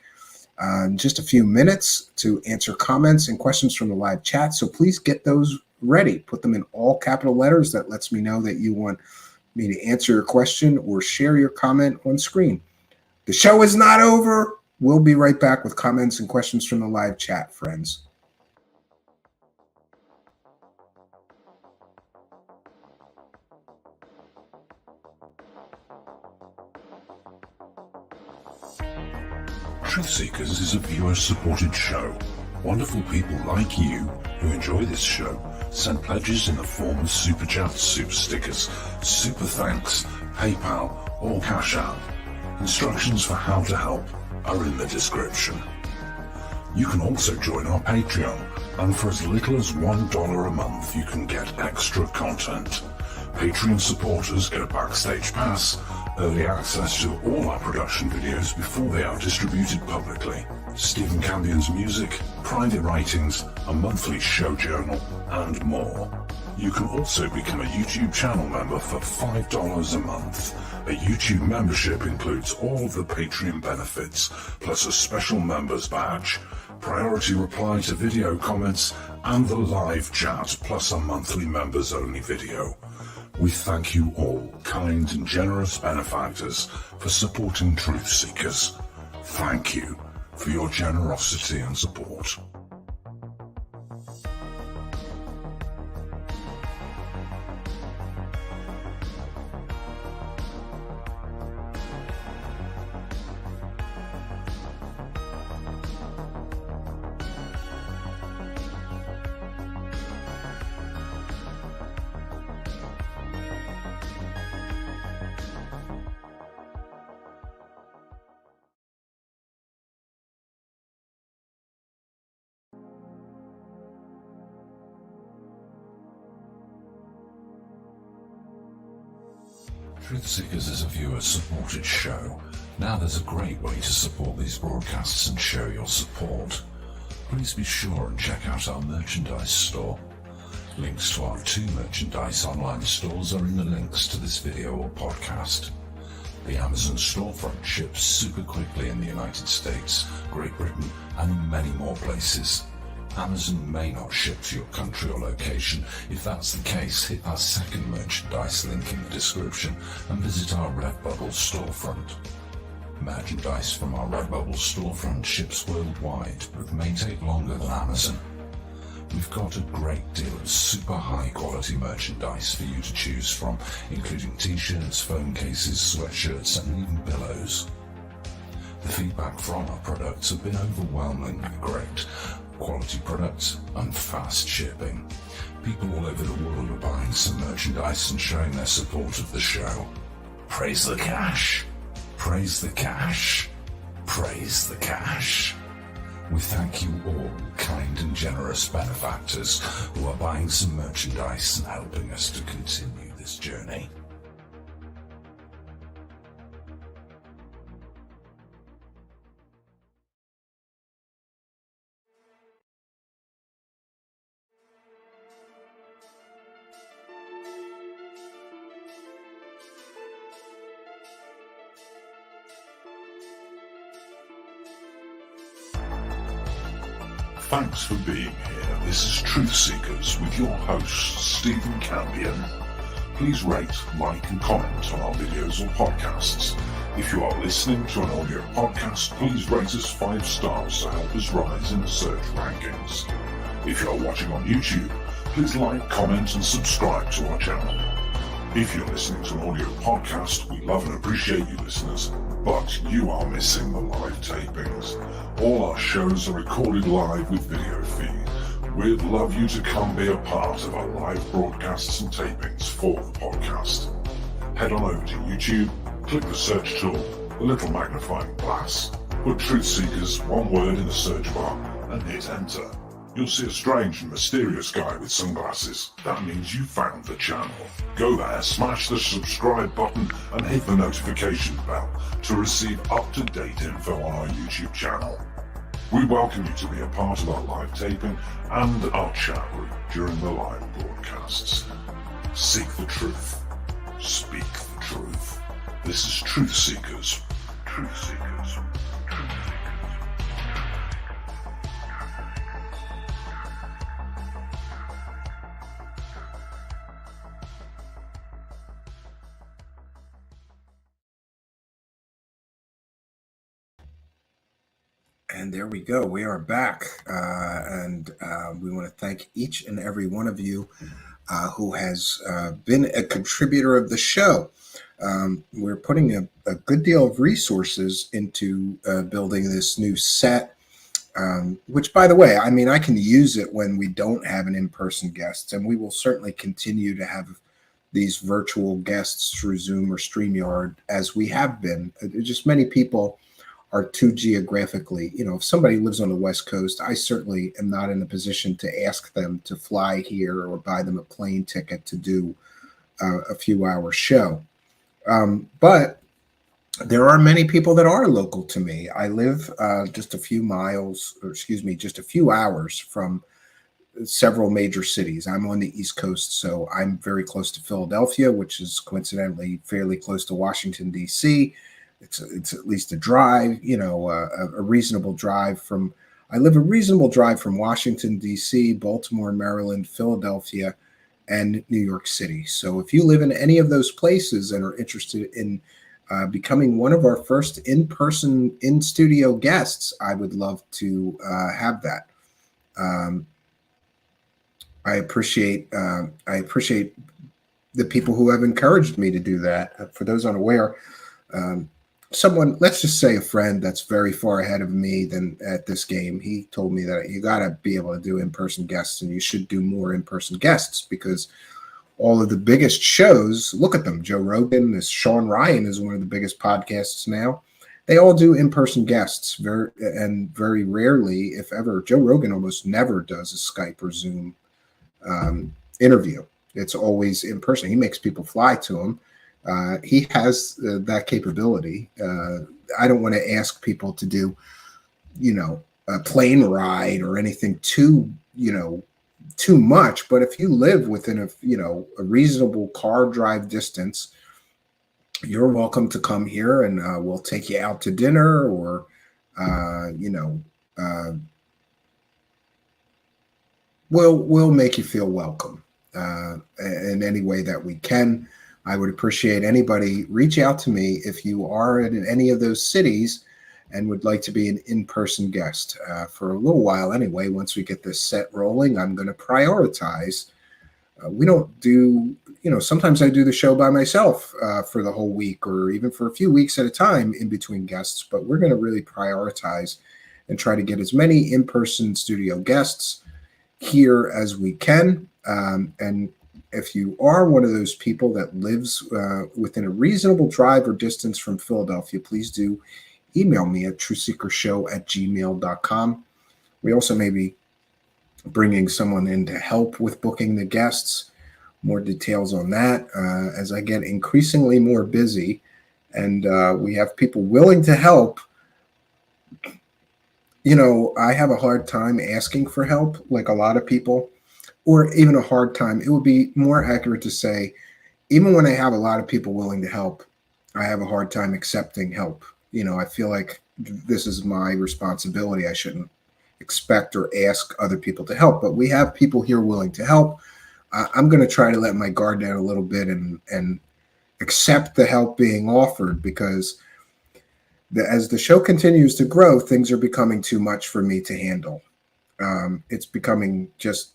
J: in just a few minutes to answer comments and questions from the live chat. So please get those ready. Put them in all capital letters. That lets me know that you want me to answer your question or share your comment on screen. The show is not over. We'll be right back with comments and questions from the live chat, friends.
L: Truthseekers is a viewer-supported show. Wonderful people like you who enjoy this show send pledges in the form of super chats, super stickers, super thanks, PayPal, or Cash App. Instructions for how to help are in the description. You can also join our Patreon, and for as little as $1 a month you can get extra content. Patreon supporters get a backstage pass, early access to all our production videos before they are distributed publicly, Stephen Campion's music, private writings, a monthly show journal, and more. You can also become a YouTube channel member for $5 a month. A YouTube membership includes all of the Patreon benefits, plus a special members badge, priority reply to video comments, and the live chat, plus a monthly members-only video. We thank you all, kind and generous benefactors, for supporting Truthseekers. Thank you for your generosity and support. Truthseekers is a viewer-supported show. Now there's a great way to support these broadcasts and show your support. Please be sure and check out our merchandise store. Links to our 2 merchandise online stores are in the links to this video or podcast. The Amazon storefront ships super quickly in the United States, Great Britain, and in many more places. Amazon may not ship to your country or location. If that's the case, hit our second merchandise link in the description and visit our Redbubble storefront. Merchandise from our Redbubble storefront ships worldwide, but may take longer than Amazon. We've got a great deal of super high quality merchandise for you to choose from, including t-shirts, phone cases, sweatshirts, and even pillows. The feedback from our products have been overwhelmingly great. Quality products and fast shipping. People all over the world are buying some merchandise and showing their support of the show. Praise the cash! Praise the cash! Praise the cash! We thank you all, kind and generous benefactors who are buying some merchandise and helping us to continue this journey. Thanks for being here. This is Truthseekers with your host, Stephen Campion. Please rate, like, and comment on our videos or podcasts. If you are listening to an audio podcast, please rate us 5 stars to help us rise in the search rankings. If you are watching on YouTube, please like, comment, and subscribe to our channel. If you're listening to an audio podcast, we love and appreciate you listeners, but you are missing the live tapings. All our shows are recorded live with video feed. We'd love you to come be a part of our live broadcasts and tapings for the podcast. Head on over to YouTube, click the search tool, the little magnifying glass, put Truthseekers, one word in the search bar, and hit enter. You'll see a strange and mysterious guy with sunglasses. That means you found the channel. Go there, smash the subscribe button, and hit the notification bell to receive up-to-date info on our YouTube channel. We welcome you to be a part of our live taping and our chat group during the live broadcasts. Seek the truth. Speak the truth. This is Truthseekers. Truthseekers.
J: And there we go. We are back. And we want to thank each and every one of you who has been a contributor of the show. We're putting a good deal of resources into building this new set, which, by the way, I mean, I can use it when we don't have an in-person guest, and we will certainly continue to have these virtual guests through Zoom or StreamYard as we have been. Just many people are too geographically, if somebody lives on the West Coast, I certainly am not in a position to ask them to fly here or buy them a plane ticket to do a few hour show. But there are many people that are local to me. I live just a few hours from several major cities. I'm on the East Coast, so I'm very close to Philadelphia, which is coincidentally fairly close to Washington, D.C. It's at least a drive, a reasonable drive from. I live a reasonable drive from Washington, D.C., Baltimore, Maryland, Philadelphia, and New York City. So if you live in any of those places and are interested in becoming one of our first in-person, in-studio guests, I would love to have that. I appreciate the people who have encouraged me to do that. For those unaware, someone, let's just say a friend that's very far ahead of me than at this game, he told me that you got to be able to do in-person guests, and you should do more in-person guests because all of the biggest shows, look at them, Joe Rogan, this Sean Ryan is one of the biggest podcasts now. They all do in-person guests very rarely, if ever. Joe Rogan almost never does a Skype or Zoom interview. It's always in person. He makes people fly to him. He has that capability. I don't want to ask people to do, a plane ride or anything too much. But if you live within a reasonable car drive distance, you're welcome to come here, and we'll take you out to dinner, or we'll make you feel welcome in any way that we can. I would appreciate anybody reach out to me if you are in any of those cities and would like to be an in-person guest for a little while anyway. Once we get this set rolling, I'm going to prioritize. We don't do, sometimes I do the show by myself for the whole week or even for a few weeks at a time in between guests, but we're going to really prioritize and try to get as many in-person studio guests here as we can. And if you are one of those people that lives within a reasonable drive or distance from Philadelphia, please do email me at truthseekershow@gmail.com. We also may be bringing someone in to help with booking the guests. More details on that as I get increasingly more busy and we have people willing to help. I have a hard time asking for help, like a lot of people. Or even a hard time. It would be more accurate to say, even when I have a lot of people willing to help, I have a hard time accepting help. I feel like this is my responsibility. I shouldn't, expect or ask other people to help. But we have people here willing to help. I'm going to try to let my guard down a little bit and accept the help being offered, because as the show continues to grow, things are becoming too much for me to handle. It's becoming just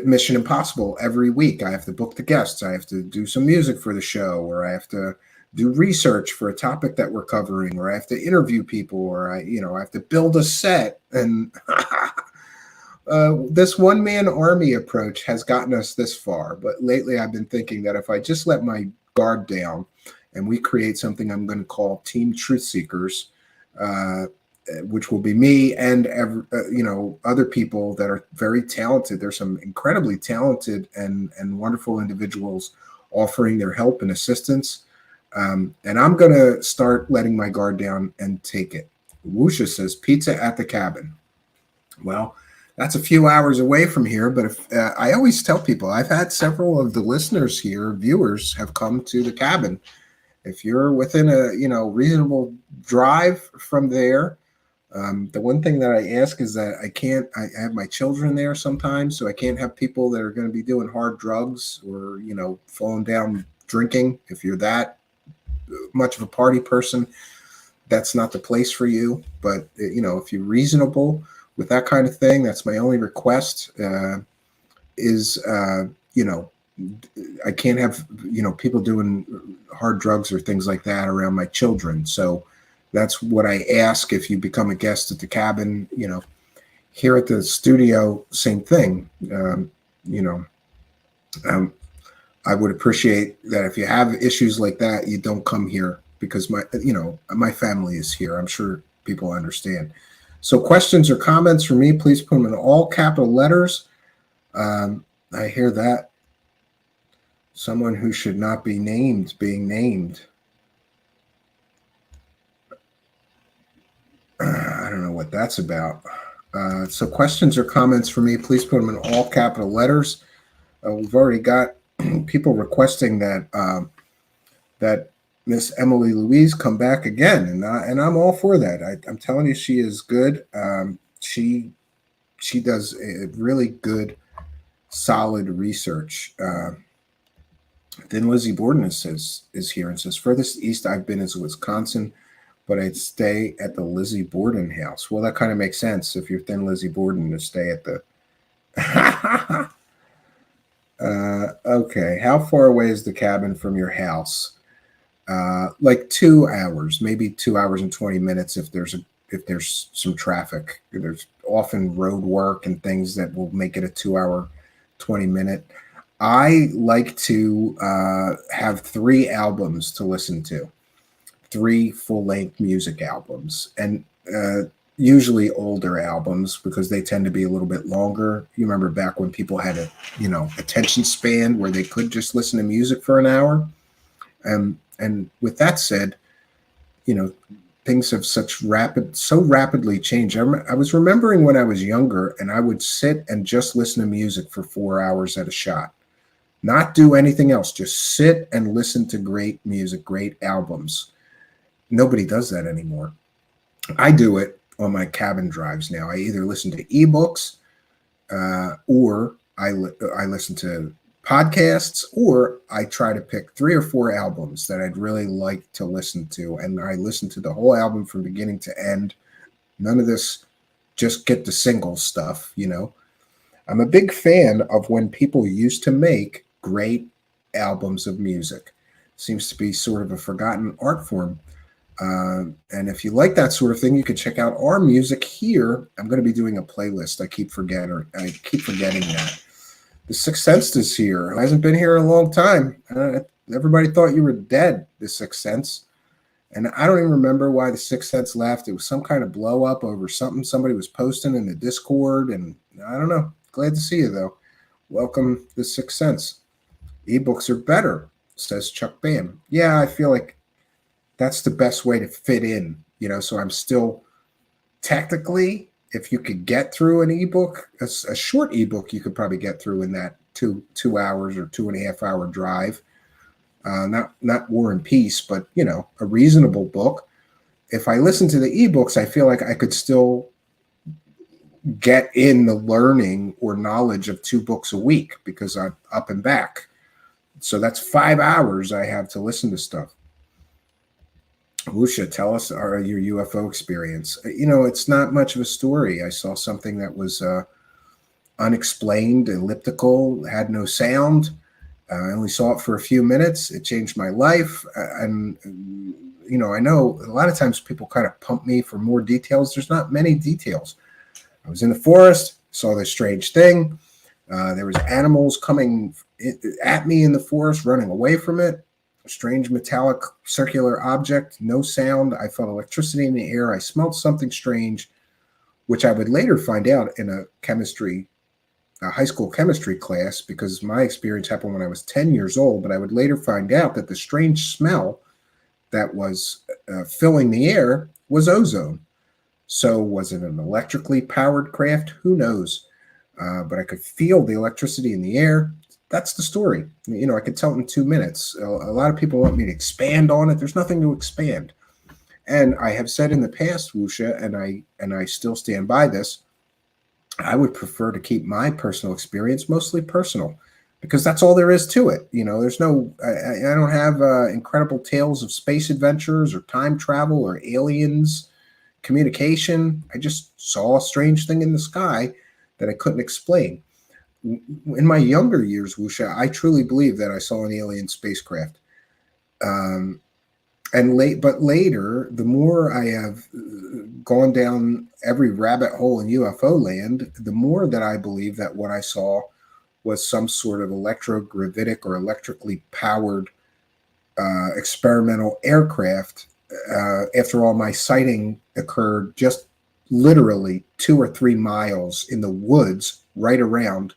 J: mission impossible. Every week I have to book the guests, I have to do some music for the show, or I have to do research for a topic that we're covering, or I have to interview people, or I have to build a set. And this one-man army approach has gotten us this far. But lately I've been thinking that if I just let my guard down and we create something I'm going to call Team Truthseekers, which will be me and other people that are very talented. There's some incredibly talented and wonderful individuals offering their help and assistance. And I'm going to start letting my guard down and take it. Wusha says, pizza at the cabin. Well, that's a few hours away from here, but if I always tell people, I've had several of the listeners here, viewers, have come to the cabin. If you're within a reasonable drive from there, the one thing that I ask is that I have my children there sometimes, so I can't have people that are going to be doing hard drugs or falling down drinking. If you're that much of a party person, that's not the place for you. But if you're reasonable with that kind of thing, that's my only request. I can't have people doing hard drugs or things like that around my children. So that's what I ask. If you become a guest at the cabin, here at the studio, same thing. I would appreciate that if you have issues like that, you don't come here, because my family is here. I'm sure people understand. So questions or comments for me, please put them in all capital letters. I hear that. Someone who should not be named being named. I don't know what that's about. So questions or comments for me, please put them in all capital letters. We've already got people requesting that that Miss Emily Louise come back again, and I'm all for that. I'm telling you, she is good. She does a really good, solid research. Then Lizzie Borden is here and says, furthest east I've been is Wisconsin, but I'd stay at the Lizzie Borden house. Well, that kind of makes sense if you're Thin Lizzie Borden to stay at the. Okay, how far away is the cabin from your house? Like 2 hours, maybe 2 hours and 20 minutes if there's some traffic. There's often road work and things that will make it a 2 hour, 20 minute. I like to have 3 albums to listen to, 3 full-length music albums, and usually older albums, because they tend to be a little bit longer. You remember back when people had a attention span where they could just listen to music for an hour. And with that said, things have so rapidly changed. I was remembering when I was younger, and I would sit and just listen to music for 4 hours at a shot. Not do anything else, just sit and listen to great music, great albums. Nobody does that anymore. I do it on my cabin drives now. I either listen to ebooks, or I listen to podcasts, or I try to pick 3 or 4 albums that I'd really like to listen to, and I listen to the whole album from beginning to end. None of this just get the single stuff, I'm a big fan of when people used to make great albums of music. Seems to be sort of a forgotten art form. And if you like that sort of thing, you can check out our music here. I'm going to be doing a playlist. I keep forgetting that. The Sixth Sense is here. It hasn't been here in a long time. Everybody thought you were dead, The Sixth Sense. And I don't even remember why The Sixth Sense left. It was some kind of blow up over something somebody was posting in the Discord. And I don't know. Glad to see you, though. Welcome, The Sixth Sense. Ebooks are better, says Chuck Bam. Yeah, I feel like that's the best way to fit in, so I'm still technically, if you could get through an ebook, a short ebook, you could probably get through in that two hours or 2.5 hour drive. Not War and Peace, but, a reasonable book. If I listen to the ebooks, I feel like I could still get in the learning or knowledge of 2 books a week because I'm up and back. So that's 5 hours I have to listen to stuff. Wusha, tell us your UFO experience. It's not much of a story. I saw something that was unexplained, elliptical, had no sound. I only saw it for a few minutes. It changed my life. And I know a lot of times people kind of pump me for more details. There's not many details. I was in the forest, saw this strange thing. There was animals coming at me in the forest, running away from it. A strange metallic circular object, no sound. I felt electricity in the air. I smelled something strange, which I would later find out in a high school chemistry class, because my experience happened when I was 10 years old. But I would later find out that the strange smell that was filling the air was ozone. So was it an electrically powered craft? Who knows? But I could feel the electricity in the air. That's the story. I could tell it in 2 minutes. A lot of people want me to expand on it. There's nothing to expand. And I have said in the past, Wusha, and I still stand by this, I would prefer to keep my personal experience mostly personal, because that's all there is to it. There's no, I don't have incredible tales of space adventures or time travel or aliens, communication. I just saw a strange thing in the sky that I couldn't explain. In my younger years, Wusha, I truly believe that I saw an alien spacecraft. But later, the more I have gone down every rabbit hole in UFO land, the more that I believe that what I saw was some sort of electrogravitic or electrically powered experimental aircraft. After all, my sighting occurred just literally 2 or 3 miles in the woods right around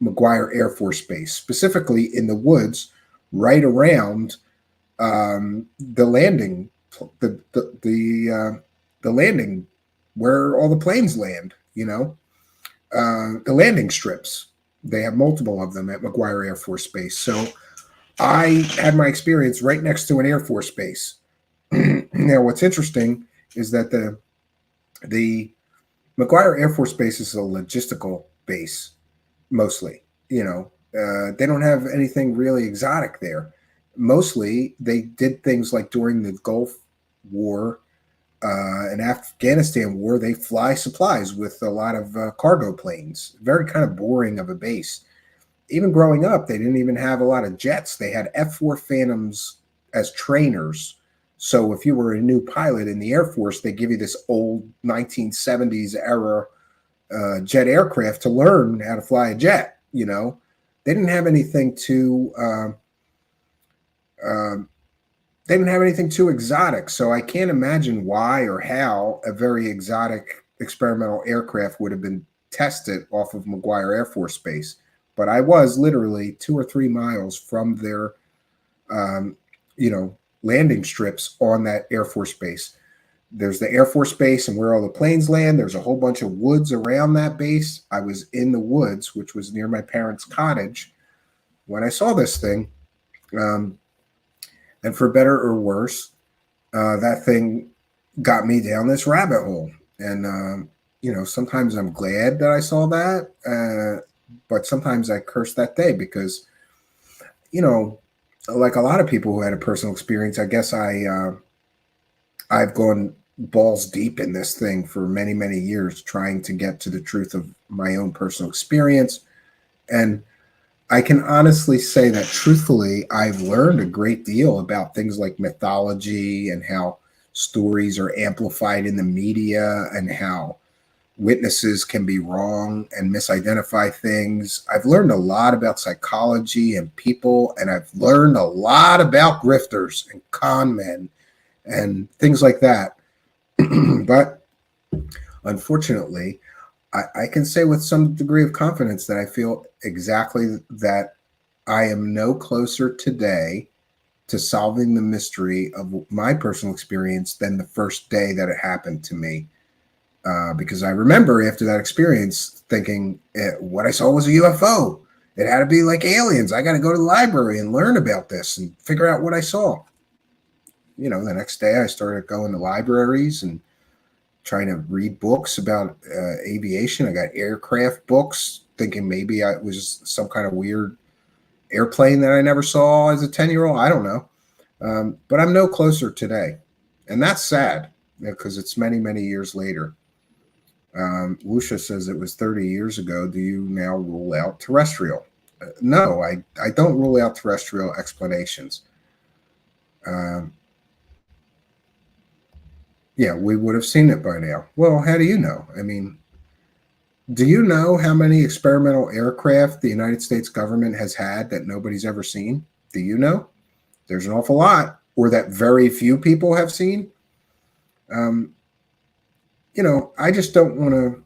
J: McGuire Air Force Base, specifically in the woods right around the landing, the landing where all the planes land. The landing strips. They have multiple of them at McGuire Air Force Base. So I had my experience right next to an Air Force base. Now, what's interesting is that the McGuire Air Force Base is a logistical base, mostly. They don't have anything really exotic there. Mostly, they did things like during the Gulf War and Afghanistan War, they fly supplies with a lot of cargo planes. Very kind of boring of a base. Even growing up, they didn't even have a lot of jets. They had F-4 Phantoms as trainers. So if you were a new pilot in the Air Force, they give you this old 1970s era jet aircraft to learn how to fly a jet. They didn't have anything too exotic. So I can't imagine why or how a very exotic experimental aircraft would have been tested off of McGuire Air Force Base. But I was literally 2 or 3 miles from their, landing strips on that Air Force Base. There's the Air Force Base and where all the planes land. There's a whole bunch of woods around that base. I was in the woods, which was near my parents' cottage, when I saw this thing. And for better or worse, that thing got me down this rabbit hole. And, sometimes I'm glad that I saw that. But sometimes I curse that day because, like a lot of people who had a personal experience, I guess I've gone balls deep in this thing for many, many years, trying to get to the truth of my own personal experience. And I can honestly say that truthfully, I've learned a great deal about things like mythology and how stories are amplified in the media and how witnesses can be wrong and misidentify things. I've learned a lot about psychology and people, and I've learned a lot about grifters and con men and things like that. But unfortunately, I can say with some degree of confidence that I feel exactly that I am no closer today to solving the mystery of my personal experience than the first day that it happened to me. Because I remember after that experience thinking what I saw was a UFO. It had to be like aliens. I got to go to the library and learn about this and figure out what I saw. The next day I started going to libraries and trying to read books about aviation. I got aircraft books, thinking maybe it was some kind of weird airplane that I never saw as a 10-year-old. I don't know. But I'm no closer today. And that's sad because it's many, many years later. Lucia says it was 30 years ago. Do you now rule out terrestrial? No, I don't rule out terrestrial explanations. Yeah, we would have seen it by now. Well, how do you know? I mean, do you know how many experimental aircraft the United States government has had that nobody's ever seen? Do you know? There's an awful lot, or that very few people have seen. I just don't want to.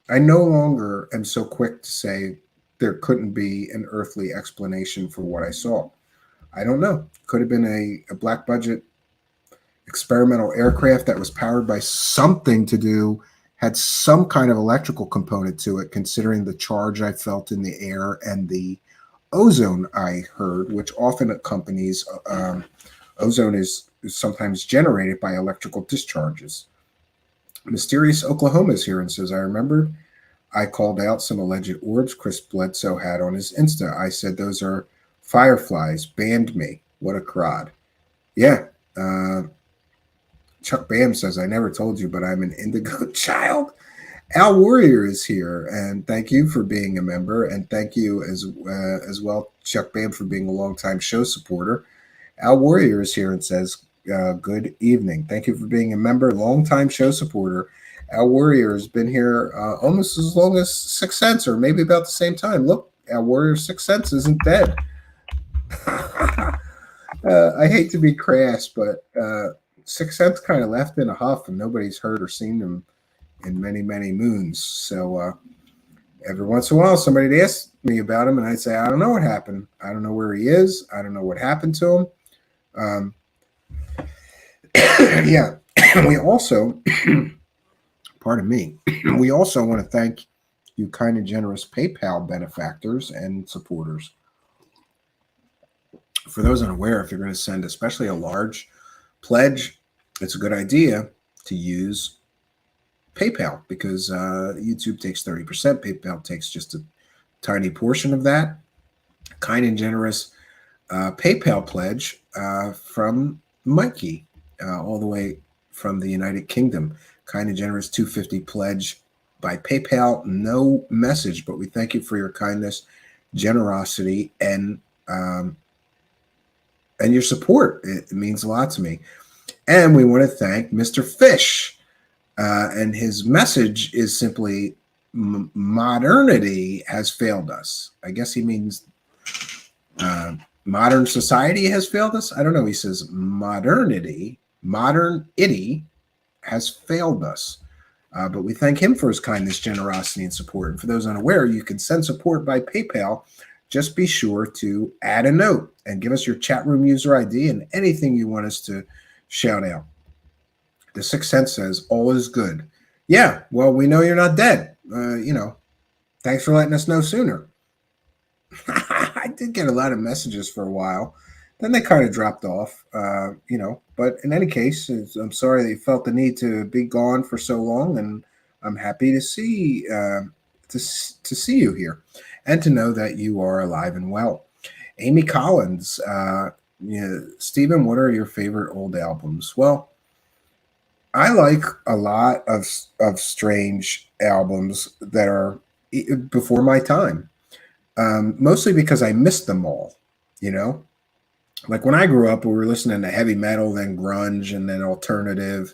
J: I no longer am so quick to say there couldn't be an earthly explanation for what I saw. I don't know. Could have been a black budget experimental aircraft that was powered by something to do, had some kind of electrical component to it, considering the charge I felt in the air and the ozone I heard, which often accompanies ozone is sometimes generated by electrical discharges. Mysterious Oklahoma is here and says, I remembered I called out some alleged orbs Chris Bledsoe had on his Insta. I said, those are fireflies, banned me. What a crowd. Yeah. Chuck Bam says, I never told you, but I'm an indigo child. Al Warrior is here, and thank you for being a member, and thank you as well, Chuck Bam, for being a longtime show supporter. Al Warrior is here and says, good evening. Thank you for being a member, longtime show supporter. Al Warrior has been here almost as long as Sixth Sense, or maybe about the same time. Look, Al Warrior's Sixth Sense isn't dead. I hate to be crass, but Sixth Sense kind of left in a huff, and nobody's heard or seen him in many, many moons. So every once in a while, somebody asks me about him, and I say, I don't know what happened. I don't know where he is. I don't know what happened to him. Yeah. We also, pardon me, we also want to thank you kind and generous PayPal benefactors and supporters. For those unaware, if you're going to send especially a large pledge, it's a good idea to use PayPal, because YouTube takes 30%. PayPal takes just a tiny portion of that. Kind and generous PayPal pledge from Mikey, all the way from the United Kingdom. Kind and generous $250 pledge by PayPal. No message, but we thank you for your kindness, generosity, and your support. It means a lot to me. And we want to thank Mr. Fish. And his message is simply, modernity has failed us. I guess he means modern society has failed us. I don't know. He says modernity has failed us. But we thank him for his kindness, generosity, and support. And for those unaware, you can send support by PayPal. Just be sure to add a note and give us your chat room user ID and anything you want us to shout out. The Sixth Sense says, all is good. Yeah, well, we know you're not dead. Thanks for letting us know sooner. I did get a lot of messages for a while. Then they kind of dropped off, But in any case, I'm sorry that you felt the need to be gone for so long, and I'm happy to see to see you here and to know that you are alive and well. Amy Collins, Stephen, what are your favorite old albums? Well, I like a lot of strange albums that are before my time, mostly because I missed them all, Like when I grew up, we were listening to heavy metal, then grunge, and then alternative.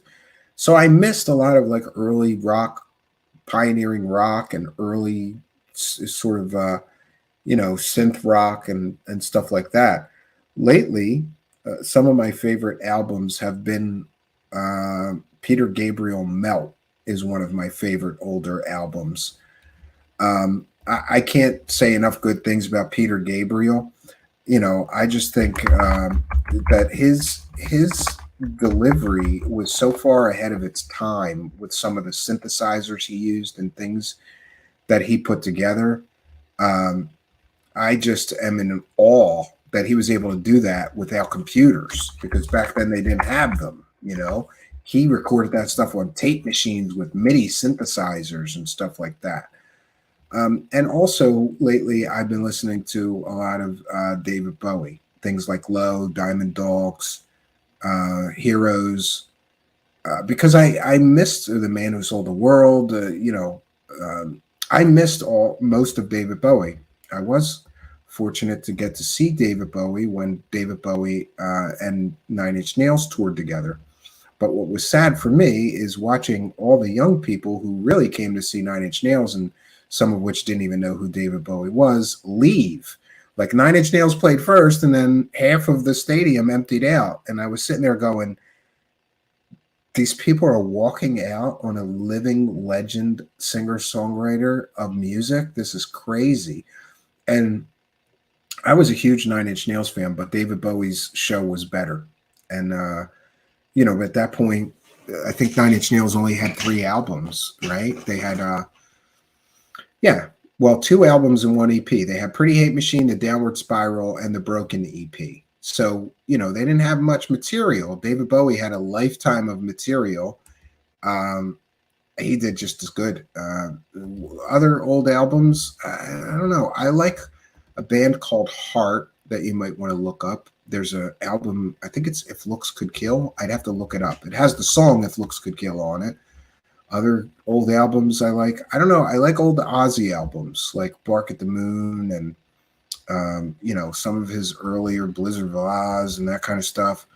J: So I missed a lot of like early rock, pioneering rock, and early sort of, synth rock and stuff like that. Lately, some of my favorite albums have been Peter Gabriel Melt is one of my favorite older albums. I can't say enough good things about Peter Gabriel. I just think that his delivery was so far ahead of its time with some of the synthesizers he used and things that he put together. I just am in awe that he was able to do that without computers, because back then they didn't have them, he recorded that stuff on tape machines with MIDI synthesizers and stuff like that. And also lately, I've been listening to a lot of David Bowie, things like Low, Diamond Dogs, Heroes, because I missed The Man Who Sold the World. I missed most of David Bowie. I was fortunate to get to see David Bowie when David Bowie and Nine Inch Nails toured together. But what was sad for me is watching all the young people who really came to see Nine Inch Nails, and some of which didn't even know who David Bowie was, leave. Like Nine Inch Nails played first, and then half of the stadium emptied out. And I was sitting there going, these people are walking out on a living legend singer-songwriter of music. This is crazy. And I was a huge Nine Inch Nails fan, but David Bowie's show was better. And, at that point, I think Nine Inch Nails only had 3 albums, right? They had, 2 albums and 1 EP. They had Pretty Hate Machine, The Downward Spiral, and The Broken EP. So, they didn't have much material. David Bowie had a lifetime of material. He did just as good. Other old albums, I don't know. I like a band called Heart that you might want to look up. There's an album, I think it's If Looks Could Kill. I'd have to look it up. It has the song If Looks Could Kill on it. Other old albums I like. I don't know. I like old Ozzy albums like Bark at the Moon and some of his earlier Blizzard of Oz and that kind of stuff.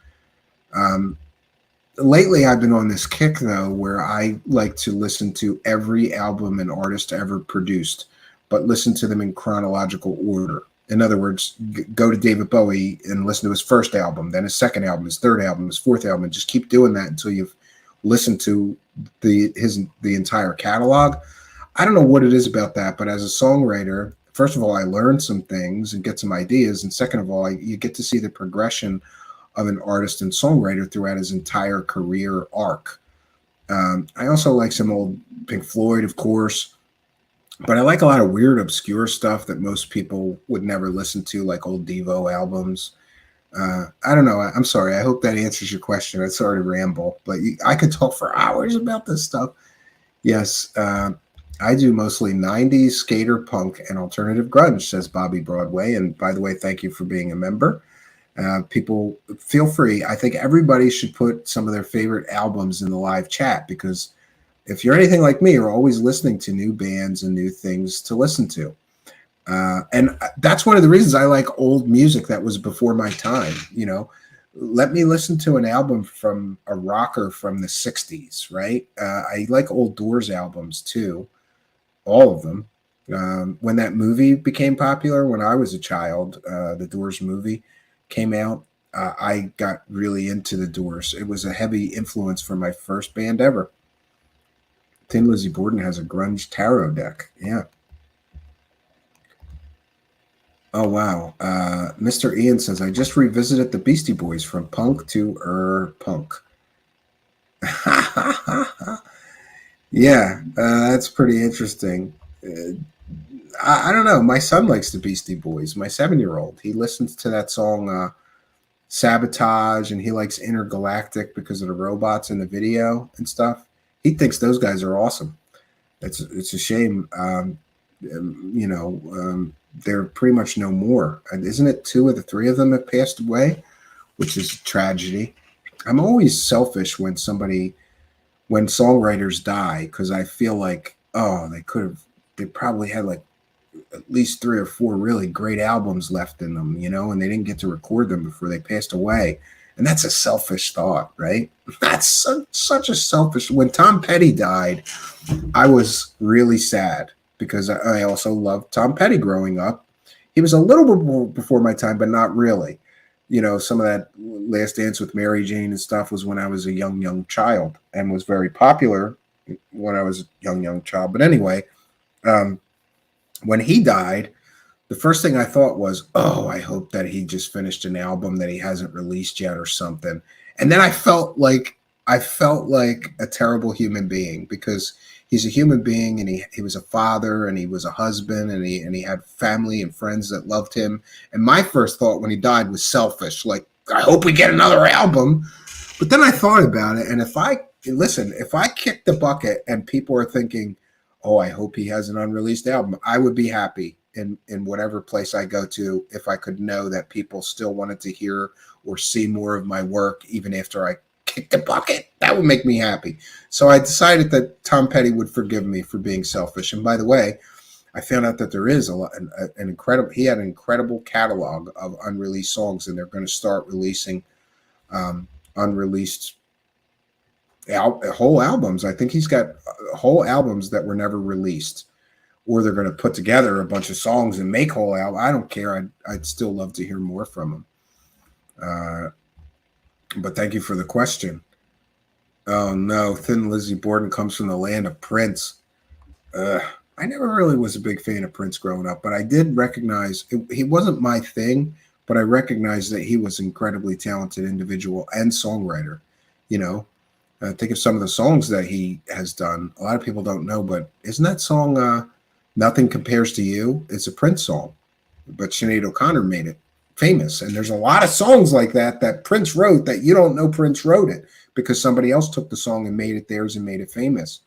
J: Lately, I've been on this kick, though, where I like to listen to every album an artist ever produced, but listen to them in chronological order. In other words, go to David Bowie and listen to his first album, then his second album, his third album, his fourth album, and just keep doing that until you've listened to the entire catalog. I don't know what it is about that, but as a songwriter, first of all, I learned some things and get some ideas. And second of all, you get to see the progression of an artist and songwriter throughout his entire career arc. I also like some old Pink Floyd, of course, but I like a lot of weird, obscure stuff that most people would never listen to, like old Devo albums. I don't know. I'm sorry. I hope that answers your question. I'm sorry to ramble, but I could talk for hours about this stuff. Yes, I do mostly 90s skater punk and alternative grunge, says Bobby Broadway. And by the way, thank you for being a member. People feel free. I think everybody should put some of their favorite albums in the live chat, because if you're anything like me, you're always listening to new bands and new things to listen to. And that's one of the reasons I like old music that was before my time. Let me listen to an album from a rocker from the 60s, right? I like old Doors albums too, all of them. When that movie became popular, when I was a child, the Doors movie came out, I got really into the Doors. It was a heavy influence for my first band ever. Tin Lizzie Borden has a grunge tarot deck. Yeah. Oh, wow. Mr. Ian says, I just revisited the Beastie Boys from punk to punk. Yeah, that's pretty interesting. I don't know. My son likes the Beastie Boys, my 7-year-old. He listens to that song Sabotage, and he likes Intergalactic because of the robots in the video and stuff. He thinks those guys are awesome. It's a shame. They're pretty much no more. Isn't it 2 of the 3 of them have passed away, which is a tragedy. I'm always selfish when songwriters die, because I feel like, they probably had like at least 3 or 4 really great albums left in them, and they didn't get to record them before they passed away. And that's a selfish thought, right? That's such a selfish. When Tom Petty died, I was really sad, because I also loved Tom Petty growing up. He was a little bit before my time, but not really. Some of that Last Dance with Mary Jane and stuff was when I was a young child, and was very popular when I was a young child. But anyway, when he died, the first thing I thought was, I hope that he just finished an album that he hasn't released yet or something. And then I felt like a terrible human being, because he's a human being, and he was a father, and he was a husband, and he had family and friends that loved him. And my first thought when he died was selfish. Like, I hope we get another album. But then I thought about it, and if I kick the bucket and people are thinking, oh, I hope he has an unreleased album, I would be happy in whatever place I go to if I could know that people still wanted to hear or see more of my work even after I kick the bucket. That would make me happy. So I decided that Tom Petty would forgive me for being selfish. And by the way, I found out that there is he had an incredible catalog of unreleased songs, and they're going to start releasing unreleased whole albums. I think he's got whole albums that were never released, or they're going to put together a bunch of songs and make whole album. I don't care. I'd still love to hear more from him. But thank you for the question. Oh no, Thin Lizzy Borden comes from the land of Prince. I never really was a big fan of Prince growing up, but I did recognize he wasn't my thing, but I recognized that he was an incredibly talented individual and songwriter. You know, think of some of the songs that he has done. A lot of people don't know, but isn't that song Nothing Compares to You? It's a Prince song, but Sinead O'Connor made it famous. And there's a lot of songs like that Prince wrote that you don't know Prince wrote it because somebody else took the song and made it theirs and made it famous.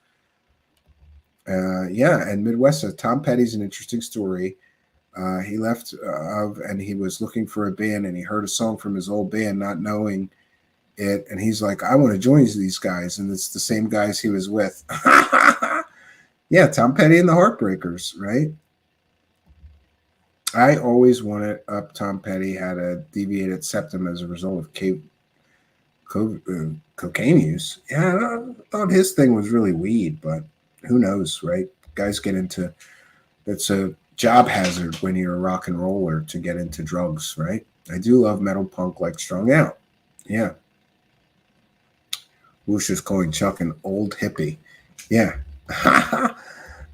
J: And Midwest says Tom Petty's an interesting story. He left and he was looking for a band, and he heard a song from his old band, not knowing it, and he's like, I want to join these guys, and it's the same guys he was with. Yeah, Tom Petty and the Heartbreakers, right? I always wanted up Tom Petty had a deviated septum as a result of cocaine use. Yeah, I thought his thing was really weed, but who knows, right? Guys get into, it's a job hazard when you're a rock and roller to get into drugs, right? I do love metal punk like Strung Out. Yeah. Whoosh is calling Chuck an old hippie. Yeah.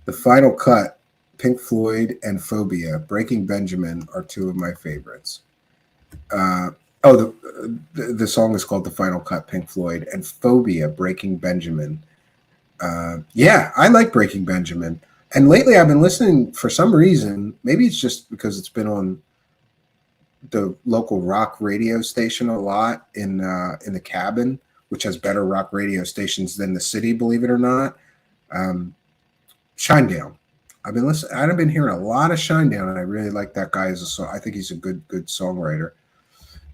J: The Final Cut, Pink Floyd, and Phobia, Breaking Benjamin are two of my favorites. The song is called The Final Cut, Pink Floyd, and Phobia, Breaking Benjamin. Yeah, I like Breaking Benjamin. And lately I've been listening for some reason. Maybe it's just because it's been on the local rock radio station a lot in the cabin, which has better rock radio stations than the city, believe it or not. Shinedown. I've been hearing a lot of Shinedown, and I really like that guy as a song. I think he's a good songwriter.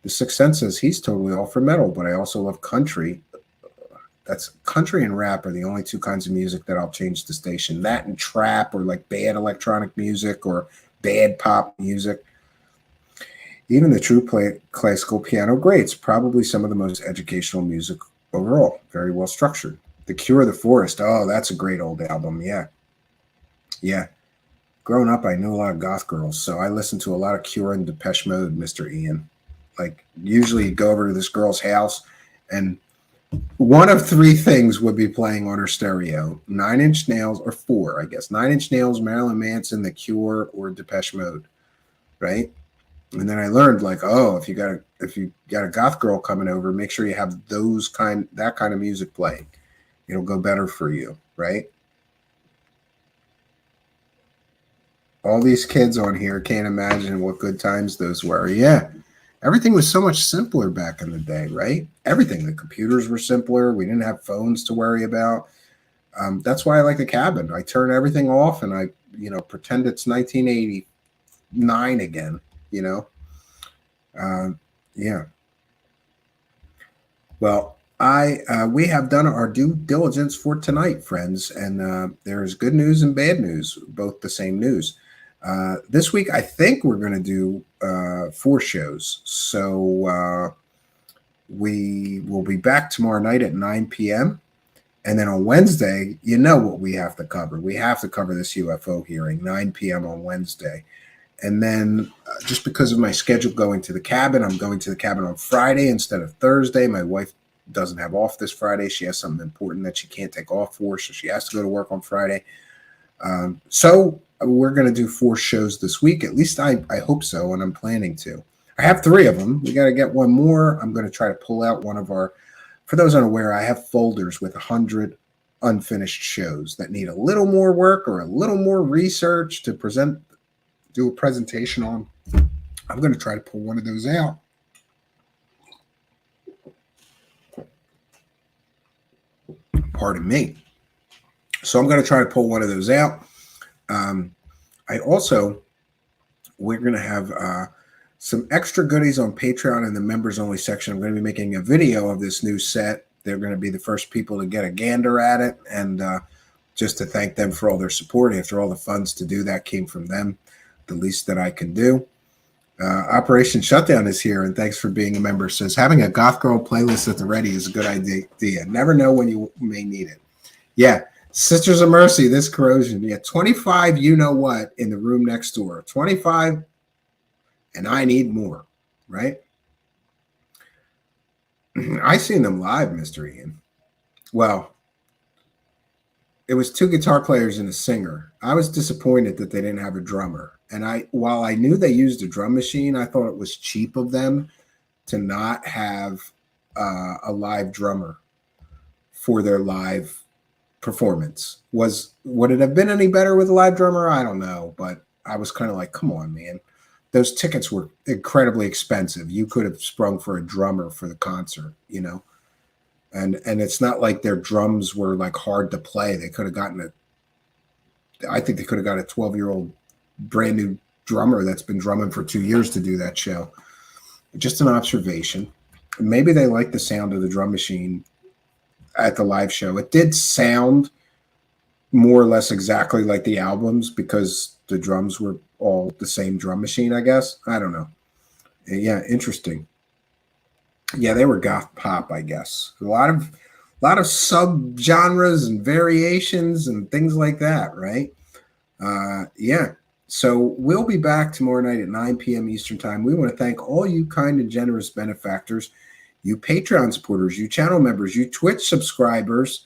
J: The Sixth Sense says he's totally all for metal, but I also love country. That's country and rap are the only two kinds of music that I'll change the station. That and trap, or like bad electronic music or bad pop music. Even the true classical piano greats, probably some of the most educational music overall. Very well structured. The Cure of the Forest. Oh, that's a great old album. Yeah. Yeah. Growing up, I knew a lot of goth girls, so I listened to a lot of Cure and Depeche Mode, Mr. Ian. Like, usually you'd go over to this girl's house, and one of three things would be playing on her stereo. 9 Inch Nails, or four, I guess. 9 Inch Nails, Marilyn Manson, The Cure, or Depeche Mode, right? And then I learned, like, oh, if you got a goth girl coming over, make sure you have that kind of music playing. It'll go better for you, right? All these kids on here can't imagine what good times those were. Yeah. Everything was so much simpler back in the day, right? Everything. The computers were simpler. We didn't have phones to worry about. That's why I like the cabin. I turn everything off and I, pretend it's 1989 again, Yeah. Well, we have done our due diligence for tonight, friends, and there's good news and bad news, both the same news. This week, I think we're going to do 4 shows. So we will be back tomorrow night at 9 p.m. And then on Wednesday, you know what we have to cover. We have to cover this UFO hearing, 9 p.m. on Wednesday. And then just because of my schedule going to the cabin, I'm going to the cabin on Friday instead of Thursday. My wife doesn't have off this Friday. She has something important that she can't take off for, so she has to go to work on Friday. So we're going to do 4 shows this week. At least I hope so, and I'm planning to. I have 3 of them. We got to get one more. I'm going to try to pull out one of our, for those unaware, I have folders with 100 unfinished shows that need a little more work or a little more research to do a presentation on. I'm going to try to pull one of those out. Pardon me. So I'm going to try to pull one of those out. We're going to have some extra goodies on Patreon in the members only section. I'm going to be making a video of this new set. They're going to be the first people to get a gander at it. And just to thank them for all their support. After all the funds to do that came from them, the least that I can do. Operation Shutdown is here, and thanks for being a member. Says having a goth girl playlist at the ready is a good idea. Never know when you may need it. Yeah, Sisters of Mercy, this corrosion. Yeah, 25 you know what in the room next door. 25, and I need more, right? I seen them live, Mr. Ian. Well, it was 2 guitar players and a singer. I was disappointed that they didn't have a drummer. And while I knew they used a drum machine, I thought it was cheap of them to not have a live drummer for their live performance. Would it have been any better with a live drummer? I don't know, but I was kind of like, come on, man. Those tickets were incredibly expensive. You could have sprung for a drummer for the concert, you know? And it's not like their drums were like hard to play. They could have gotten I think they could have got a 12-year-old brand new drummer that's been drumming for 2 years to do that show. Just an observation. Maybe they like the sound of the drum machine at the live show. It did sound more or less exactly like the albums because the drums were all the same drum machine, I guess. I don't know. Yeah, interesting. Yeah, they were goth pop, I guess. A lot of sub-genres and variations and things like that, right? Yeah. So we'll be back tomorrow night at 9 p.m. Eastern Time. We want to thank all you kind and generous benefactors, you Patreon supporters, you channel members, you Twitch subscribers,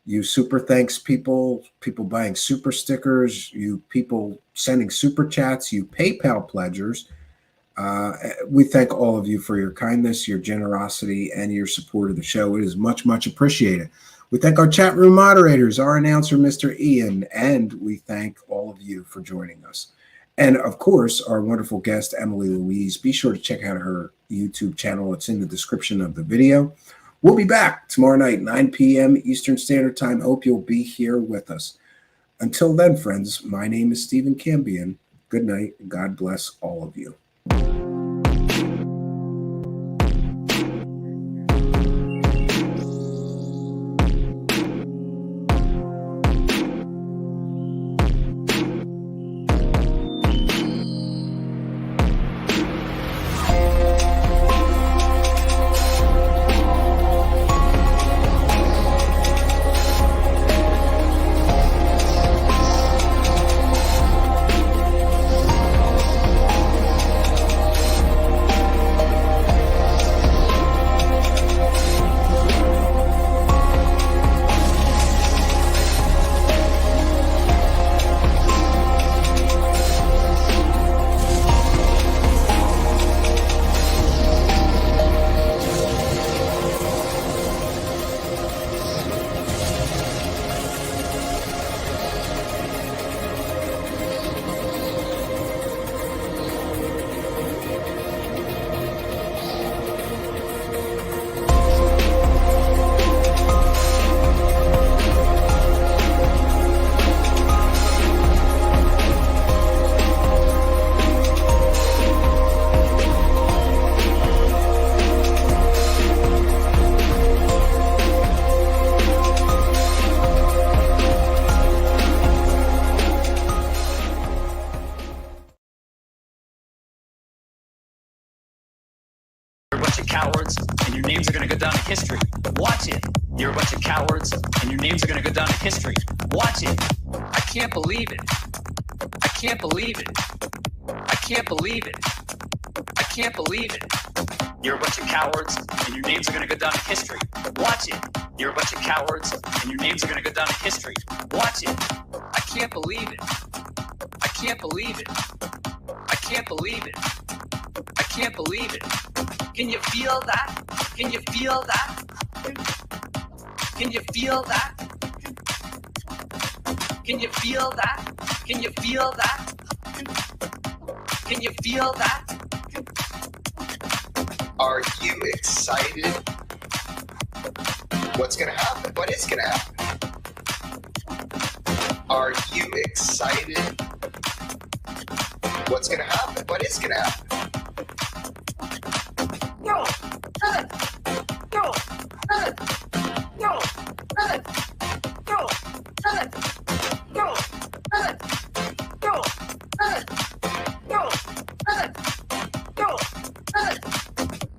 J: you super thanks people buying super stickers, you people sending super chats, you PayPal pledgers. We thank all of you for your kindness, your generosity, and your support of the show. It is much, much appreciated. We thank our chat room moderators, our announcer, Mr. Ian, and we thank all of you for joining us. And, of course, our wonderful guest, Emily Louise. Be sure to check out her YouTube channel. It's in the description of the video. We'll be back tomorrow night, 9 p.m. Eastern Standard Time. Hope you'll be here with us. Until then, friends, my name is Stephen Cambion. Good night, and God bless all of you.
M: cowards, and your names are going to go down in history. Watch it. You're a bunch of cowards, and your names are going to go down in history. Watch it. I can't believe it. I can't believe it. I can't believe it. I can't believe it. You're a bunch of cowards, and your names are going to go down in history. Watch it. You're a bunch of cowards, and your names are going to go down in history. Watch it. I can't believe it. I can't believe it. I can't believe it. I can't believe it. Can you feel that? Can you feel that? Can you feel that? Can you feel that? Can you feel that? Can you feel that? Are you excited?
J: What's gonna happen? What is gonna happen? Are you excited? What's gonna happen? What is gonna happen?
N: Go! Go! Go! Go! Go! Go!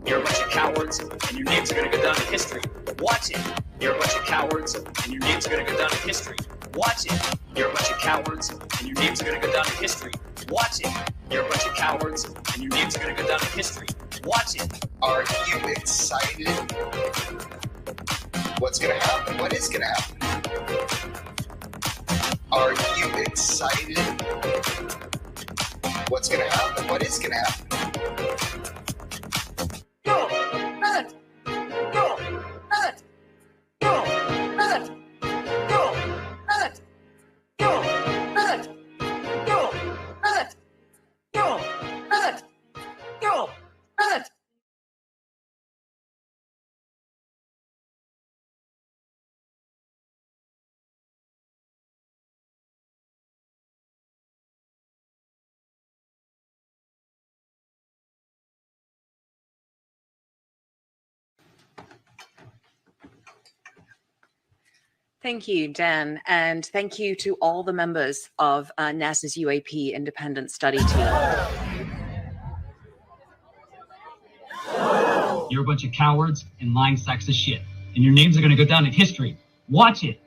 M: You're a bunch of cowards, and your names are gonna go down in history. Watch it. You're a bunch of cowards, and your names are gonna go down in history. Watch it. You're a bunch of cowards, and your names are gonna go down in history. Watch it. You're a bunch of cowards, and your names are gonna go down in history. Watch it.
J: Are you excited? What's gonna happen? What is gonna happen? Are you excited? What's gonna happen? What is gonna happen?
N: Go! Go! Go! Go! Go! Go! Go! Go!
O: Thank you, Dan, and thank you to all the members of NASA's UAP Independent Study Team.
P: You're a bunch of cowards and lying sacks of shit, and your names are gonna go down in history. Watch it.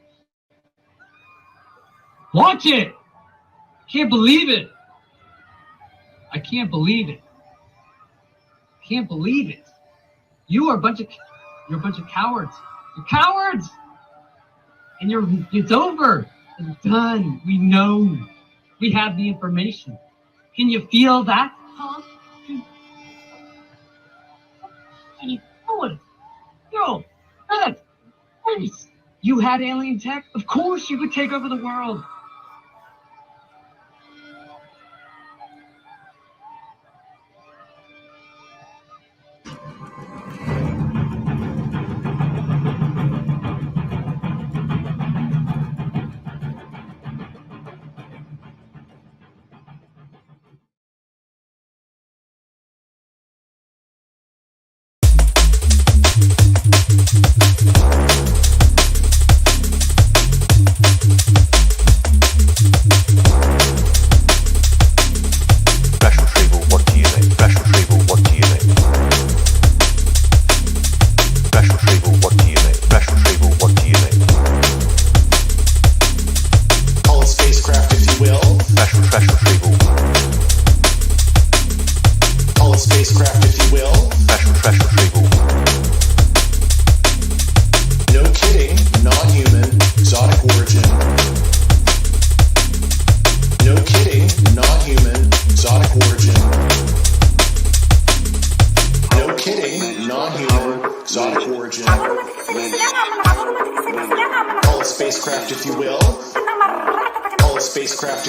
P: Watch it! Can't believe it. I can't believe it. Can't believe it. You're a bunch of cowards. You're cowards! And it's over. It's done. We know. We have the information. Can you feel that? Huh? Can you feel it? Yo, nice. You had alien tech? Of course you could take over the world.
L: Spacecraft.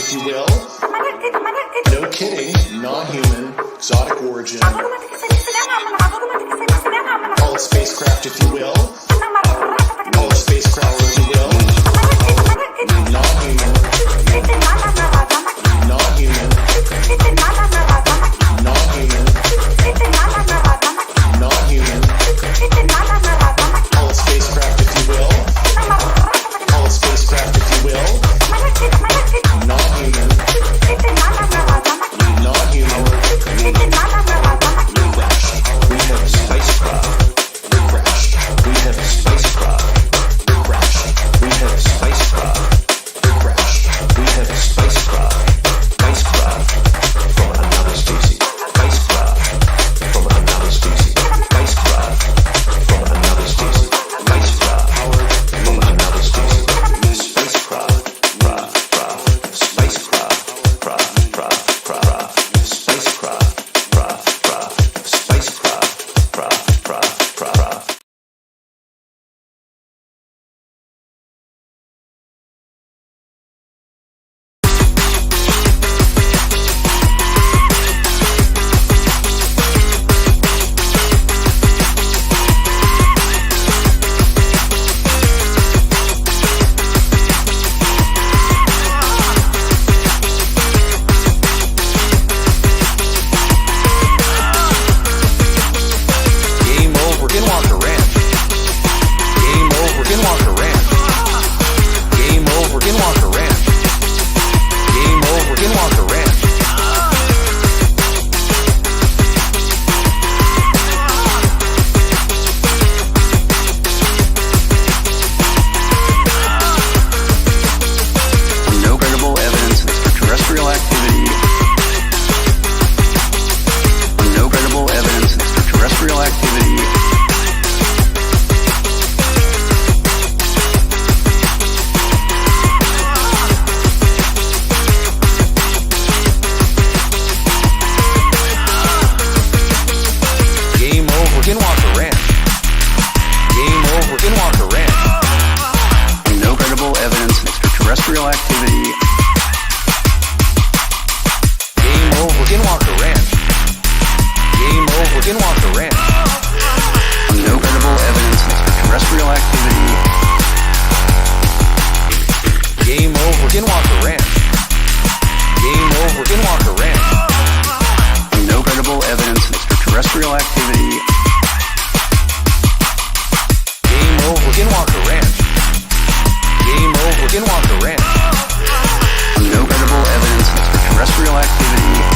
Q: Skinwalker Ranch. Game over. Skinwalker Ranch. No credible evidence of extraterrestrial activity. Game over. Skinwalker Ranch. Game over. Skinwalker Ranch. No credible evidence of extraterrestrial activity. Game over. Skinwalker Ranch. Game over. Skinwalker Ranch. No credible evidence of extraterrestrial activity.